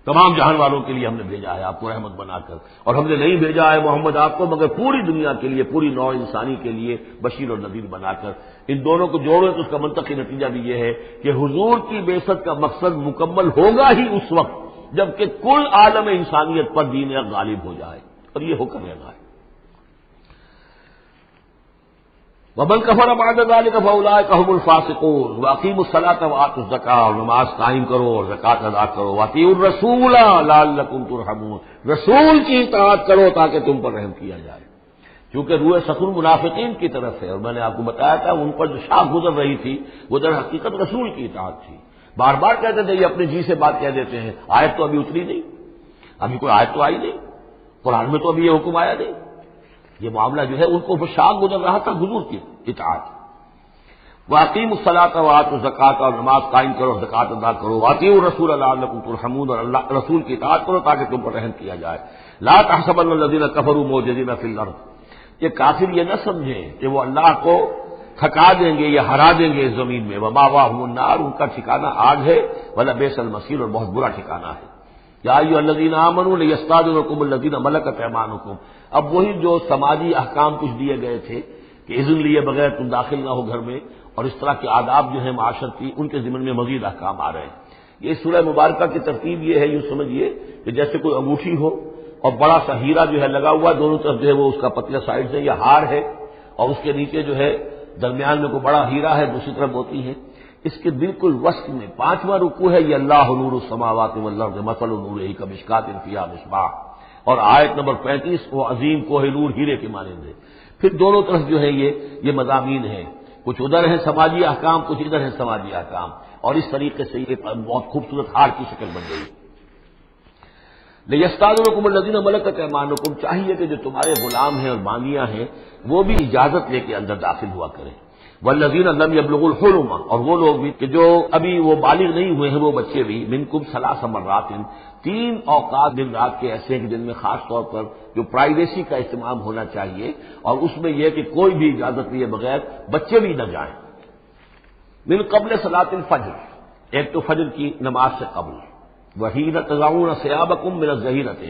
تمام جہان والوں کے لیے ہم نے بھیجا ہے آپ کو رحمت بنا کر. اور ہم نے نہیں بھیجا ہے محمد آپ کو مگر پوری دنیا کے لیے، پوری نوع انسانی کے لیے بشیر اور نذیر بنا کر. ان دونوں کو جوڑیں تو اس کا منطقی نتیجہ بھی یہ ہے کہ حضور کی بعثت کا مقصد مکمل ہوگا ہی اس وقت جبکہ کل عالم انسانیت پر دین حق غالب ہو جائے، اور یہ ہو کر رہنا ہے. ومن کفر بعد ذلک فاولئک هم الفاسقون واقیموا الصلاۃ وآتوا الزکاۃ، اور نماز قائم کرو اور زکوٰۃ ادا کرو. واطیعوا الرسول لعلکم ترحمون، رسول کی اطاعت کرو تاکہ تم پر رحم کیا جائے. چونکہ روح سخن منافقین کی طرف ہے، اور میں نے آپ کو بتایا تھا ان پر جو شاخ گزر رہی تھی وہ در حقیقت رسول کی اطاعت تھی. بار بار کہتے تھے یہ اپنے جی سے بات کہہ دیتے ہیں، آیت تو ابھی اتری نہیں، ابھی کوئی آیت تو آئی نہیں، قرآن میں تو ابھی یہ حکم آیا نہیں. یہ معاملہ جو ہے ان کو شاخ گزر رہا تھا حضور کی اطاعت. واقیموا الصلاۃ وآتوا الزکاۃ، اور نماز قائم کرو اور زکوٰۃ ادا کرو. واطیعوا الرسول لعلکم ترحمون، اور اللہ رسول کی اطاعت کرو تاکہ تم پر رحم کیا جائے. لا تحسبن الذین کفروا معجزین فی الارض، یہ کافر یہ نہ سمجھیں کہ وہ اللہ کو تھکا دیں گے یا ہرا دیں گے اس زمین میں. ومأواہم النار، ان کا ٹھکانہ آگ ہے. ولبئس المصیر، اور بہت برا ٹھکانہ ہے. یا ایھا الذین آمنوا لیستأذنکم الذین ملکت ایمانکم، اب وہی جو سماجی احکام کچھ دیے گئے تھے کہ اذن لیے بغیر تم داخل نہ ہو گھر میں، اور اس طرح کے آداب جو ہیں معاشرتی ان کے ضمن میں مزید احکام آ رہے ہیں. یہ سورہ مبارکہ کی ترتیب یہ ہے، یوں سمجھیے کہ جیسے کوئی انگوٹھی ہو اور بڑا سا ہیرا جو ہے لگا ہوا، دونوں طرف جو ہے وہ اس کا پتلے سائڈ سے یا ہار ہے، اور اس کے نیچے جو ہے درمیان میں کوئی بڑا ہیرا ہے، دوسری طرف ہوتی ہے. اس کے بالکل وسط میں 5واں رکوع ہے، یہ اللہ نور السماوات والارض مثل نورہ کمشکات فیہا مصباح، اور آیت نمبر 35 وہ عظیم کوہ نور ہیرے کے مانند ہے۔ پھر دونوں طرف جو ہے یہ مضامین ہیں، کچھ ادھر ہیں سماجی احکام، کچھ ادھر ہیں سماجی احکام، اور اس طریقے سے یہ بہت خوبصورت ہار کی شکل بن گئی۔ لِیَسْتَأْذِنَکُمُ الَّذِینَ مَلَکَتْ أَیْمَانُکُم، چاہیے کہ جو تمہارے غلام ہیں اور باندیاں ہیں وہ بھی اجازت لے کے اندر داخل ہوا کریں۔ وَالَّذِینَ لَمْ يَبْلُغُوا الْحُلُمَ، اور وہ لوگ بھی کہ جو ابھی وہ بالغ نہیں ہوئے ہیں، وہ بچے بھی، مِنکُم ثلاث مرات، 3 اوقات دن رات کے ایسے ہیں کہ جن میں خاص طور پر جو پرائیویسی کا اہتمام ہونا چاہیے، اور اس میں یہ کہ کوئی بھی اجازت لیے بغیر بچے بھی نہ جائیں۔ من قبل صلاۃ الفجر، ایک تو فجر کی نماز سے قبل، وحین تضعون ثیابکم من الظہیرۃ،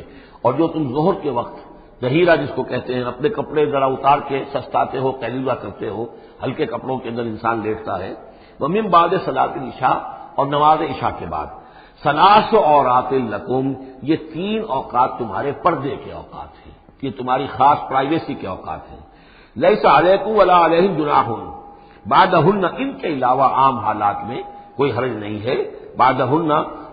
اور جو تم ظہر کے وقت ظہیرہ جس کو کہتے ہیں، اپنے کپڑے ذرا اتار کے سستاتے ہو، قیلولہ کرتے ہو، ہلکے کپڑوں کے اندر انسان لیٹتا ہے۔ ومن بعد صلاۃ العشاء، اور نماز عشاء کے بعد۔ ثلاث عورات لکم، یہ 3 اوقات تمہارے پردے کے اوقات ہیں، یہ تمہاری خاص پرائیویسی کے اوقات ہیں۔ لیس علیکم ولا علیہم جناح بعدہن، ان کے علاوہ عام حالات میں کوئی حرج نہیں ہے، بعدہن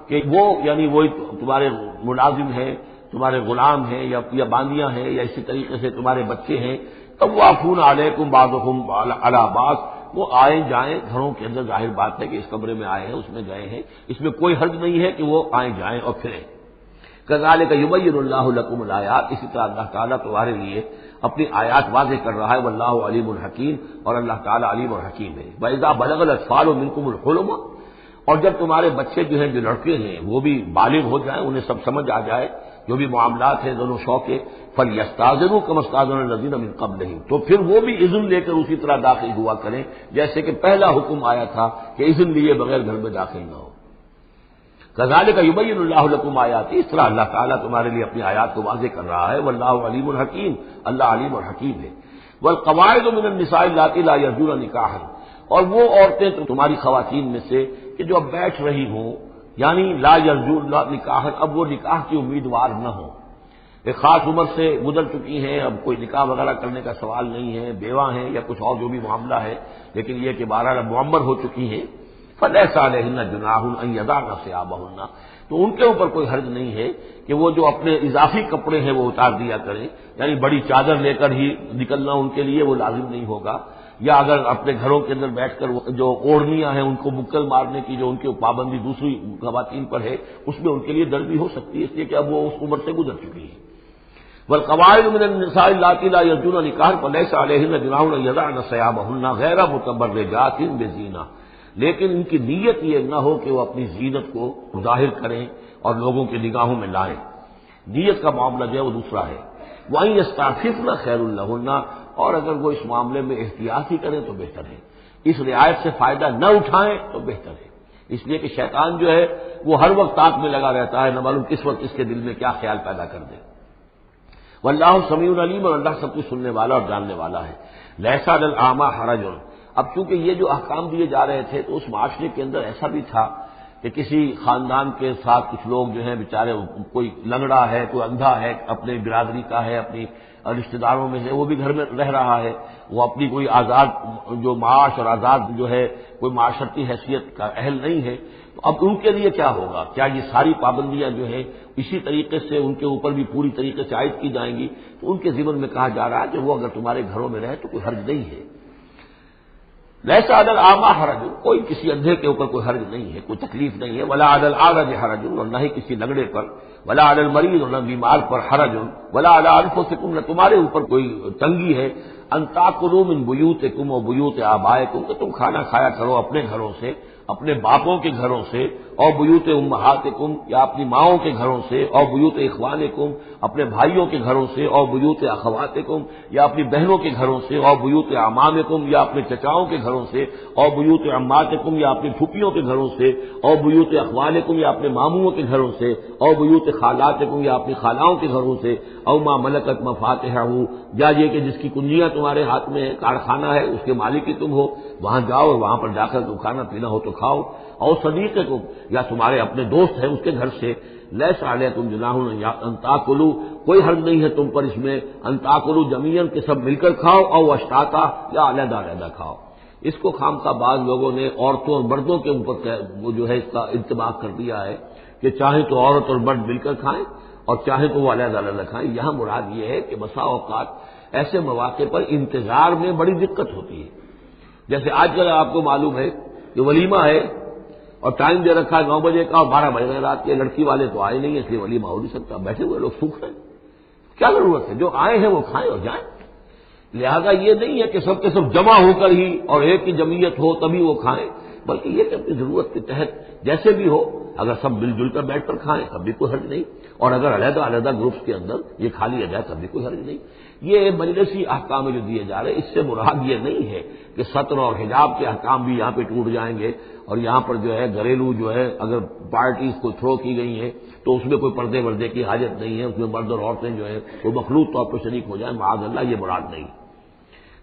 کہ وہ یعنی وہی تمہارے ملازم ہیں، تمہارے غلام ہیں یا باندیاں ہیں، یا اسی طریقے سے تمہارے بچے ہیں، طوافون علیکم بعضہم علی بعض، وہ آئیں جائیں گھروں کے اندر، ظاہر بات ہے کہ اس کمرے میں آئے ہیں، اس میں گئے ہیں، اس میں کوئی حرج نہیں ہے کہ وہ آئیں جائیں اور پھریں۔ کذالک یبین اللہ لکم الآیات، اسی طرح اللہ تعالیٰ تمہارے لیے اپنی آیات واضح کر رہا ہے، واللہ علیم الحکیم، اور اللہ تعالیٰ علیم اور حکیم ہے۔ وَإِذَا بَلَغَ الْأَطْفَالُ مِنكُمُ الْحُلُمَ، اور جب تمہارے بچے جو ہیں، جو لڑکے ہیں، وہ بھی بالغ ہو جائیں، انہیں سب سمجھ آ جائے، جو بھی معاملات ہیں دونوں شو کے، فَلْيَسْتَأْذِنُوا كَمَا اسْتَأْذَنَ الَّذِينَ مِن قَبْلِهِمْ، تو پھر وہ بھی اذن لے کر اسی طرح داخل ہوا کریں جیسے کہ پہلا حکم آیا تھا کہ اذن لیے بغیر گھر میں داخل نہ ہو۔ کذالک یبین اللہ لکم آیاتہ، اس طرح اللہ تعالیٰ تمہارے لیے اپنی آیات کو واضح کر رہا ہے، واللہ علیم الحکیم، اللہ علیم اور حکیم ہے۔ والقواعد من النساء اللاتي لا يرجون نکاحا، اور وہ عورتیں تمہاری خواتین میں سے کہ جو اب بیٹھ رہی ہوں، یعنی لا یرجون نکاحا، اب وہ نکاح کی امیدوار نہ ہوں، ایک خاص عمر سے گزر چکی ہیں، اب کوئی نکاح وغیرہ کرنے کا سوال نہیں ہے، بیوہ ہیں یا کچھ اور جو بھی معاملہ ہے، لیکن یہ کہ بہرحال اب معمر ہو چکی ہیں، فَلَيْسَ عَلَيْهِنَّ جُنَاحٌ أَن يَضَعْنَ ثِيَابَهُنَّ، تو ان کے اوپر کوئی حرج نہیں ہے کہ وہ جو اپنے اضافی کپڑے ہیں وہ اتار دیا کریں، یعنی بڑی چادر لے کر ہی نکلنا ان کے لیے وہ لازم نہیں ہوگا، یا اگر اپنے گھروں کے اندر بیٹھ کر جو اوڑھنیاں ہیں ان کو مکل مارنے کی جو ان کی پابندی دوسری خواتین پر ہے، اس میں ان کے لیے درد بھی ہو سکتی ہے، اس لیے کہ اب وہ اس عمر سے گزر چکی ہے۔ والقواعد من النساء اللاتي لا يرجون نکاحا فليس عليهن جناح أن يضعن ثيابهن غير متبرجات بزينة، لیکن ان کی نیت یہ نہ ہو کہ وہ اپنی زینت کو ظاہر کریں اور لوگوں کی نگاہوں میں لائیں، نیت کا معاملہ جو ہے وہ دوسرا ہے۔ وَأَن يَسْتَعْفِفْنَ خَيْرٌ لَهُنَّ، اور اگر وہ اس معاملے میں احتیاط ہی کریں تو بہتر ہے، اس رعایت سے فائدہ نہ اٹھائیں تو بہتر ہے، اس لیے کہ شیطان جو ہے وہ ہر وقت طاق میں لگا رہتا ہے، نہ معلوم کس وقت اس کے دل میں کیا خیال پیدا کر دے۔ واللہ سمیع علیم، اور اللہ سب کچھ سننے والا اور جاننے والا ہے۔ لیس علی الاعمى حرج، اب چونکہ یہ جو احکام دیے جا رہے تھے تو اس معاشرے کے اندر ایسا بھی تھا کہ کسی خاندان کے ساتھ کچھ لوگ جو ہیں بیچارے، کوئی لنگڑا ہے، کوئی اندھا ہے، اپنے برادری کا ہے، اپنی رشتہ داروں میں سے، وہ بھی گھر میں رہ رہا ہے، وہ اپنی کوئی آزاد جو معاش اور آزاد جو ہے کوئی معاشرتی حیثیت کا اہل نہیں ہے، تو اب ان کے لیے کیا ہوگا؟ کیا یہ ساری پابندیاں جو ہیں اسی طریقے سے ان کے اوپر بھی پوری طریقے سے عائد کی جائیں گی؟ تو ان کے ذمن میں کہا جا رہا ہے کہ وہ اگر تمہارے گھروں میں رہے تو کوئی حرج نہیں ہے۔ لیس علی الاعمى حرج، کوئی کسی اندھے کے اوپر کوئی حرج نہیں ہے، کوئی تکلیف نہیں ہے، ولا علی الاعرج حرج، اور نہ ہی کسی لنگڑے پر، ولا علی المریض، اور نہ بیمار پر حرج، ولا علی انفسکم، نہ تمہارے اوپر کوئی تنگی ہے، ان تاکلوا من بیوتکم و بیوت آبائکم، کہ تم کھانا کھایا کرو اپنے گھروں سے، اپنے باپوں کے گھروں سے، اور بیوت امہاتکم، یا اپنی ماؤں کے گھروں سے، اور بیوت اخوانکم، اپنے بھائیوں کے گھروں سے، اور بیوت اخواتکم، یا اپنی بہنوں کے گھروں سے، اور بیوت اعمامکم، یا اپنے چچاؤں کے گھروں سے، اور بیوت عماتکم، یا اپنی پھوپھیوں کے گھروں سے، اور بیوت اخوالکم، یا اپنے ماموں کے گھروں سے، اور بیوت خالاتکم، یا اپنی خالاؤں کے گھروں سے، او ما ملکت مفاتحہ، یا یہ کہ جس کی کنجیاں تمہارے ہاتھ میں ہے، کارخانہ ہے، اس کے مالک ہی تم ہو، وہاں جاؤ اور وہاں پر جا کر تم کھانا پینا ہو تو کھاؤ، اور صدیقکم، یا تمہارے اپنے دوست ہیں اس کے گھر سے، لیس علیکم جناح ان تاکلوا، کوئی حرج نہیں ہے تم پر اس میں، ان تاکلوا جمیعا، کہ سب مل کر کھاؤ، او اشتاتا، یا علیحدہ علیحدہ کھاؤ۔ اس کو خامخواہ بعض لوگوں نے عورتوں اور مردوں کے اوپر وہ جو ہے اس کا انتباہ کر دیا ہے کہ چاہے تو عورت اور مرد مل کر کھائیں اور چاہے تو وہ علیحدہ علیحدہ کھائیں۔ یہاں مراد یہ ہے کہ بسا اوقات ایسے مواقع پر انتظار میں بڑی دقت ہوتی ہے۔ جیسے آج کل آپ کو معلوم ہے کہ ولیمہ ہے اور ٹائم دے رکھا ہے 9 بجے کا اور 12 بج رہے رات کے، لڑکی والے تو آئے نہیں، اس لیے ولیمہ ہو نہیں سکتا، بیٹھے ہوئے لوگ سوکھ رہے ہیں۔ کیا ضرورت ہے؟ جو آئے ہیں وہ کھائیں اور جائیں۔ لہذا یہ نہیں ہے کہ سب کے سب جمع ہو کر ہی اور ایک کی جمعیت ہو تبھی وہ کھائیں، بلکہ یہ کہ اپنی ضرورت کے تحت جیسے بھی ہو، اگر سب مل جل کر بیٹھ کر کھائیں تب بھی کوئی حرج نہیں، اور اگر علیحدہ علیحدہ گروپس کے اندر یہ کھا لیا جائے تب بھی کوئی حرج نہیں۔ یہ مجلسی احکام جو دیے جا رہے ہیں اس سے مراد یہ نہیں ہے کہ ستر اور حجاب کے احکام بھی یہاں پہ ٹوٹ جائیں گے، اور یہاں پر جو ہے گھریلو جو ہے اگر پارٹیز کو تھرو کی گئی ہیں تو اس میں کوئی پردے وردے کی حاجت نہیں ہے، اس میں مرد اور عورتیں جو ہے وہ مخلوط طور پر شریک ہو جائیں، معاذ اللہ، یہ مراد نہیں۔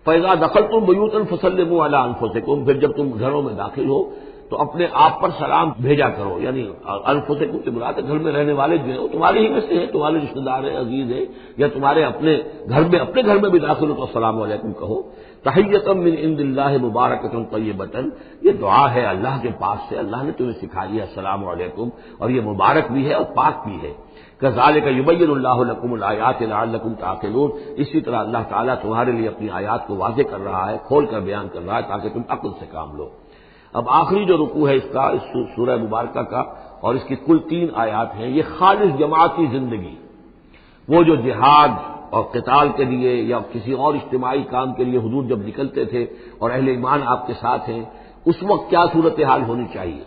فَإِذَا دَخَلْتُمْ بُيُوتًا فَسَلِّمُوا عَلَىٰ أَنفُسِكُمْ، پھر جب تم گھروں میں داخل ہو تو اپنے آپ پر سلام بھیجا کرو، یعنی انفسکم سے مراد ہے گھر میں رہنے والے جو ہیں وہ تمہارے ہی میں سے ہیں، تمہارے رشتہ دار ہیں، عزیز ہیں، یا تمہارے اپنے گھر میں بھی داخل ہو تو السلام علیکم کہو۔ تحیۃ من عند اللہ مبارکۃ طیبۃ، یہ دعا ہے اللہ کے پاس سے، اللہ نے تمہیں سکھائی ہے السلام علیکم، اور یہ مبارک بھی ہے اور پاک بھی ہے۔ کذالک یبین اللہ لکم الآیات لعلکم تعقلون، اسی طرح اللہ تعالیٰ تمہارے لیے اپنی آیات کو واضح کر رہا ہے، کھول کر بیان کر رہا ہے تاکہ تم عقل سے کام لو۔ اب آخری جو رکوع ہے اس کا، اس سورہ مبارکہ کا، اور اس کی کل 3 آیات ہیں، یہ خالص جماعتی زندگی، وہ جو جہاد اور قتال کے لیے یا کسی اور اجتماعی کام کے لیے حضور جب نکلتے تھے اور اہل ایمان آپ کے ساتھ ہیں، اس وقت کیا صورتحال ہونی چاہیے۔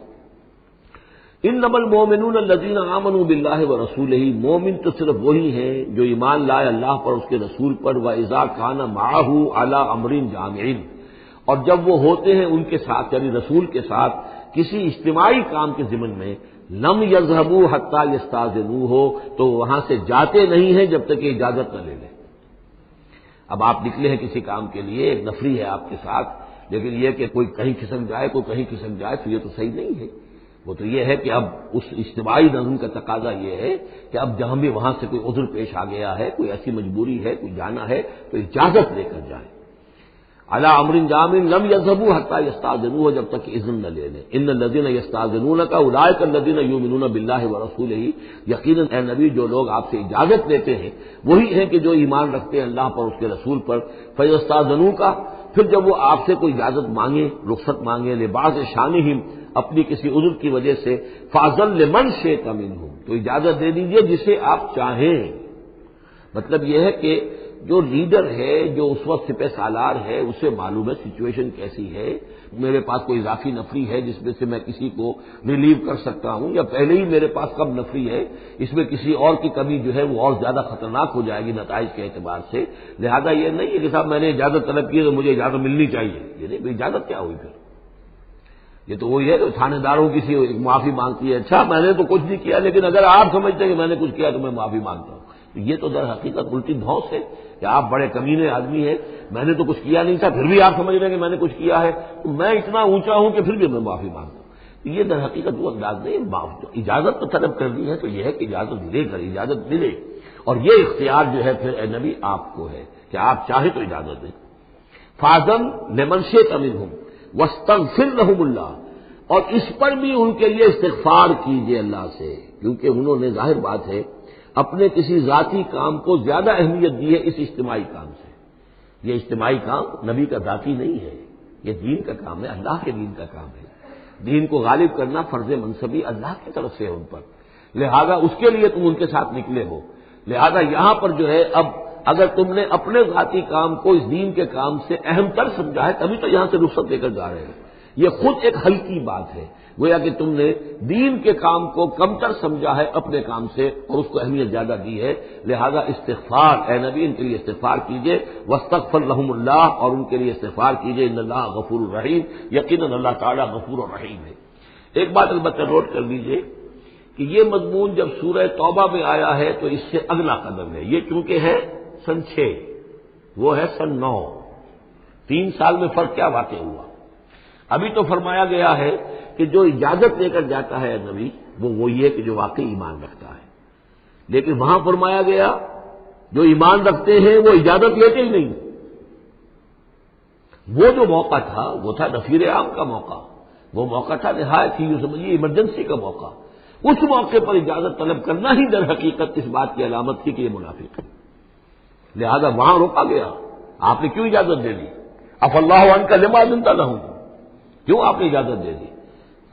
انما المؤمنون الذین آمنوا باللہ ورسولہ، مومن تو صرف وہی ہیں جو ایمان لائے اللہ پر، اس کے رسول پر، وَإِذَا كَانَ مَعَهُ عَلَىٰ أَمْرٍ جَامِعٍ، اور جب وہ ہوتے ہیں ان کے ساتھ یعنی رسول کے ساتھ کسی اجتماعی کام کے ضمن میں، لم یذهبوا حتى یستاذنوہ، تو وہاں سے جاتے نہیں ہیں جب تک کہ اجازت نہ لے لیں۔ اب آپ نکلے ہیں کسی کام کے لیے، ایک نفری ہے آپ کے ساتھ، لیکن یہ کہ کوئی کہیں کھسک جائے کوئی کہیں کھسک جائے تو یہ تو صحیح نہیں ہے۔ وہ تو یہ ہے کہ اب اس اجتماعی نظم کا تقاضا یہ ہے کہ اب جہاں بھی وہاں سے کوئی عذر پیش آ گیا ہے، کوئی ایسی مجبوری ہے، کوئی جانا ہے تو اجازت لے کر جائیں۔ علی امر جامع لم یذهبوا حتى یستاذنوہ، جب تک اذن نہ لے لیں۔ ان الذین یستاذنونک اولئک الذین یؤمنون باللہ ورسولہ، یقیناً اے نبی جو لوگ آپ سے اجازت لیتے ہیں وہی ہیں کہ جو ایمان رکھتے ہیں اللہ پر، اس کے رسول پر۔ فیستاذنوک، پھر جب وہ آپ سے کوئی اجازت مانگے، رخصت مانگے، لبعض شانہم، اپنی کسی عذر کی وجہ سے، فاذن لمن شئت منہم، تو اجازت دے دیجئے جسے آپ چاہیں۔ مطلب یہ ہے کہ جو لیڈر ہے، جو اس وقت سپہ سالار ہے، اسے معلوم ہے سچویشن کیسی ہے، میرے پاس کوئی اضافی نفری ہے جس میں سے میں کسی کو ریلیو کر سکتا ہوں، یا پہلے ہی میرے پاس کم نفری ہے، اس میں کسی اور کی کمی جو ہے وہ اور زیادہ خطرناک ہو جائے گی نتائج کے اعتبار سے۔ لہذا یہ نہیں ہے کہ صاحب میں نے اجازت طلب کی تو مجھے اجازت ملنی چاہیے، یہ نہیں، اجازت کیا ہوئی پھر؟ یہ تو وہی ہے کہ تھانے داروں کسی معافی مانگتی ہے، اچھا میں نے تو کچھ نہیں کیا لیکن اگر آپ سمجھتے ہیں کہ میں نے کچھ کیا تو میں معافی مانگتا ہوں، یہ تو در حقیقت الٹی دھوس ہے کہ آپ بڑے کمینے آدمی ہیں، میں نے تو کچھ کیا نہیں تھا پھر بھی آپ سمجھ رہے ہیں کہ میں نے کچھ کیا ہے، تو میں اتنا اونچا ہوں کہ پھر بھی میں معافی مانگتا ہوں۔ یہ در حقیقت وہ انداز نہیں، اجازت تو طلب کرنی ہے تو یہ ہے کہ اجازت لے کر اجازت ملے، اور یہ اختیار جو ہے پھر اے نبی آپ کو ہے کہ آپ چاہے تو اجازت دیں۔ فاذن لمن شئت منہم واستغفر لہم اللہ، اور اس پر بھی ان کے لیے استغفار کیجیے اللہ سے، کیونکہ انہوں نے ظاہر بات ہے اپنے کسی ذاتی کام کو زیادہ اہمیت دی ہے اس اجتماعی کام سے۔ یہ اجتماعی کام نبی کا ذاتی نہیں ہے، یہ دین کا کام ہے، اللہ کے دین کا کام ہے۔ دین کو غالب کرنا فرض منصبی اللہ کی طرف سے ہے ان پر، لہذا اس کے لیے تم ان کے ساتھ نکلے ہو۔ لہذا یہاں پر جو ہے اب اگر تم نے اپنے ذاتی کام کو اس دین کے کام سے اہم تر سمجھا ہے تبھی تو یہاں سے رخصت لے کر جا رہے ہیں، یہ خود ایک ہلکی بات ہے، گویا کہ تم نے دین کے کام کو کم تر سمجھا ہے اپنے کام سے اور اس کو اہمیت زیادہ دی ہے۔ لہذا استغفار، اے نبی ان کے لیے استغفار کیجئے، واستغفر لہم اللہ، اور ان کے لیے استغفار کیجئے، ان اللہ غفور الرحیم، یقیناً اللہ تعالیٰ غفور الرحیم ہے۔ ایک بات البتہ نوٹ کر لیجئے کہ یہ مضمون جب سورہ توبہ میں آیا ہے تو اس سے اگلا قدم ہے، یہ چونکہ ہے سن 6، وہ ہے سن 9، 3 سال میں فرق کیا واقع ہوا؟ ابھی تو فرمایا گیا ہے کہ جو اجازت لے کر جاتا ہے نبی وہ وہی ہے کہ جو واقعی ایمان رکھتا ہے، لیکن وہاں فرمایا گیا جو ایمان رکھتے ہیں وہ اجازت لیتے ہی نہیں، وہ جو موقع تھا وہ تھا نفیر عام کا موقع، وہ موقع تھا نہایت ہی یوں سمجھیے ایمرجنسی کا موقع. اس موقع پر اجازت طلب کرنا ہی در حقیقت اس بات کی علامت تھی کہ یہ منافق ہے. لہذا وہاں روکا گیا. آپ نے کیوں اجازت دے دی؟ اف اللہ عنک لما اذنت لہم، کیوں آپ نے اجازت دے دی؟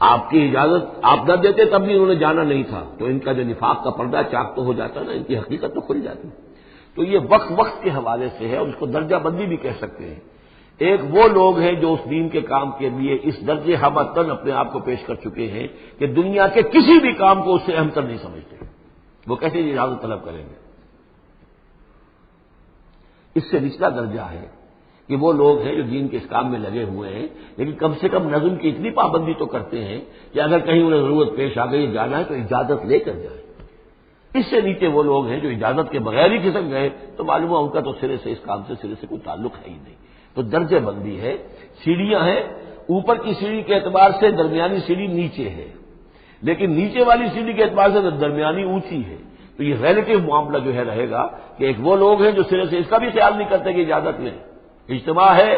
آپ کی اجازت آپ نہ دیتے تب بھی انہوں نے جانا نہیں تھا، تو ان کا جو نفاق کا پردہ چاک تو ہو جاتا نا، ان کی حقیقت تو کھل جاتی. تو یہ وقت کے حوالے سے ہے، اور اس کو درجہ بندی بھی کہہ سکتے ہیں. ایک وہ لوگ ہیں جو اس دین کے کام کے لیے اس درجے ہمتن اپنے آپ کو پیش کر چکے ہیں کہ دنیا کے کسی بھی کام کو اس سے اہم تر نہیں سمجھتے. وہ کیسے اجازت طلب کریں گے؟ اس سے نچلا درجہ ہے کہ وہ لوگ ہیں جو دین کے اس کام میں لگے ہوئے ہیں، لیکن کم سے کم نظم کی اتنی پابندی تو کرتے ہیں کہ اگر کہیں انہیں ضرورت پیش آ گئی جانا ہے تو اجازت لے کر جائیں. اس سے نیچے وہ لوگ ہیں جو اجازت کے بغیر ہی کھسک گئے تو معلوم ہے ان کا تو سرے سے اس کام سے سرے سے کوئی تعلق ہے ہی نہیں. تو درجہ بندی ہے. سیڑھیاں ہیں، اوپر کی سیڑھی کے اعتبار سے درمیانی سیڑھی نیچے ہے، لیکن نیچے والی سیڑھی کے اعتبار سے درمیانی اونچی ہے. تو یہ ریلیٹو معاملہ جو ہے رہے گا کہ ایک وہ لوگ ہیں جو سرے سے اس کا بھی خیال نہیں کرتے کہ اجازت لیں. اجتماع ہے،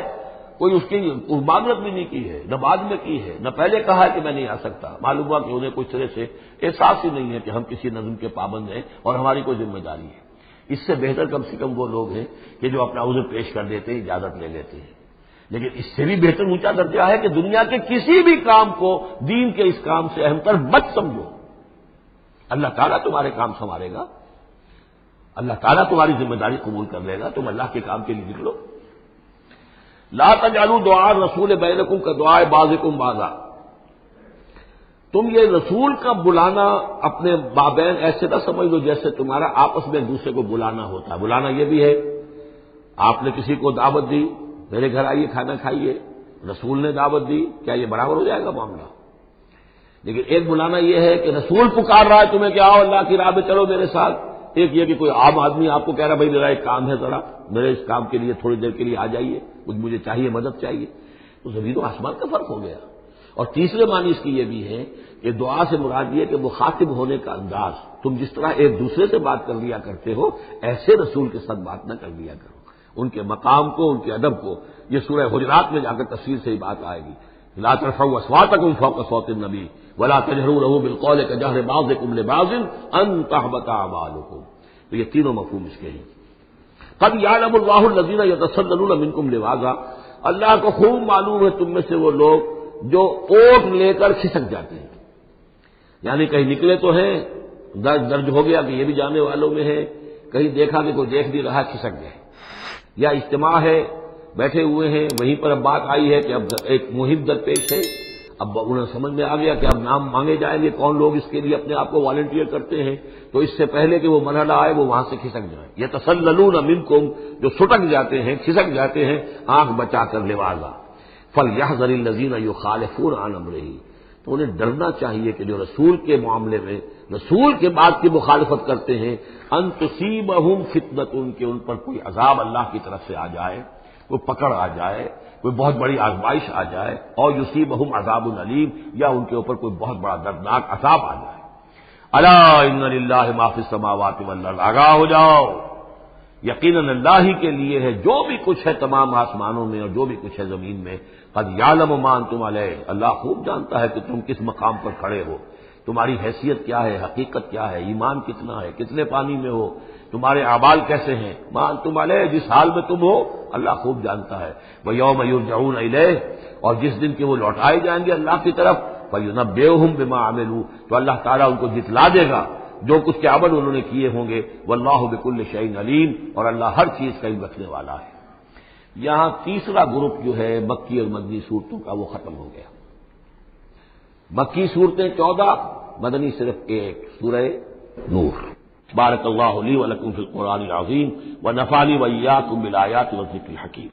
کوئی اس کی معاملت بھی نہیں کی ہے، نہ بعد میں کی ہے، نہ پہلے کہا ہے کہ میں نہیں آ سکتا. معلوم ہوا کہ انہیں کوئی سرے سے احساس ہی نہیں ہے کہ ہم کسی نظم کے پابند ہیں اور ہماری کوئی ذمہ داری ہے. اس سے بہتر کم سے کم وہ لوگ ہیں کہ جو اپنا عذر پیش کر دیتے ہیں، اجازت لے لیتے ہیں. لیکن اس سے بھی بہتر اونچا درجہ ہے کہ دنیا کے کسی بھی کام کو دین کے اس کام سے اہم تر مت سمجھو. اللہ تعالیٰ تمہارے کام سنوارے گا، اللہ تعالیٰ تمہاری ذمہ داری قبول کر لے گا. تم اللہ کے کام کے لیے نکلو. لا تجعلوا دعاء الرسول بینکم کدعاء بعضکم بعضا. تم یہ رسول کا بلانا اپنے مابین ایسے نہ سمجھ لو جیسے تمہارا آپس میں ایک دوسرے کو بلانا ہوتا ہے. بلانا یہ بھی ہے، آپ نے کسی کو دعوت دی، میرے گھر آئیے کھانا کھائیے، رسول نے دعوت دی، کیا یہ برابر ہو جائے گا معاملہ؟ لیکن ایک بلانا یہ ہے کہ رسول پکار رہا ہے تمہیں کہ آؤ اللہ کی راہ میں چلو میرے ساتھ. ایک یہ کہ کوئی عام آدمی آپ کو کہہ رہا ہے بھائی میرا ایک کام ہے، ذرا میرے اس کام کے لیے تھوڑی دیر کے لیے آ جائیے، کچھ مجھے چاہیے، مدد چاہیے. تو زمین و آسمان کا فرق ہو گیا. اور تیسرے معنی اس کی یہ بھی ہے کہ دعا سے مراد یہ کہ مخاطب ہونے کا انداز، تم جس طرح ایک دوسرے سے بات کر لیا کرتے ہو ایسے رسول کے ساتھ بات نہ کر لیا کرو. ان کے مقام کو، ان کے ادب کو، یہ سورہ حجرات میں جا کر تفصیل سے ہی بات آئے گی. لا ترفعوا اصواتکم فوق صوت النبی ولا تجهروا له بالقول كجهر بعضكم لبعض ان تحبط اعمالكم. تو یہ تینوں مفہوم اس کے ہیں. قد يعلم الله الذين يتسللون منكم لواذا. اللہ کو خوب معلوم ہے تم میں سے وہ لوگ جو اوٹ لے کر کھسک جاتے ہیں، یعنی کہیں نکلے تو ہیں، درج ہو گیا کہ یہ بھی جانے والوں میں ہے، کہیں دیکھا کہ کوئی دیکھ نہیں رہا کھسک گئے، یا اجتماع ہے بیٹھے ہوئے ہیں وہیں پر اب بات آئی ہے کہ اب ایک مہم درپیش ہے. اب انہیں سمجھ میں آ گیا کہ اب نام مانگے جائیں گے کون لوگ اس کے لیے اپنے آپ کو والنٹیئر کرتے ہیں، تو اس سے پہلے کہ وہ مرحلہ آئے وہ وہاں سے کھسک جائیں. یتسللون منکم، جو سٹک جاتے ہیں، کھسک جاتے ہیں آنکھ بچا کر لواذا. فلیحذر الذین یخالفون عن امرہ. تو انہیں ڈرنا چاہیے کہ جو رسول کے معاملے میں رسول کے بات کی مخالفت کرتے ہیں، ان تصیبہم فتنۃ، کہ ان پر کوئی عذاب اللہ کی طرف سے آ جائے، کوئی پکڑ آ جائے، کوئی بہت بڑی آزمائش آ جائے، اور یصیبہم عذاب علیم، یا ان کے اوپر کوئی بہت بڑا دردناک عذاب آ جائے. الا ان للہ ما فی السماوات والارض. آگاہ ہو جاؤ، یقیناً اللہ ہی کے لیے ہے جو بھی کچھ ہے تمام آسمانوں میں اور جو بھی کچھ ہے زمین میں. قد یعلم ما انتم علیہ. اللہ خوب جانتا ہے کہ تم کس مقام پر کھڑے ہو، تمہاری حیثیت کیا ہے، حقیقت کیا ہے، ایمان کتنا ہے، کتنے پانی میں ہو، تمہارے اعمال کیسے ہیں. ما انتم علیہ، جس حال میں تم ہو اللہ خوب جانتا ہے. ویوم یرجعون الیہ، اور جس دن کے وہ لوٹائے جائیں گے اللہ کی طرف، فینبئہم بما عملوا، تو اللہ تعالیٰ ان کو جتلا دے گا جو کچھ کے عمل انہوں نے کیے ہوں گے. واللہ بکل شیء علیم، اور اللہ ہر چیز کا علم رکھنے والا ہے. یہاں تیسرا گروپ جو ہے مکی اور مدنی صورتوں کا وہ ختم ہو گیا. مکی صورتیں 14، مدنی صرف 1، سورہ نور. بارک اللہ لی ولکم فی القرآن العظیم ونفعنی وإیاکم بالآیات والذکر الحکیم.